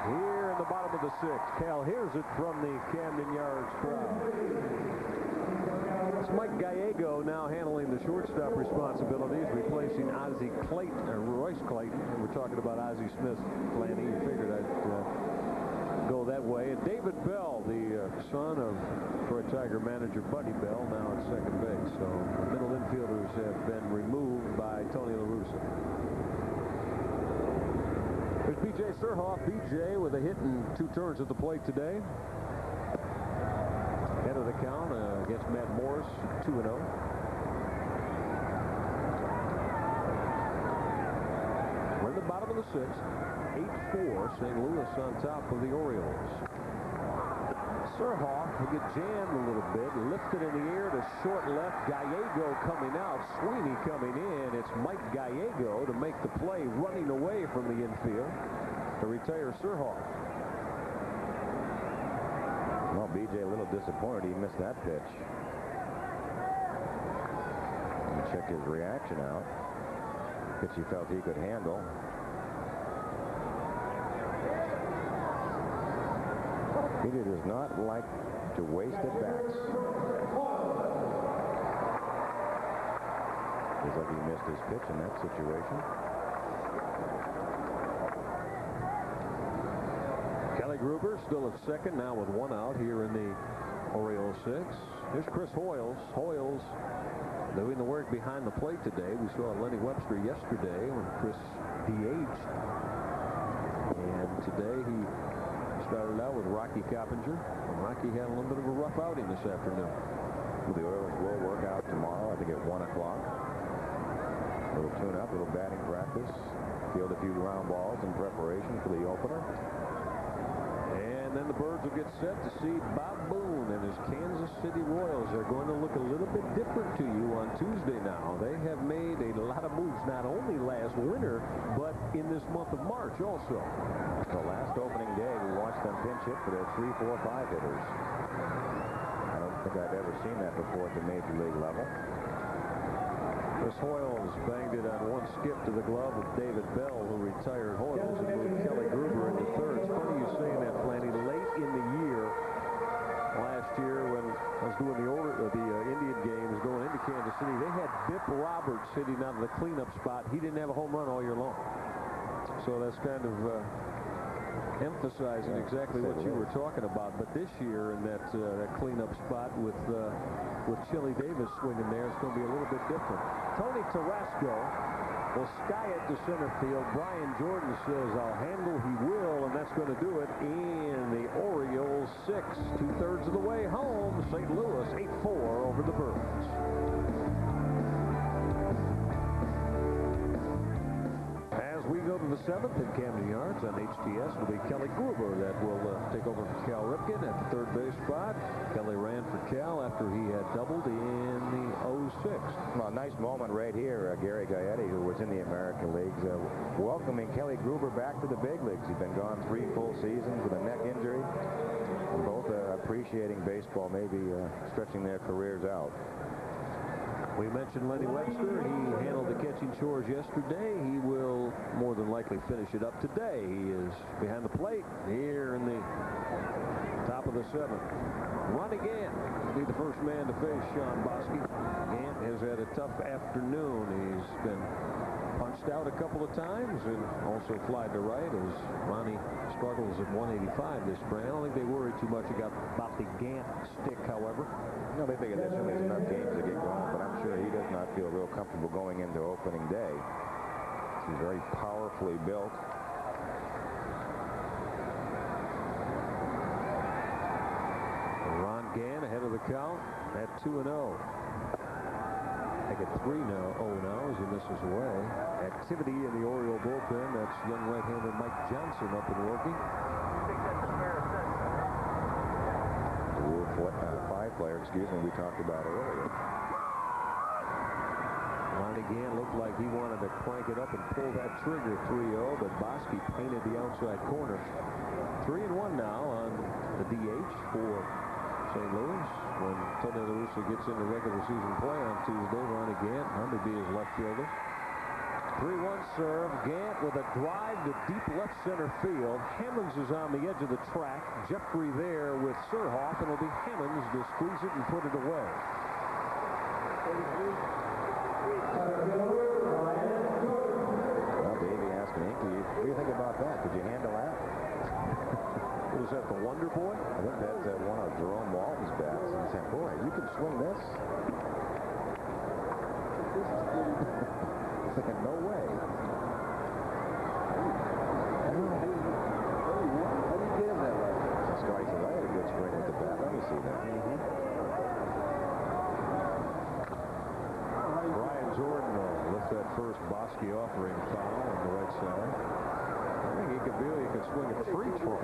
C: here in the bottom of the sixth. Cal hears it from the Camden Yards crowd. It's Mike Gallego now handling the shortstop responsibilities, replacing Ozzie Clayton, or Royce Clayton. We're talking about Ozzie Smith, Lanny. You figured I'd go that way. And David Bell, the son of Detroit Tiger manager Buddy Bell, now at second base. So the middle infielders have been removed by Tony La Russa. There's B.J. Surhoff. B.J. with a hit and 2 turns at the plate today. Head of the count against Matt Morris, 2-0. We're in the bottom of the sixth. 8-4, St. Louis on top of the Orioles. Surhoff will get jammed a little bit, lifted in the air to short left. Gallego coming out, Sweeney coming in. It's Mike Gallego to make the play, running away from the infield to retire Surhoff.
B: Well, B.J. a little disappointed he missed that pitch. And check his reaction out. Pitch he felt he could handle. B.J. does not like to waste at bats. Looks like he missed his pitch in that situation.
C: Kelly Gruber still at second now with 1 out here in the Orioles sixth. Here's Chris Hoyles. Hoyles doing the work behind the plate today. We saw Lenny Webster yesterday when Chris DH'd. And today he started out with Rocky Coppinger. And Rocky had a little bit of a rough outing this afternoon.
B: Well, the Orioles will work out tomorrow, I think at 1 o'clock. A little tune-up, a little batting practice. Field a few ground balls in preparation for the opener.
C: And then the Birds will get set to see Bob Boone and his Kansas City Royals. They're going to look a little bit different to you on Tuesday now. They have made a lot of moves, not only last winter, but in this month of March also.
B: So last opening day, we watched them pinch hit for their 3, 4, 5 hitters. I don't think I've ever seen that before at the major league level.
C: Chris Hoyles banged it on one skip to the glove of David Bell, who retired Hoyles and moved Kelly Gruber into third. It's funny you saying that, Flanny. Late in the year, last last year when I was doing the Indian games going into Kansas City. They had Bip Roberts hitting out of the cleanup spot. He didn't have a home run all year long. So that's kind of emphasizing exactly what you were talking about. But this year in that cleanup spot with Chili Davis swinging there, it's going to be a little bit different. Tony Tarasco will sky it to center field. Brian Jordan says, I'll handle, he will, and that's going to do it in the Orioles 6, 2/3 of the way home. St. Louis 8-4 over the Birds. As we go to the 7th in Camden Yards on HTS, it'll be Kelly Gruber that will take over for Cal Ripken at the third base spot. Kelly ran for Cal after he had doubled in the 06.
B: Well, nice moment right here. Gary Gaetti, who was in the American Leagues, welcoming Kelly Gruber back to the big leagues. He'd been gone 3 full seasons with a neck injury. Both appreciating baseball, maybe stretching their careers out.
C: We mentioned Lenny Webster. He handled the catching chores yesterday. He will more than likely finish it up today. He is behind the plate here in the top of the 7th. Ronnie Gant will be the first man to face Sean Bosky. Gant has had a tough afternoon. He's been punched out a couple of times and also flied to right as Ronnie struggles at 185 this spring. I don't think they worry too much about the Gant stick, however.
B: No, they figure there's enough games to get going, but I'm sure he does not feel real comfortable going into opening day. He's very powerfully built.
C: Ron Gant ahead of the count at 2-0. Make it 3-0 now as he misses away. Activity in the Oriole bullpen. That's young right-hander Mike Johnson up and working.
B: The Rule 5 player, we talked about earlier.
C: Ronnie Gant looked like he wanted to crank it up and pull that trigger 3-0, but Bosky painted the outside corner. 3-1 now on the DH for St. Louis. When Tony La Russa gets into regular season play on Tuesday, Ronnie Gant, to be his left fielder. 3-1 serve. Gant with a drive to deep left center field. Hammonds is on the edge of the track. Jeffrey there with Surhoff, and it'll be Hammonds to squeeze it and put it away.
B: Well, Davey asking Inky, what do you think about that? Could you handle that?
C: What is that, the Wonder Boy?
B: I think that's one of Jerome Walton's bats. And he said, boy, you can swing this. No way. How do you get him that way? Scotty says, I had a good swing with the bat. Let me see that.
C: Brian Jordan will lift that first Bosky offering foul on the right side. I think Ikabelia could swing a free throw.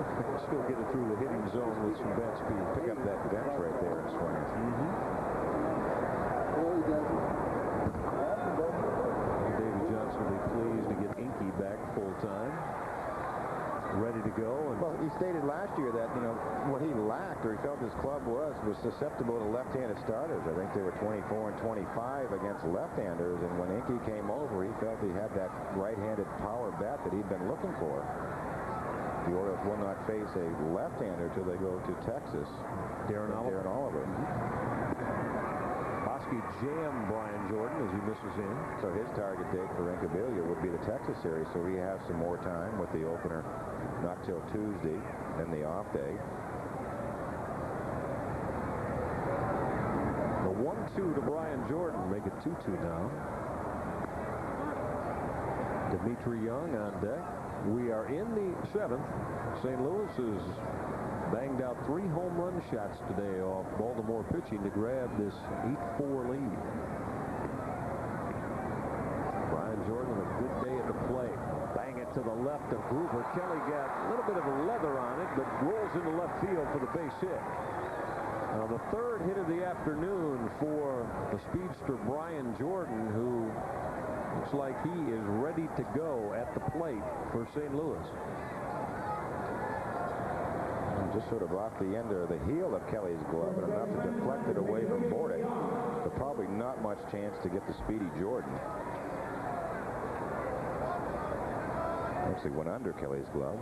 C: Still get it through the hitting zone with some bat speed.
B: Pick up that bench right there and swing it.
C: Davey Johnson will be pleased to get Inky back full time. Ready to go. And
B: well, he stated last year that, what he lacked, or he felt his club was susceptible to left-handed starters. I think they were 24 and 25 against left-handers, and when Inky came over, he felt he had that right-handed power bat that he'd been looking for. The Orioles will not face a left-hander till they go to Texas.
C: Darren Oliver. Bosky jammed Brian Jordan as he misses in.
B: So his target date for Incabilia would be the Texas series, so he has some more time with the opener not till Tuesday and the off day.
C: The 1-2 to Brian Jordan, make it 2-2 now. Dimitri Young on deck. We are in the 7th. St. Louis has banged out 3 home run shots today off Baltimore pitching to grab this 8-4 lead. Brian Jordan with a good day at the plate. Bang it to the left of Gruber. Kelly got a little bit of a leather on it, but rolls into left field for the base hit. Now the 3rd hit of the afternoon for the speedster Brian Jordan, who looks like he is ready to go at the plate for St. Louis.
B: Just sort of off the end of the heel of Kelly's glove, and enough to deflect it away from Bordick, but probably not much chance to get the speedy Jordan. Actually went under Kelly's glove.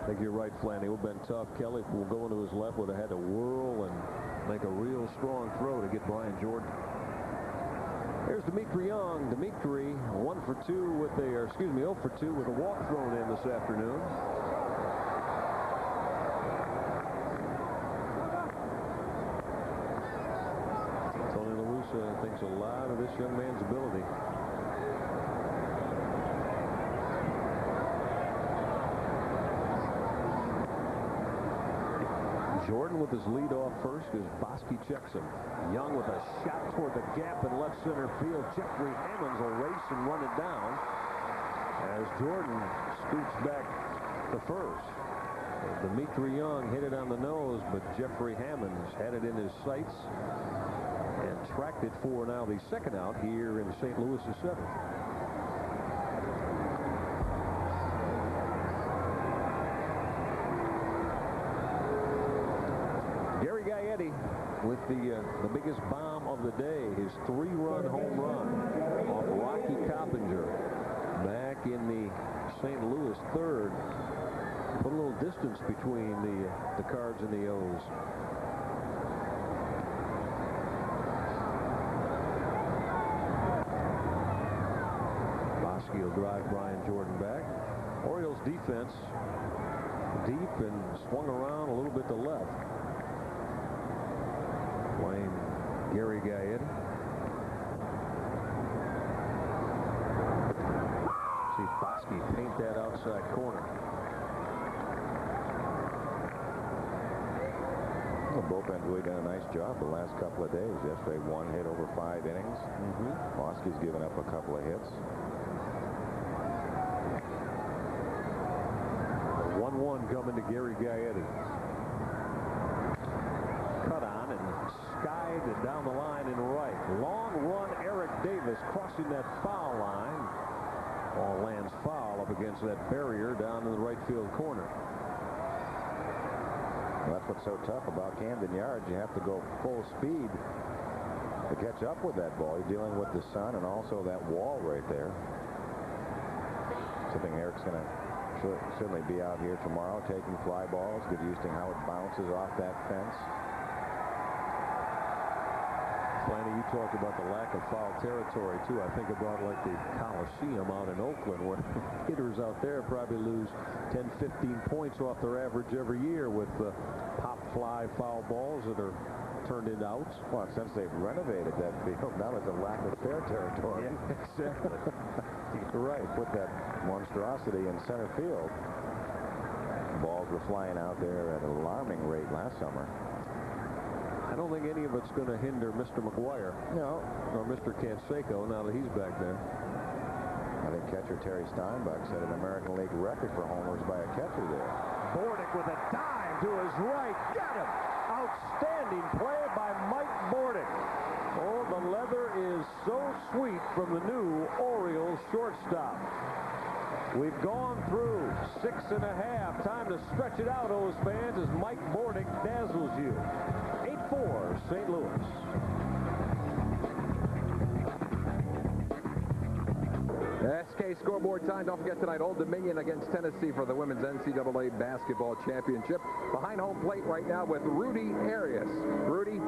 C: I think you're right, Flanny. It would have been tough. Kelly will go into his left, would have had to whirl and make a real strong throw to get Brian Jordan. Here's Dimitri Young. Dimitri 0 for 2 with a walk thrown in this afternoon. Tony La Russa thinks a lot of this young man's ability. Jordan with his lead off first as Bosky checks him. Young with a shot toward the gap in left center field. Jeffrey Hammonds will race and run it down as Jordan scoots back to first. Dimitri Young hit it on the nose, but Jeffrey Hammonds had it in his sights and tracked it for now the second out here in St. Louis' 7th. With the biggest bomb of the day, his 3-run home run off Rocky Coppinger back in the St. Louis 3rd. Put a little distance between the Cards and the O's. Bosky will drive Brian Jordan back. Orioles defense deep and swung around a little bit to left. Playing Gary Gaetti. See Bosky paint that outside corner.
B: The bullpen's really done a nice job the last couple of days. Yesterday, 1 hit over 5 innings. Bosky's given up a couple of hits.
C: 1-1 coming to Gary Gaetti. Cut on and skied down the line in right. Long run, Eric Davis crossing that foul line. Ball lands foul up against that barrier down in the right field corner.
B: Well, that's what's so tough about Camden Yards. You have to go full speed to catch up with that ball. You're dealing with the sun and also that wall right there. Something Eric's going to certainly be out here tomorrow taking fly balls, get used to how it bounces off that fence.
C: Flanny, you talked about the lack of foul territory, too. I think about like the Coliseum out in Oakland, where hitters out there probably lose 10, 15 points off their average every year with pop fly foul balls that are turned into outs.
B: Well, since they've renovated that field, now there's a lack of fair territory.
C: Yeah, exactly.
B: You're right. Put that monstrosity in center field. Balls were flying out there at an alarming rate last summer.
C: I don't think any of it's going to hinder Mr. McGuire.
B: No.
C: Or Mr. Canseco now that he's back there.
B: I think catcher Terry Steinbach set an American League record for homers by a catcher there.
A: Bordick with a dive to his right. Got him. Outstanding play by Mike Bordick.
C: Oh, the leather is so sweet from the new Orioles shortstop. We've gone through 6.5. Time to stretch it out, O's fans, as Mike Bordick dazzles you. 8-4, St. Louis.
D: SK scoreboard time. Don't forget tonight, Old Dominion against Tennessee for the Women's NCAA Basketball Championship. Behind home plate right now with Rudy Arias. Rudy,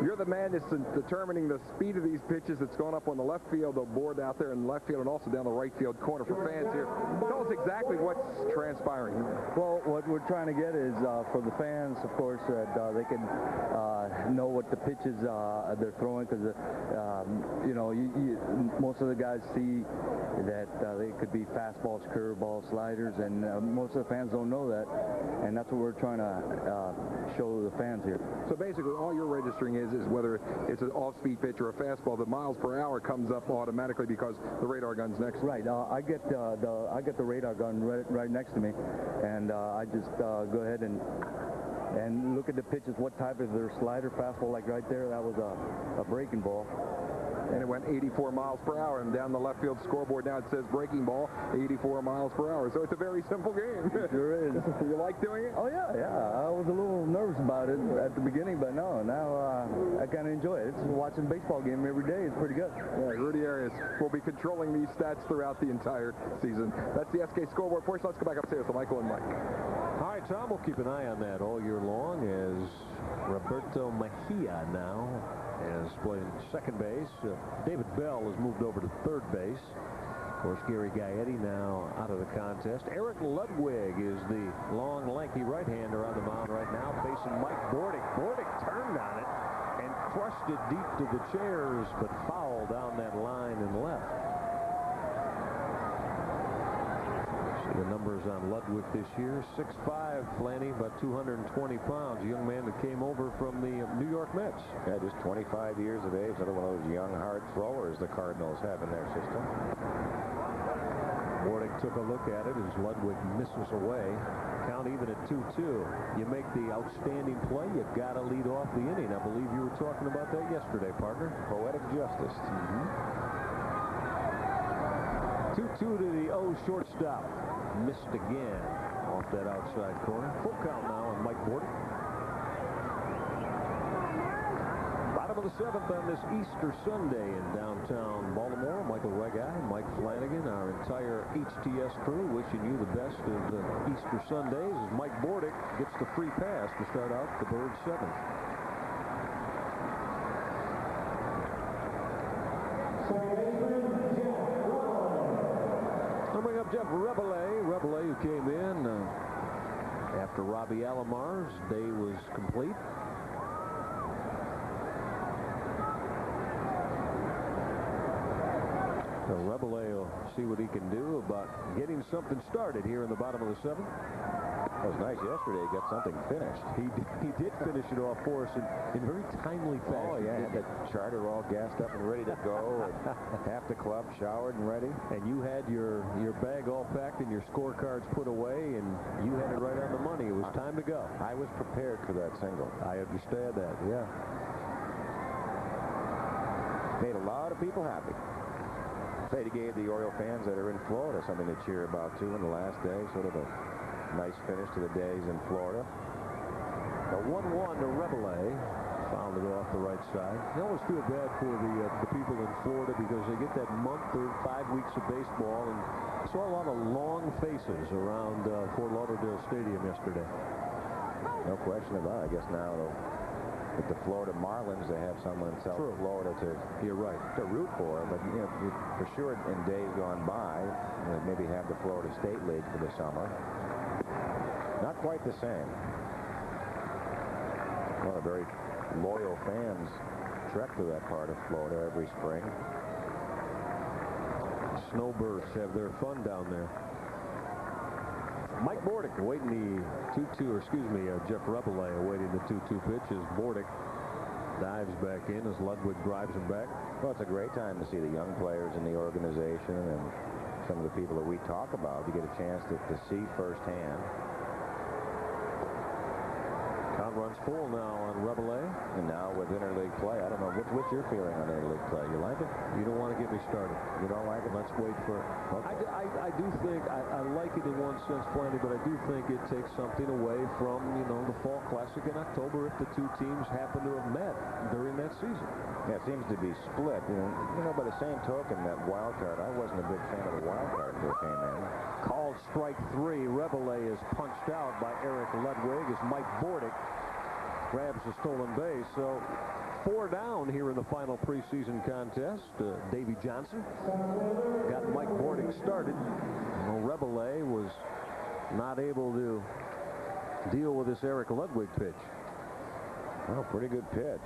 D: you're the man that's determining the speed of these pitches. It's going up on the left field, the board out there in left field, and also down the right field corner for fans here. Tell us exactly what's transpiring.
F: Well, what we're trying to get is for the fans, of course, that they can know what the pitches they're throwing, because you know, most of the guys see that they could be fastballs, curveballs, sliders, and most of the fans don't know that, and that's what we're trying to show the fans here.
D: So basically, all you're registering is whether it's an off-speed pitch or a fastball. The miles per hour comes up automatically because the radar gun's next.
F: Right. I get the radar gun right next to me, and I just go ahead and look at the pitches. What type is their slider, fastball? Like right there, that was a breaking ball.
D: And it went 84 miles per hour, and down the left field scoreboard now it says breaking ball, 84 miles per hour. So it's a very simple game.
F: It sure is.
D: You like doing it?
F: Oh, yeah. I was a little nervous about it at the beginning, but no, now I kind of enjoy it. It's watching a baseball game every day. It's pretty good.
D: Yeah, Rudy Arias will be controlling these stats throughout the entire season. That's the SK scoreboard. First, let's go back upstairs to Michael and Mike.
C: All right, Tom, we'll keep an eye on that all year long as Roberto Mejia now is playing second base. David Bell has moved over to third base. Of course, Gary Gaetti now out of the contest. Eric Ludwig is the long, lanky right-hander on the mound right now, facing Mike Bordick. Bordick turned on it and crushed it deep to the chairs, but fouled down that line and left. See the numbers on Ludwig this year: 6'5", Flanny, about 220 pounds. A young man that came over from the New York Mets.
B: Yeah, just 25 years of age. Another one of those young, hard throwers the Cardinals have in their system.
C: Bordick took a look at it as Ludwig misses away. Count even at 2-2. You make the outstanding play, you got to lead off the inning. I believe you were talking about that yesterday, partner.
B: Poetic justice.
C: 2-2 to the O shortstop. Missed again off that outside corner. Full count now on Mike Bordick. Bottom of the seventh on this Easter Sunday in downtown Baltimore. Michael Regai, Mike Flanagan, our entire HTS crew wishing you the best of the Easter Sundays as Mike Bordick gets the free pass to start out the Birds' seventh. Coming up, Jeff Rabelais. Rabelais, who came in after Robbie Alomar's day was complete. So Rabelais will see what he can do about getting something started here in the bottom of the seventh.
B: That was nice yesterday. He got something finished.
C: He did finish it off for us in very timely fashion.
B: Oh, yeah. Had the charter all gassed up and ready to go. And half the club showered and ready.
C: And you had your bag all packed and your scorecards put away, and you had it right on the money. It was time to go.
B: I was prepared for that single.
C: I understand that, yeah.
B: Made a lot of people happy. Said he gave the Oriole fans that are in Florida something to cheer about, too, in the last day. Sort of a nice finish to the days in Florida.
C: A 1-1 to Rabelais. Fouled it off the right side. I always feel bad for the people in Florida because they get that month or 5 weeks of baseball, and I saw a lot of long faces around Fort Lauderdale Stadium yesterday.
B: No question about it. I guess now with the Florida Marlins, they have someone in South Florida to root for. But you know, for sure, in days gone by, maybe have the Florida State League for the summer. Not quite the same. A lot of very loyal fans trek to that part of Florida every spring.
C: Snowbirds have their fun down there. Mike Bordick awaiting the 2-2, or excuse me, Jeff Rabelais awaiting the 2-2 pitch as Bordick dives back in as Ludwig drives him back.
B: Well, it's a great time to see the young players in the organization and some of the people that we talk about. You get a chance to see firsthand.
C: Count runs full now on Rabelais.
B: And now with interleague play, I don't know, what's your feeling on interleague play? You like it?
C: You don't want to get me started.
B: You don't like it?
C: Let's wait for it.
B: Okay.
C: I do think, I like it in one sense, plenty, but I do think it takes something away from, you know, the Fall Classic in October if the two teams happen to have met during that season.
B: Yeah, it seems to be split. You know, by the same token, that wild card, I wasn't a big fan of the wild card until it came in.
C: Called strike 3. Rabelais is punched out by Eric Ludwig as Mike Bordick grabs the stolen base. So 4 down here in the final preseason contest. Davey Johnson got Mike Bordick started. Well, Rabelais was not able to deal with this Eric Ludwig pitch.
B: Oh, pretty good pitch.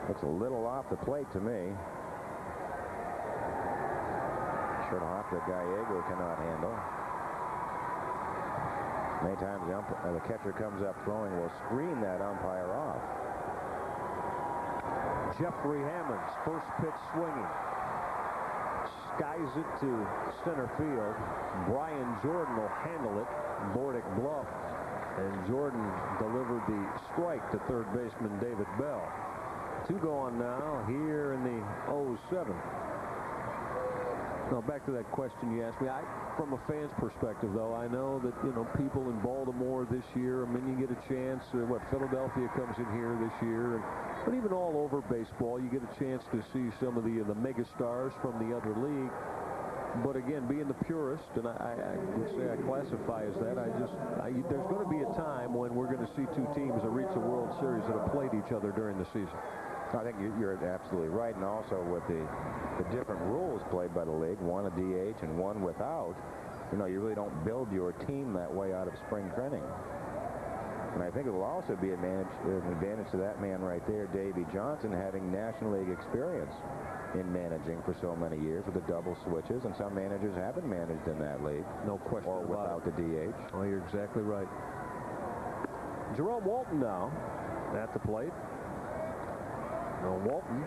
B: Looks a little off the plate to me. Short hop that Gallego cannot handle. Many times the catcher comes up throwing, will screen that umpire off.
C: Jeffrey Hammonds, first pitch swinging. Skies it to center field. Brian Jordan will handle it. Bordick bluffed, and Jordan delivered the strike to third baseman David Bell. 2 going now here in the 0-7. Now back to that question you asked me. From a fan's perspective, though, I know that, you know, people in Baltimore this year, I mean, you get a chance. Philadelphia comes in here this year, but even all over baseball, you get a chance to see some of the mega stars from the other league. But again, being the purist, and I would say I classify as that, there's going to be a time when we're going to see two teams that reach the World Series that have played each other during the season.
B: I think you're absolutely right, and also with the different rules played by the league, one a DH and one without, you really don't build your team that way out of spring training. And I think it will also be an advantage to that man right there, Davey Johnson, having National League experience in managing for so many years with the double switches, and some managers haven't managed in that league.
C: No question
B: or without the DH.
C: Oh, you're exactly right. Jerome Walton now at the plate. Now Walton,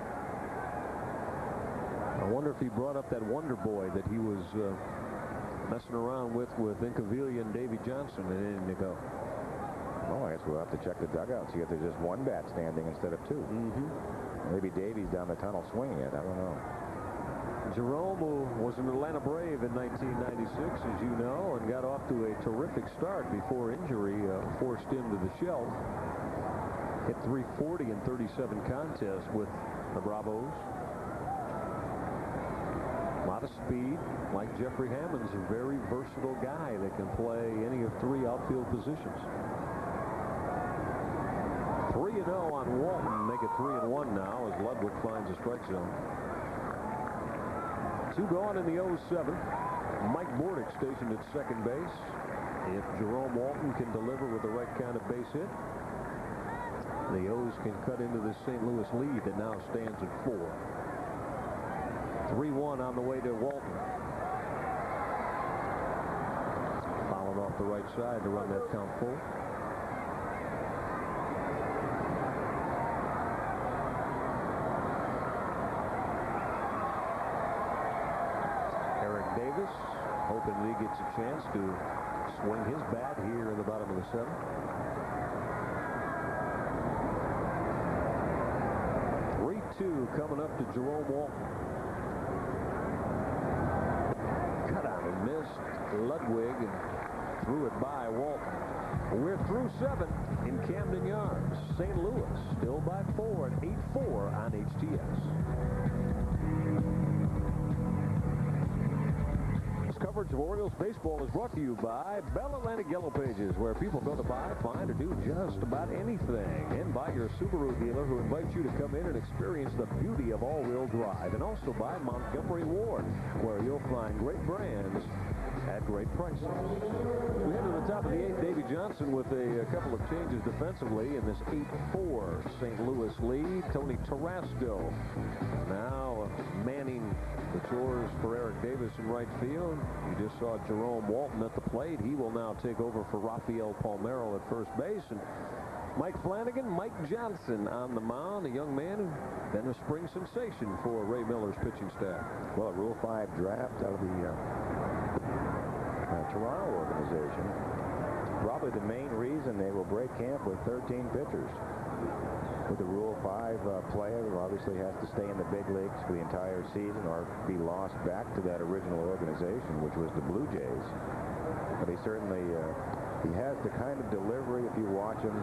C: I wonder if he brought up that wonder boy that he was messing around with Incaviglia and Davey Johnson a minute ago.
B: Oh, I guess we'll have to check the dugout, see if there's just one bat standing instead of two. Maybe Davey's down the tunnel swinging it. I don't know.
C: Jerome, who was an Atlanta Brave in 1996, as you know, and got off to a terrific start before injury forced him to the shelf. Hit .340 in 37 contests with the Bravos. A lot of speed. Like Jeffrey Hammond's a very versatile guy that can play any of three outfield positions. 3-0 on Walton, make it 3-1 now as Ludwig finds a strike zone. 2 gone in the 0-7. Mike Bordick stationed at second base. If Jerome Walton can deliver with the right kind of base hit, the O's can cut into this St. Louis lead that now stands at 4. 3-1 on the way to Walton. Fouled off the right side to run that count full. Davis, hoping he gets a chance to swing his bat here in the bottom of the 7th. 3-2 coming up to Jerome Walton. Cut out and missed Ludwig and threw it by Walton. We're through 7 in Camden Yards. St. Louis still by 4 at 8-4 on HTS. Coverage of Orioles baseball is brought to you by Bell Atlantic Yellow Pages, where people go to buy, find, or do just about anything. And by your Subaru dealer, who invites you to come in and experience the beauty of all-wheel drive. And also by Montgomery Ward, where you'll find great brands at great prices. We head to the top of the 8th. Davey Johnson with a couple of changes defensively in this 8-4 St. Louis lead. Tony Tarasco now manning the chores for Eric Davis in right field. You just saw Jerome Walton at the plate. He will now take over for Rafael Palmeiro at first base. And Mike Flanagan, Mike Johnson on the mound, a young man who's been a spring sensation for Ray Miller's pitching staff.
B: Well, a Rule 5 draft out of the Toronto organization. Probably the main reason they will break camp with 13 pitchers. With the Rule 5 player who obviously has to stay in the big leagues for the entire season or be lost back to that original organization, which was the Blue Jays. But he certainly he has the kind of delivery, if you watch him,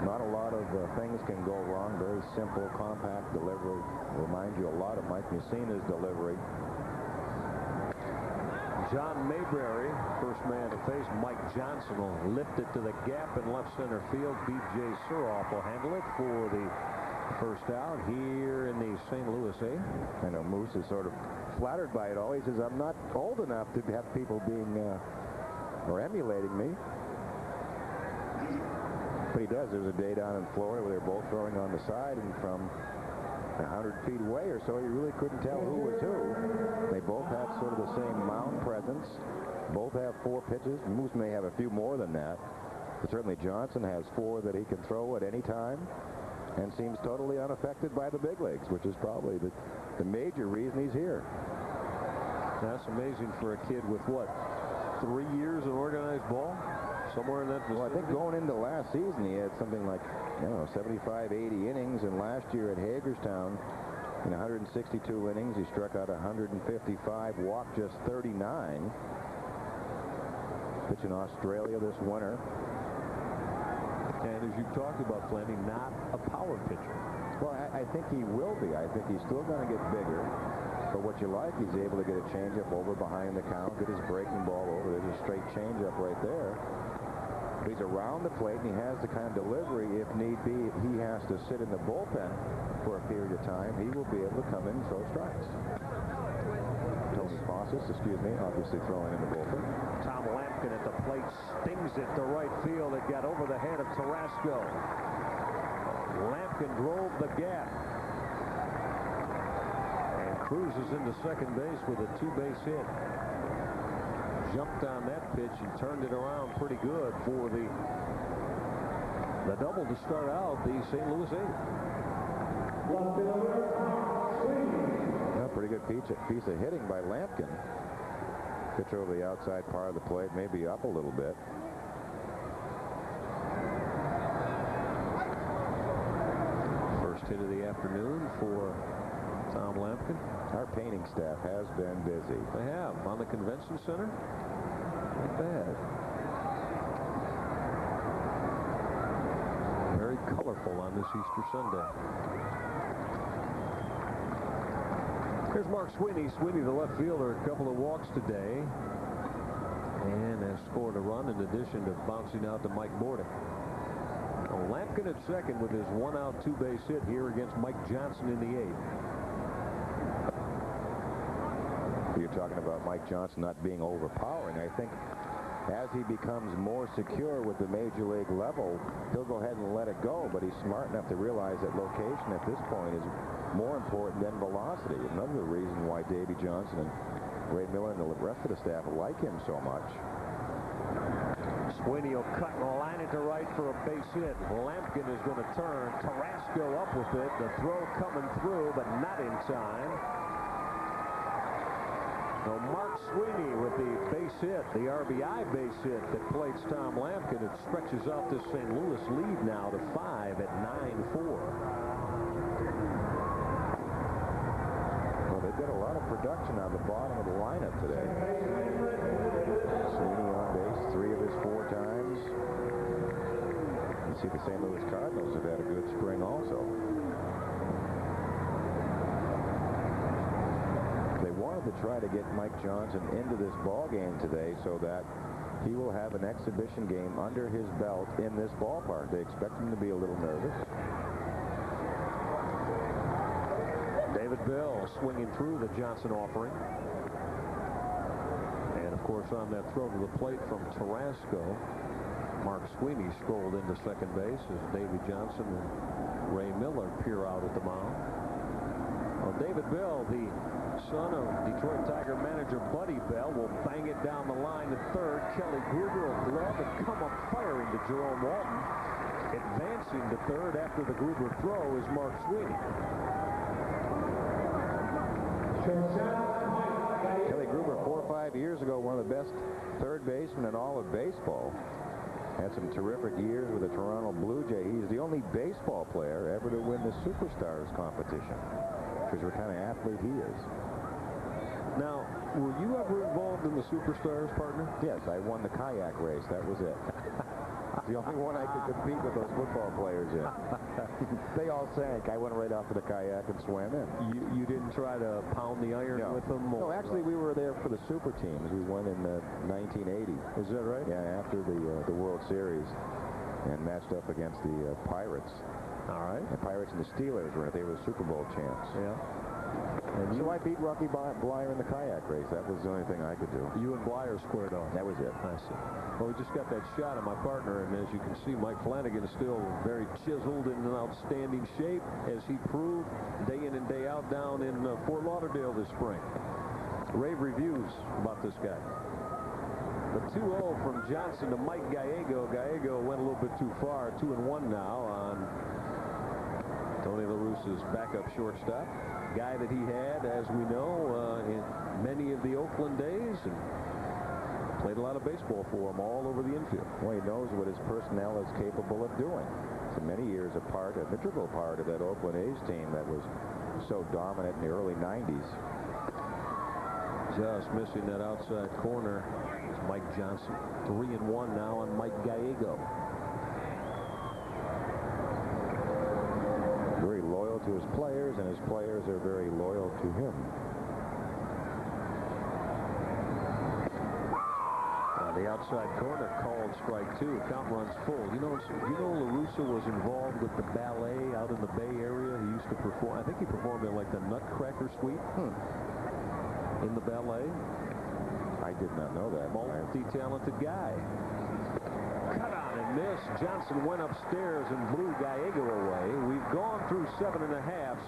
B: not a lot of things can go wrong. Very simple, compact delivery. Reminds you a lot of Mike Mussina's delivery.
C: John Mayberry, first man to face Mike Johnson, will lift it to the gap in left center field. B.J. Suroff will handle it for the first out here in the St. Louis 8th.
B: I know Moose is sort of flattered by it all. He says, I'm not old enough to have people being or emulating me. But he does. There's a day down in Florida where they're both throwing on the side, and from 100 feet away or so, you really couldn't tell who was who. They both have sort of the same mound presence. Both have 4 pitches. Moose may have a few more than that. But certainly Johnson has 4 that he can throw at any time and seems totally unaffected by the big leagues, which is probably the major reason he's here.
C: That's amazing for a kid with, what, 3 years of organized ball? Somewhere in that vicinity?
B: Well, I think going into last season, he had something like, 75, 80 innings. And last year at Hagerstown, in 162 innings, he struck out 155, walked just 39. Pitching Australia this winter.
C: And as you talked about, Flanny, not a power pitcher.
B: Well, I think he will be. I think he's still going to get bigger. But what you like, he's able to get a changeup over behind the count, get his breaking ball over. There's a straight changeup right there. He's around the plate, and he has the kind of delivery, if need be, if he has to sit in the bullpen for a period of time, he will be able to come in and throw strikes. Tony Fossis, obviously throwing in the bullpen.
C: Tom Lampkin at the plate stings it to right field. It got over the head of Tarasco. Lampkin drove the gap and cruises into second base with a two-base hit. Jumped on that pitch and turned it around pretty good for the double to start out the St. Louis eighth.
B: Pretty good piece of hitting by Lampkin. Pitch over the outside part of the plate, maybe up a little bit.
C: First hit of the afternoon for Tom Lampkin.
B: Our painting staff has been busy.
C: They have on the convention center. Not bad. Very colorful on this Easter Sunday. Here's Mark Sweeney. Sweeney, the left fielder, a couple of walks today, and has scored a run in addition to bouncing out to Mike Bordick. Lampkin at second with his one-out, two-base hit here against Mike Johnson in the eighth.
B: You're talking about Mike Johnson not being overpowering. I think as he becomes more secure with the major league level, he'll go ahead and let it go, but he's smart enough to realize that location at this point is more important than velocity. Another reason why Davey Johnson and Ray Miller and the rest of the staff like him so much.
C: Sweeney will cut and line it to right for a base hit. Lampkin is going to turn. Tarasco up with it. The throw coming through, but not in time. So Mark Sweeney with the base hit, the RBI base hit that plates Tom Lampkin. It stretches out this St. Louis lead now to 5 at 9-4.
B: Well, they've got a lot of production on the bottom of the lineup today. Sweeney on base 3 of his 4 times. You see the St. Louis Cardinals have had a good spring also. They wanted to try to get Mike Johnson into this ball game today so that he will have an exhibition game under his belt in this ballpark. They expect him to be a little nervous.
C: David Bell swinging through the Johnson offering. And of course on that throw to the plate from Tarasco, Mark Sweeney strolled into second base as Davey Johnson and Ray Miller peer out at the mound. Well, David Bell, the son of Detroit Tiger manager Buddy Bell, will bang it down the line to third. Kelly Gruber will glove and come up firing to Jerome Walton. Advancing to third after the Gruber throw is Mark Sweeney.
B: Kelly Gruber, 4 or 5 years ago, one of the best third basemen in all of baseball. Had some terrific years with the Toronto Blue Jays. He's the only baseball player ever to win the Superstars competition, which is what kind of athlete he is.
C: Now, were you ever involved in the Superstars, partner?
B: Yes, I won the kayak race. That was it. The only one I could compete with those football players in. They all sank. I went right off of the kayak and swam in.
C: You didn't try to pound the iron with them?
B: No, actually, we were there for the super teams. We won in 1980.
C: Is that right?
B: Yeah, after the World Series, and matched up against the Pirates.
C: All right.
B: The Pirates and the Steelers were. They were the Super Bowl champs.
C: Yeah.
B: And so I beat Rocky Blyer in the kayak race. That was the only thing I could do.
C: You and Blyer squared off.
B: That was it.
C: I see. Well, we just got that shot of my partner, and as you can see, Mike Flanagan is still very chiseled and in outstanding shape, as he proved day in and day out down in Fort Lauderdale this spring. Rave reviews about this guy. The 2-0 from Johnson to Mike Gallego. Gallego went a little bit too far. 2-1 now on Tony La Russa's backup shortstop. Guy that he had, as we know, in many of the Oakland days, and played a lot of baseball for him all over the infield.
B: Well, he knows what his personnel is capable of doing. For many years, a integral part of that Oakland A's team that was so dominant in the early 90s.
C: Just missing that outside corner is Mike Johnson. 3-1 now on Mike Gallego.
B: Very loyal to his players, and his players are very loyal to him.
C: The outside corner called strike 2. Count runs full. You know, La Russa was involved with the ballet out in the Bay Area. He used to perform. I think he performed in like the Nutcracker Suite in the ballet.
B: I did not know that.
C: Multi-talented guy. Cut on and miss. Johnson went upstairs and blew Gallego away. We've gone through 7.5.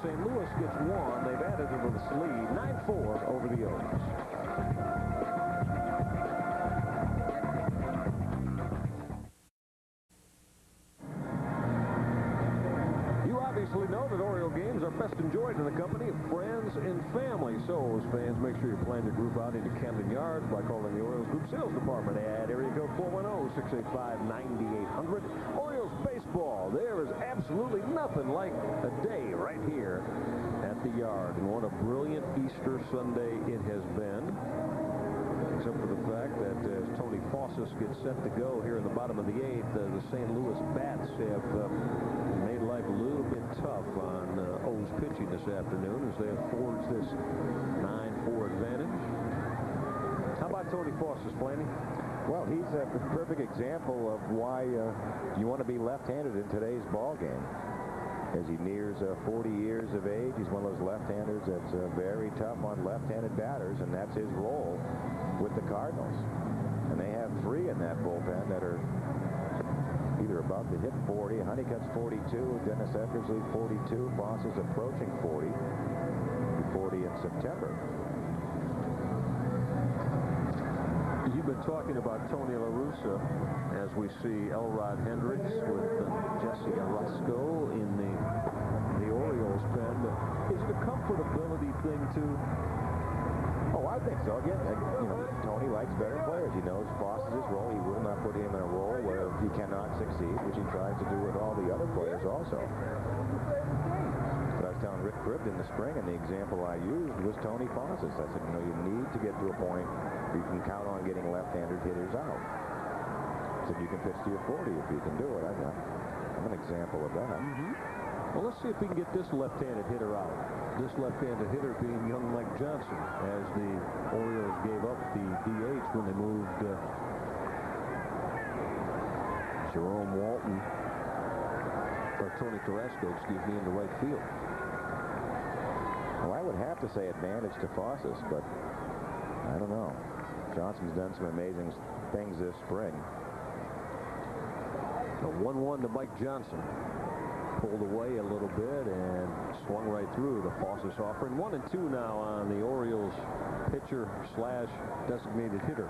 C: St. Louis gets 1. They've added to this lead. 9-4 over the O's. Obviously know that Oriole games are best enjoyed in the company of friends and family. So as fans, make sure you plan your group out into Camden Yards by calling the Orioles Group Sales Department at area code 410-685-9800. Orioles baseball. There is absolutely nothing like a day right here at the Yard. And what a brilliant Easter Sunday it has been. Except for the fact that as Tony Fossis gets set to go here in the bottom of the 8th, the St. Louis Bats have made life a little bit tough on O's pitching this afternoon as they have forged this 9-4 advantage. How about Tony Fossis, Flanny?
B: Well, he's a perfect example of why you want to be left-handed in today's ball game. As he nears 40 years of age, he's one of those left-handers that's very tough on left-handed batters, and that's his role with the Cardinals. And they have 3 in that bullpen that are either about to hit 40. Honeycutt's 42, Dennis Eckersley 42, Foss is approaching 40. 40 in September.
C: You've been talking about Tony La Russa as we see Elrod Hendricks with Jesse Orozco in the Orioles pen. But is it a comfortability thing too?
B: Oh, I think so. Again, you know, Tony likes veteran players. He knows Foss is his role. He will not put him in a role where he cannot succeed, which he tries to do with all the other players also. But I was telling Rick Cribb in the spring, and the example I used was Tony Fossis. I said, you know, you need to get to a point where you can count on getting left-handed hitters out. I said, you can pitch to your 40 if you can do it. I'm an example of that.
C: Well, let's see if we can get this left-handed hitter out. This left-handed hitter being young Mike Johnson, as the Orioles gave up the DH when they moved Jerome Walton, or Tony Carrasco, excuse me, into right field.
B: Well, I would have to say advantage to Fossis, but I don't know. Johnson's done some amazing things this spring.
C: A 1-1 to Mike Johnson. Pulled away a little bit and swung right through the Fossis offering. 1-2 now on the Orioles pitcher / designated hitter.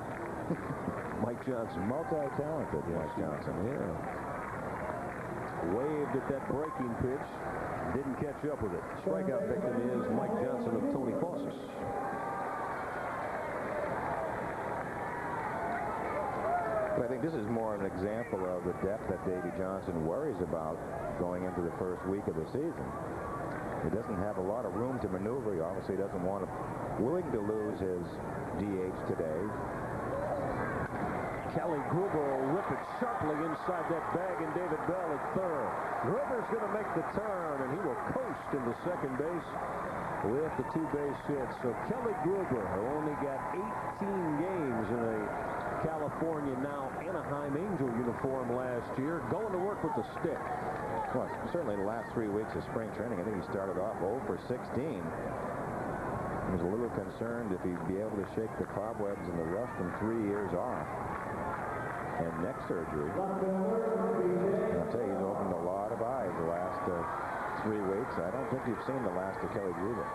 C: Mike Johnson.
B: Multi-talented Mike Johnson.
C: Yeah. Waved at that breaking pitch. Didn't catch up with it. Strikeout victim is Mike Johnson of Tony Fossis.
B: But I think this is more of an example of the depth that Davey Johnson worries about going into the first week of the season. He doesn't have a lot of room to maneuver. He obviously doesn't want to, willing to lose his DH today.
C: Kelly Gruber will rip it sharply inside that bag, and David Bell at third. Gruber's going to make the turn, and he will coast into second base with the 2 base hits. So Kelly Gruber, who only got 18 games in a California, now Anaheim Angel uniform last year, going to work with the stick.
B: Well, certainly the last 3 weeks of spring training, I think he started off 0 for 16. He was a little concerned if he'd be able to shake the cobwebs and the rust from 3 years off and neck surgery. I'll tell you, he's opened a lot of eyes the last 3 weeks. I don't think you've seen the last of Kelly Gruber.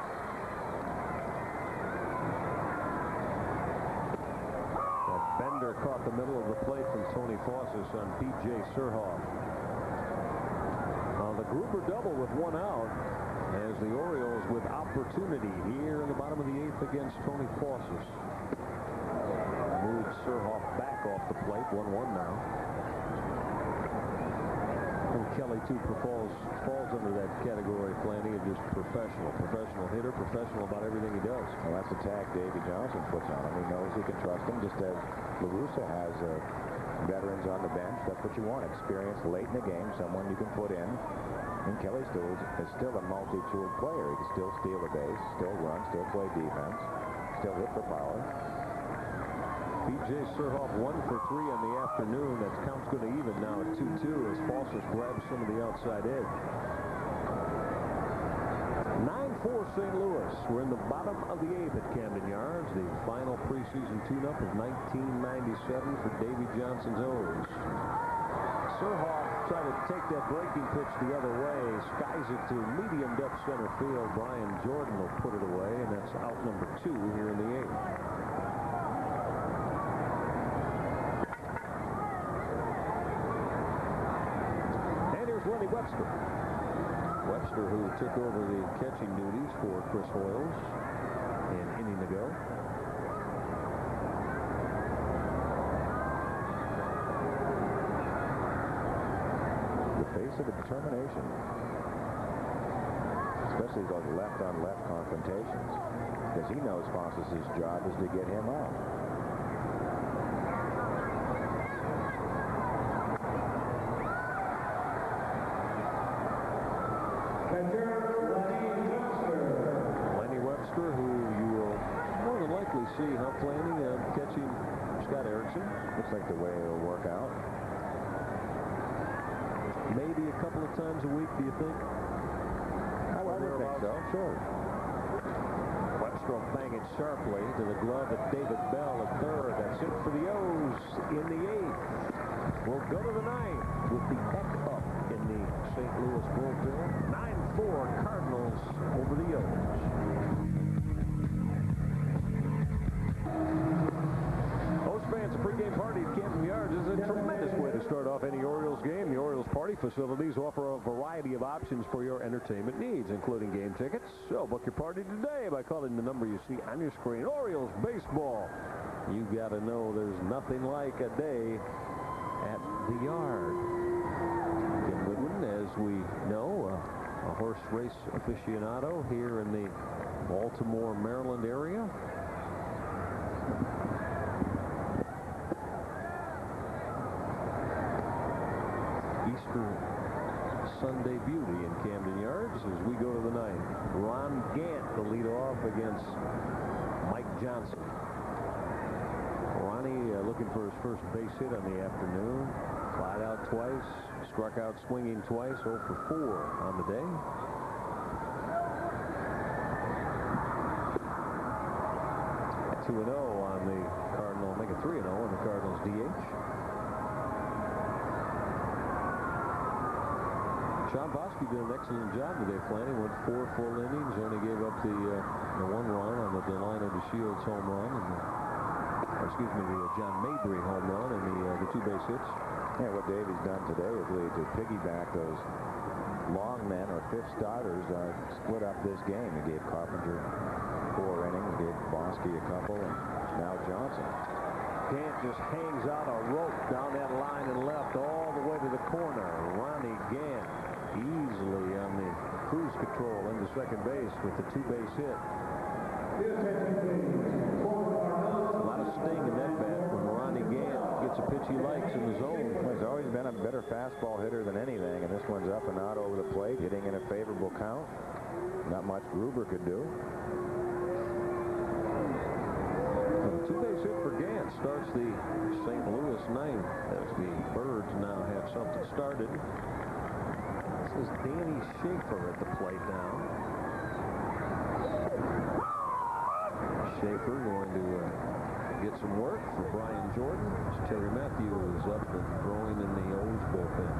C: Bender caught the middle of the plate from Tony Fossis on P.J. Surhoff. The Gruber double with 1 out as the Orioles with opportunity here in the bottom of the 8th against Tony Fossis. Moved Surhoff back off the plate, 1-1 now. And Kelly, too, falls under that category, Flanny, of just professional hitter, professional about everything he does.
B: Well, that's a tag Davey Johnson puts on him. He knows he can trust him, just as La Russa has veterans on the bench. That's what you want. Experience late in the game, someone you can put in. And Kelly is still a multi-tool player. He can still steal a base, still run, still play defense, still hit for power.
C: B.J. Surhoff 1 for 3 on the afternoon. That count's going to even now at 2-2 as Foster grabs some of the outside edge. 9-4 St. Louis. We're in the bottom of the 8th at Camden Yards. The final preseason tune-up of 1997 for Davy Johnson's O's. Surhoff tried to take that breaking pitch the other way, skies it to medium depth center field. Brian Jordan will put it away, and that's out number 2 here in the 8th. And here's Lenny Webster. Webster, who took over the catching duties for Chris Hoyles an inning ago.
B: The face of the determination, especially those left-on-left confrontations, because he knows Foss's job is to get him out.
C: Lenny Webster, who you will more than likely see, Flanny, catching Scott Erickson.
B: Looks like the way it'll work out.
C: Maybe a couple of times a week, do you think?
B: I would think so, sure.
C: Webster will bang it sharply to the glove of David Bell at third. That's it for the O's in the 8th. We'll go to the 9th with the Eck up in the St. Louis bullpen. 9-4 Cardinals over the O's. O's fans, a pregame party at Camden Yards is a tremendous way to start off any Orioles game. The Orioles party facilities offer a variety of options for your entertainment needs, including game tickets. So book your party today by calling the number you see on your screen. Orioles baseball. You got to know there's nothing like a day at the Yard. Jim Goodwin, as we know, a horse race aficionado here in the Baltimore, Maryland area. Easter Sunday beauty in Camden Yards as we go to the 9th. Ron Gant to lead off against Mike Johnson. Ronnie looking for his first base hit on the afternoon. Flied out twice, struck out swinging twice, 0 for 4 on the day. At 2-0 on the Cardinal, make it 3-0 on the Cardinals DH. Sean Bosky did an excellent job today, Flanny. Went 4 full innings, only gave up the 1 run on the Delino DeShields home run, and the John Mabry home run and the 2 base hits.
B: Yeah, what Davey's done today is really to piggyback those long men or 5th starters, split up this game. He gave Carpenter 4 innings, gave Bosky a couple, and now Johnson.
C: Gant just hangs out a rope down that line and left all the way to the corner. Ronnie Gant easily on the cruise control into second base with the 2 base hit. A lot of sting in that bat when Ronnie Gant gets a pitch he likes in the zone.
B: Well, he's always been a better fastball hitter than anything, and this one's up and out over the plate, hitting in a favorable count. Not much Gruber could do.
C: The 2 base hit for Gant starts the St. Louis 9th as the Birds now have something started. This is Danny Schaefer at the plate now. Schaefer going to get some work for Brian Jordan. Terry Matthews up and throwing in the O's bullpen.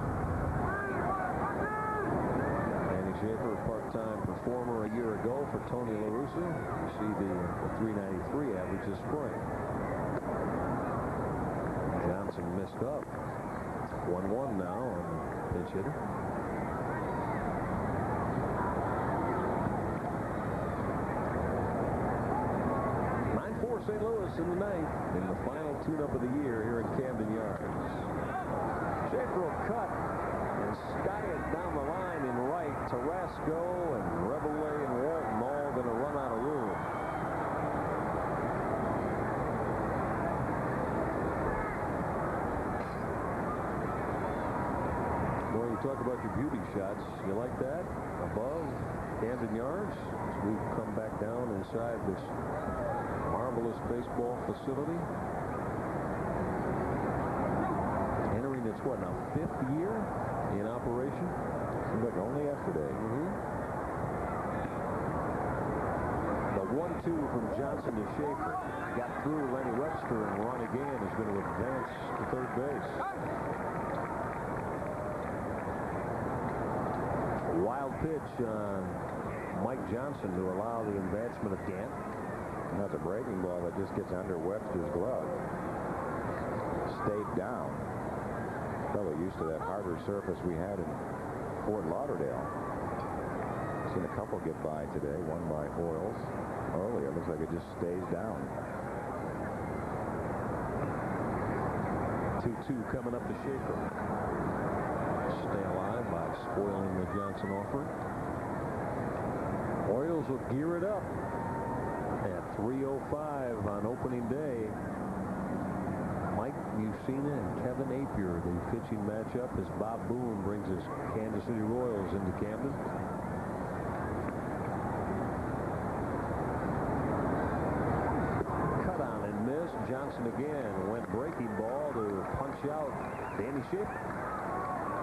C: Danny Schaefer, a part-time performer a year ago for Tony La Russa. You see the 393 average this spring. Johnson missed up. 1-1 now on the pitch hitter. St. Louis in the 9th in the final tune-up of the year here in Camden Yards. Schaefer will cut and sky it down the line in right. Tarasco and Revelay and Walton all going to run out of room. talk about your beauty shots. You like that? Above Camden Yards, as we come back down inside this marvelous baseball facility. Entering its, what, now 5th year in operation?
B: Seems like only yesterday.
C: The 1-2 from Johnson to Schaefer. Got through Lenny Webster, and Ron again is going to advance to third base. Wild pitch on Mike Johnson to allow the advancement of Gant.
B: And that's a breaking ball that just gets under Webster's glove. Stayed down. Probably used to that harder surface we had in Fort Lauderdale. Seen a couple get by today. One by Orioles earlier. Looks like it just stays down.
C: 2-2 coming up to Schaefer. Stay alive by spoiling the Johnson offer. Orioles will gear it up at 3:05 on opening day. Mike Mussina and Kevin Apier, the pitching matchup as Bob Boone brings his Kansas City Royals into Camden. Cut on and missed. Johnson again went breaking ball to punch out Danny Schaefer.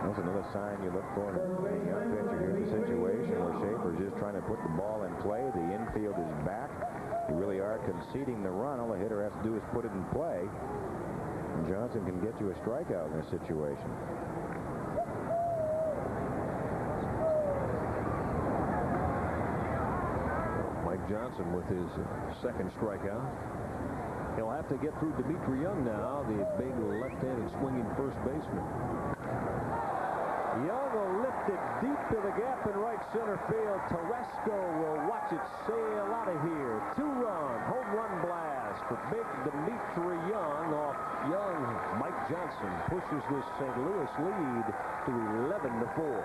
B: That's another sign you look for in a young pitcher. Here's a situation where Schaefer's just trying to put the ball in play. The infield is back. You really are conceding the run. All the hitter has to do is put it in play. And Johnson can get you a strikeout in this situation.
C: Mike Johnson with his second strikeout. He'll have to get through Dimitri Young now, the big left-handed swinging first baseman. Young will lift it deep to the gap in right center field. Teresco will watch it sail out of here. 2-run home run blast for big Dimitri Young off young Mike Johnson. Pushes this St. Louis lead to 11-4.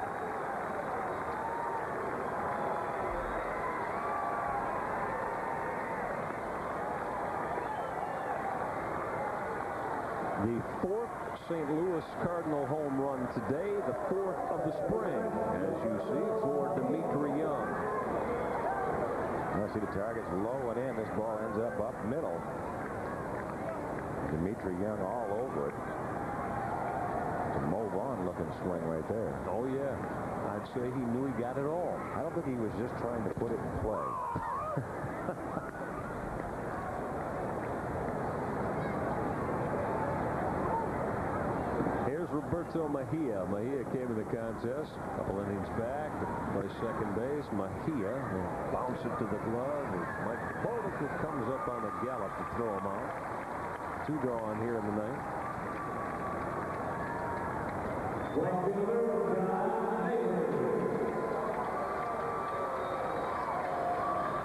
C: The 4th St. Louis Cardinal home run today, the 4th of the spring, as you see, for Dimitri Young.
B: I see the target's low and in. This ball ends up middle. Dimitri Young all over it. It's a Mo Vaughn looking swing right there.
C: Oh, yeah. I'd say he knew he got it all.
B: I don't think he was just trying to put it in play.
C: Roberto Mejia. Mejia came in the contest a couple innings back to play second base. Mejia will bounce it to the glove. Mike Bodica comes up on the gallop to throw him out. 2 gone here in the ninth.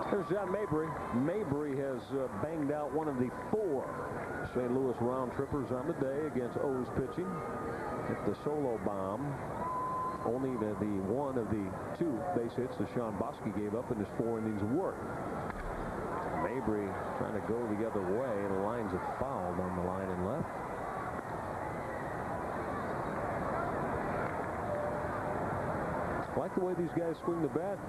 C: There's John Mabry. Mabry has banged out one of the 4 St. Louis round trippers on the day against O's pitching. Hit the solo bomb. Only the one of the 2 base hits that Sean Bosky gave up in his 4 innings of work. Mabry trying to go the other way, and the lines have fouled on the line and left. I like the way these guys swing the bat.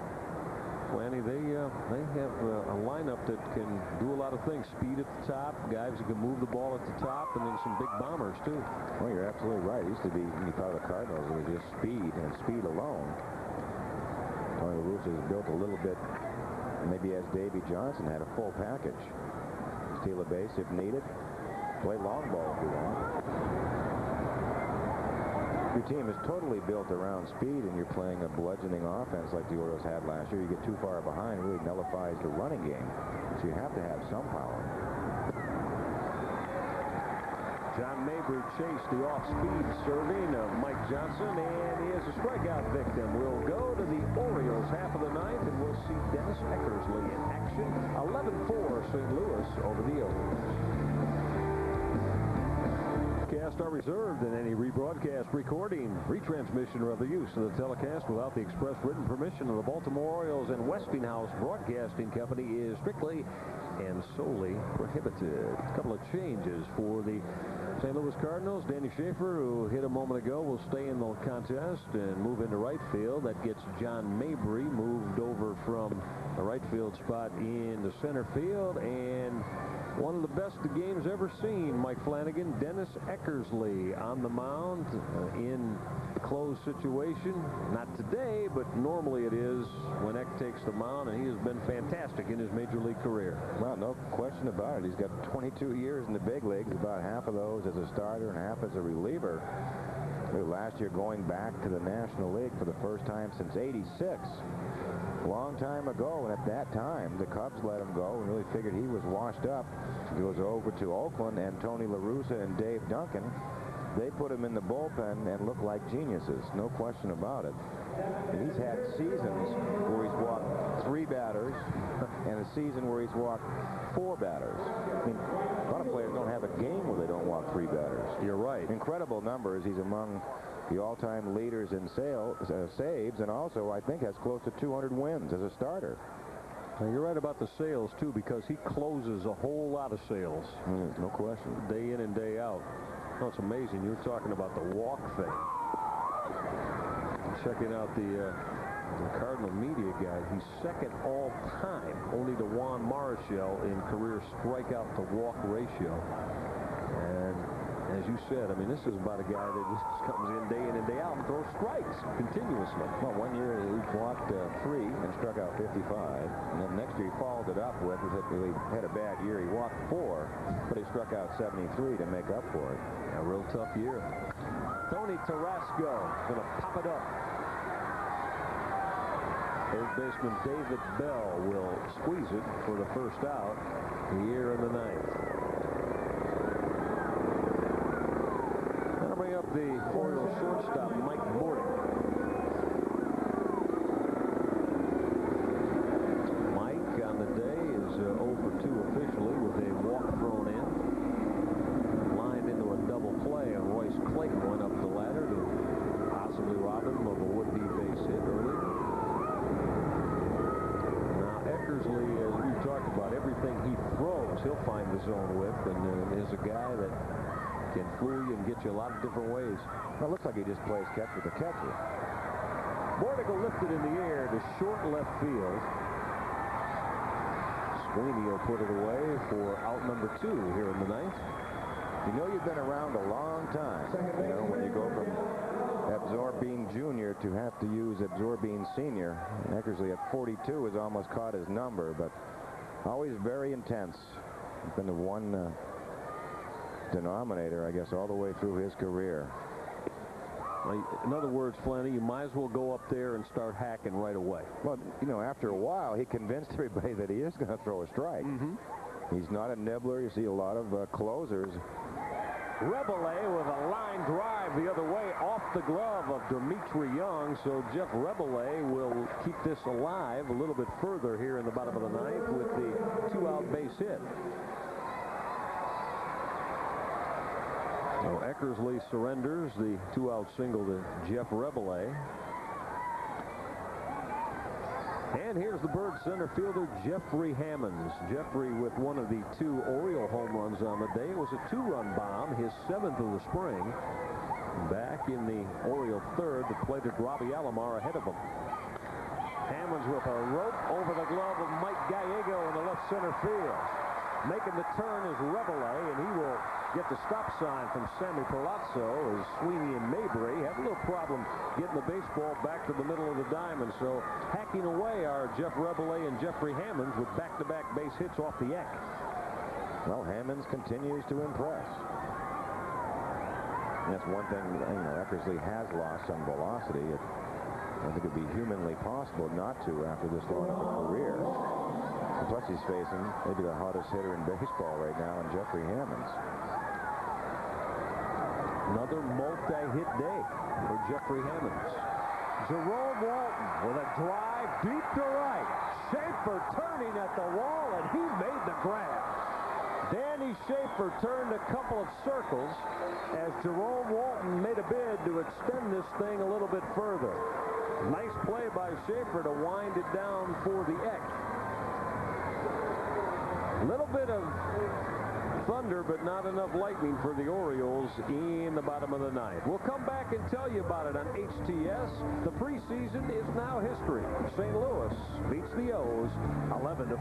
C: Lanny, they have a lineup that can do a lot of things. Speed at the top, guys who can move the ball at the top, and then some big bombers, too.
B: Well, you're absolutely right. It used to be, when you thought of the Cardinals, it was just speed and speed alone. Tony La Russa has built a little bit, maybe as Davey Johnson had a full package. Steal a base if needed. Play long ball if you want. Your team is totally built around speed, and you're playing a bludgeoning offense like the Orioles had last year. You get too far behind, it really nullifies the running game. So you have to have some power.
C: John Mabry chased the off-speed serving of Mike Johnson, and he is a strikeout victim. We'll go to the Orioles half of the ninth, and we'll see Dennis Eckersley in action. 11-4 St. Louis over the O's. Broadcasts are reserved, and any rebroadcast, recording, retransmission, or other use of the telecast without the express written permission of the Baltimore Orioles and Westinghouse Broadcasting Company is strictly and solely prohibited. A couple of changes for the St. Louis Cardinals. Danny Schaefer, who hit a moment ago, will stay in the contest and move into right field. That gets John Mabry moved over from the right field spot in the center field. And one of the best the game's ever seen, Mike Flanagan, Dennis Eckersley on the mound in a closed situation. Not today, but normally it is when Eck takes the mound, and he has been fantastic in his major league career.
B: Well, no question about it. He's got 22 years in the big leagues, about half of those as a starter and half as a reliever. Last year going back to the National League for the first time since '86. Long time ago, and at that time the Cubs let him go and really figured he was washed up. He goes over to Oakland, and Tony La Russa and Dave Duncan, they put him in the bullpen and look like geniuses, no question about it. And he's had seasons where he's walked 3 batters and a season where he's walked 4 batters. I mean, a lot of players don't have a game where they don't walk 3 batters.
C: You're right.
B: Incredible numbers. He's among the all-time leaders in saves, and also I think has close to 200 wins as a starter.
C: Now, you're right about the sales too, because he closes a whole lot of sales.
B: No question.
C: Day in and day out. Oh, it's amazing. You're talking about the walk thing. Checking out the Cardinal media guide. He's second all time, only to Juan Marichal in career strikeout to walk ratio. And as you said, I mean, this is about a guy that just comes in and day out and throws strikes continuously.
B: Well, one year he walked 3 and struck out 55, and then next year he followed it up with, he had a bad year, he walked 4, but he struck out 73 to make up for it.
C: A real tough year. Tony Tarasco going to pop it up. Third baseman David Bell will squeeze it for the first out here in the 9th. That'll bring up the Orioles shortstop, Mike Bordick. Mike on the day is 0 for 2 officially with a walk thrown in. Lined into a double play, and Royce Clayton went up the ladder to possibly rob him of a would-be base hit early. Now Eckersley, as we've talked about, everything he throws he'll find the zone with, and is a guy that can fool you and get you a lot of different ways.
B: Well, it looks like he just plays catch with the catcher.
C: Bordick will lift it in the air to short left field. Sweeney will put it away for out number 2 here in the 9th.
B: You know you've been around a long time. You know, when you go from Absorbine Jr. to have to use Absorbine Sr. And Eckersley at 42 has almost caught his number, but always very intense. He's been the one denominator, I guess, all the way through his career.
C: In other words, Flanny, you might as well go up there and start hacking right away.
B: Well, you know, after a while, he convinced everybody that he is going to throw a strike. He's not a nibbler. You see a lot of closers.
C: Rebele with a line drive the other way off the glove of Dimitri Young. So Jeff Rebele will keep this alive a little bit further here in the bottom of the 9th with the 2-out base hit. So Eckersley surrenders the 2-out single to Jeff Rebele. And here's the Bird center fielder, Jeffrey Hammonds. Jeffrey with one of the 2 Oriole home runs on the day. It was a 2-run bomb, his 7th of the spring. Back in the Oriole 3rd, the plate of Robbie Alomar ahead of him. Hammonds with a rope over the glove of Mike Gallego in the left center field. Making the turn is Rebele, and he will get the stop sign from Sammy Palazzo as Sweeney and Mabry have a little problem getting the baseball back to the middle of the diamond. So hacking away are Jeff Rebele and Jeffrey Hammonds with back-to-back base hits off the Eck.
B: Well, Hammonds continues to impress. And that's one thing, you know, Eckersley has lost some velocity. I think it'd be humanly possible not to after this long of a career. And plus he's facing maybe the hottest hitter in baseball right now in Jeffrey Hammonds.
C: Another multi-hit day for Jeffrey Hammonds. Jerome Walton with a drive deep to right. Schaefer turning at the wall, and he made the grab. Danny Schaefer turned a couple of circles as Jerome Walton made a bid to extend this thing a little bit further. Nice play by Schaefer to wind it down for the X. A little bit of thunder, but not enough lightning for the Orioles in the bottom of the ninth. We'll come back and tell you about it on HTS. The preseason is now history. St. Louis beats the O's 11-4.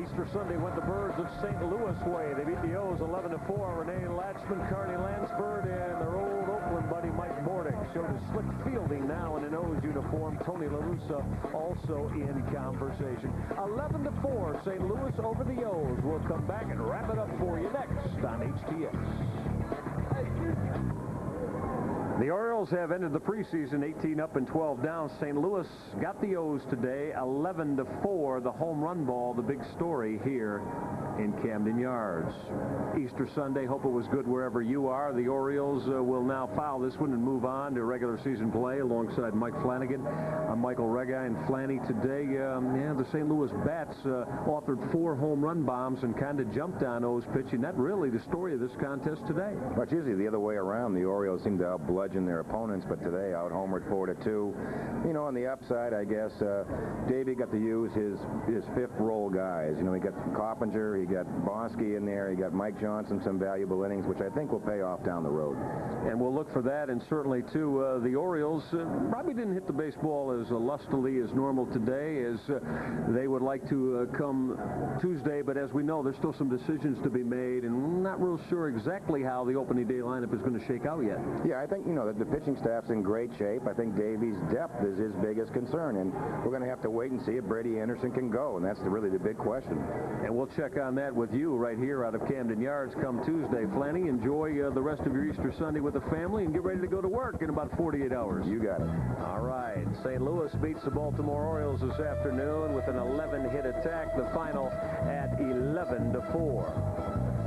C: Easter Sunday went the Birds of St. Louis way. They beat the O's 11-4. Renee Latchman, Carney Lansford, and their old Oakland buddy Mike Bordick showed his slick fielding now in an O's uniform. Tony La Russa also in conversation. 11-4, St. Louis over the O's. We'll come back and wrap it up for you next on HTS. The Orioles have ended the preseason 18 up and 12 down. St. Louis got the O's today 11-4. The home run ball, the big story here in Camden Yards. Easter Sunday, hope it was good wherever you are. The Orioles will now foul this one and move on to regular season play alongside Mike Flanagan. I'm Michael Rega and Flanny today. The St. Louis Bats authored 4 home run bombs and kind of jumped on O's pitching. That's really the story of this contest today.
B: Well, it's usually the other way around. The Orioles seem to outbludgeon their opponents, but today out homered 4-2. You know, on the upside, I guess, Davey got to use his fifth role guys. You know, he got Coppinger, he got Bosky in there, he got Mike Johnson, some valuable innings, which I think will pay off down the road.
C: And we'll look for that, and certainly, too, the Orioles probably didn't hit the baseball as lustily as normal today as they would like to come Tuesday, but as we know, there's still some decisions to be made, and we're not real sure exactly how the opening day lineup is going to shake out yet.
B: Yeah, I think, you know, the pitching staff's in great shape. I think Davey's depth is his biggest concern, and we're going to have to wait and see if Brady Anderson can go, and that's really the big question.
C: And we'll check on that with you right here out of Camden Yards come Tuesday. Flanny, enjoy the rest of your Easter Sunday with the family and get ready to go to work in about 48 hours.
B: You got it.
C: All right. St. Louis beats the Baltimore Orioles this afternoon with an 11-hit attack. The final at 11-4.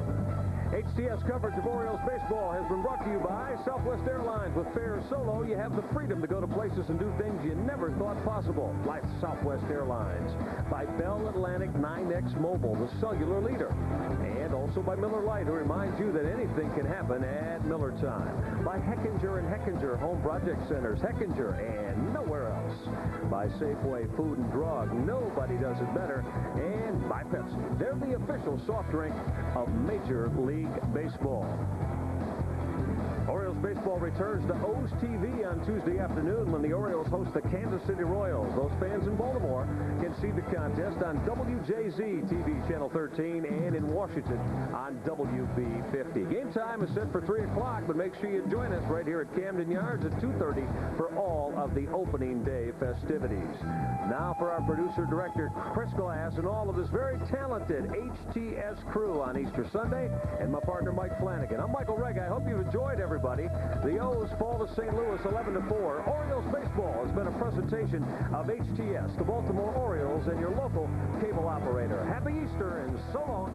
C: HTS coverage of Orioles baseball has been brought to you by Southwest Airlines. With fares Solo, you have the freedom to go to places and do things you never thought possible. Like Southwest Airlines. By Bell Atlantic 9X Mobile, the cellular leader. And also by Miller Lite, who reminds you that anything can happen at Miller time. By Heckinger and Heckinger Home Project Centers. Heckinger and nowhere else. By Safeway Food and Drug. Nobody does it better. And by Pepsi. They're the official soft drink of Major League Baseball. Orioles baseball returns to O's TV on Tuesday afternoon when the Orioles host the Kansas City Royals. Those fans in Baltimore can see the contest on WJZ TV Channel 13 and in Washington on WB50. Game time is set for 3 o'clock, but make sure you join us right here at Camden Yards at 2:30 for all of the opening day festivities. Now for our producer-director, Chris Glass, and all of this very talented HTS crew on Easter Sunday, and my partner, Mike Flanagan. I'm Michael Rega. I hope you've enjoyed everybody. The O's fall to St. Louis 11-4. Orioles baseball has been a presentation of HTS, the Baltimore Orioles, and your local cable operator. Happy Easter and so long.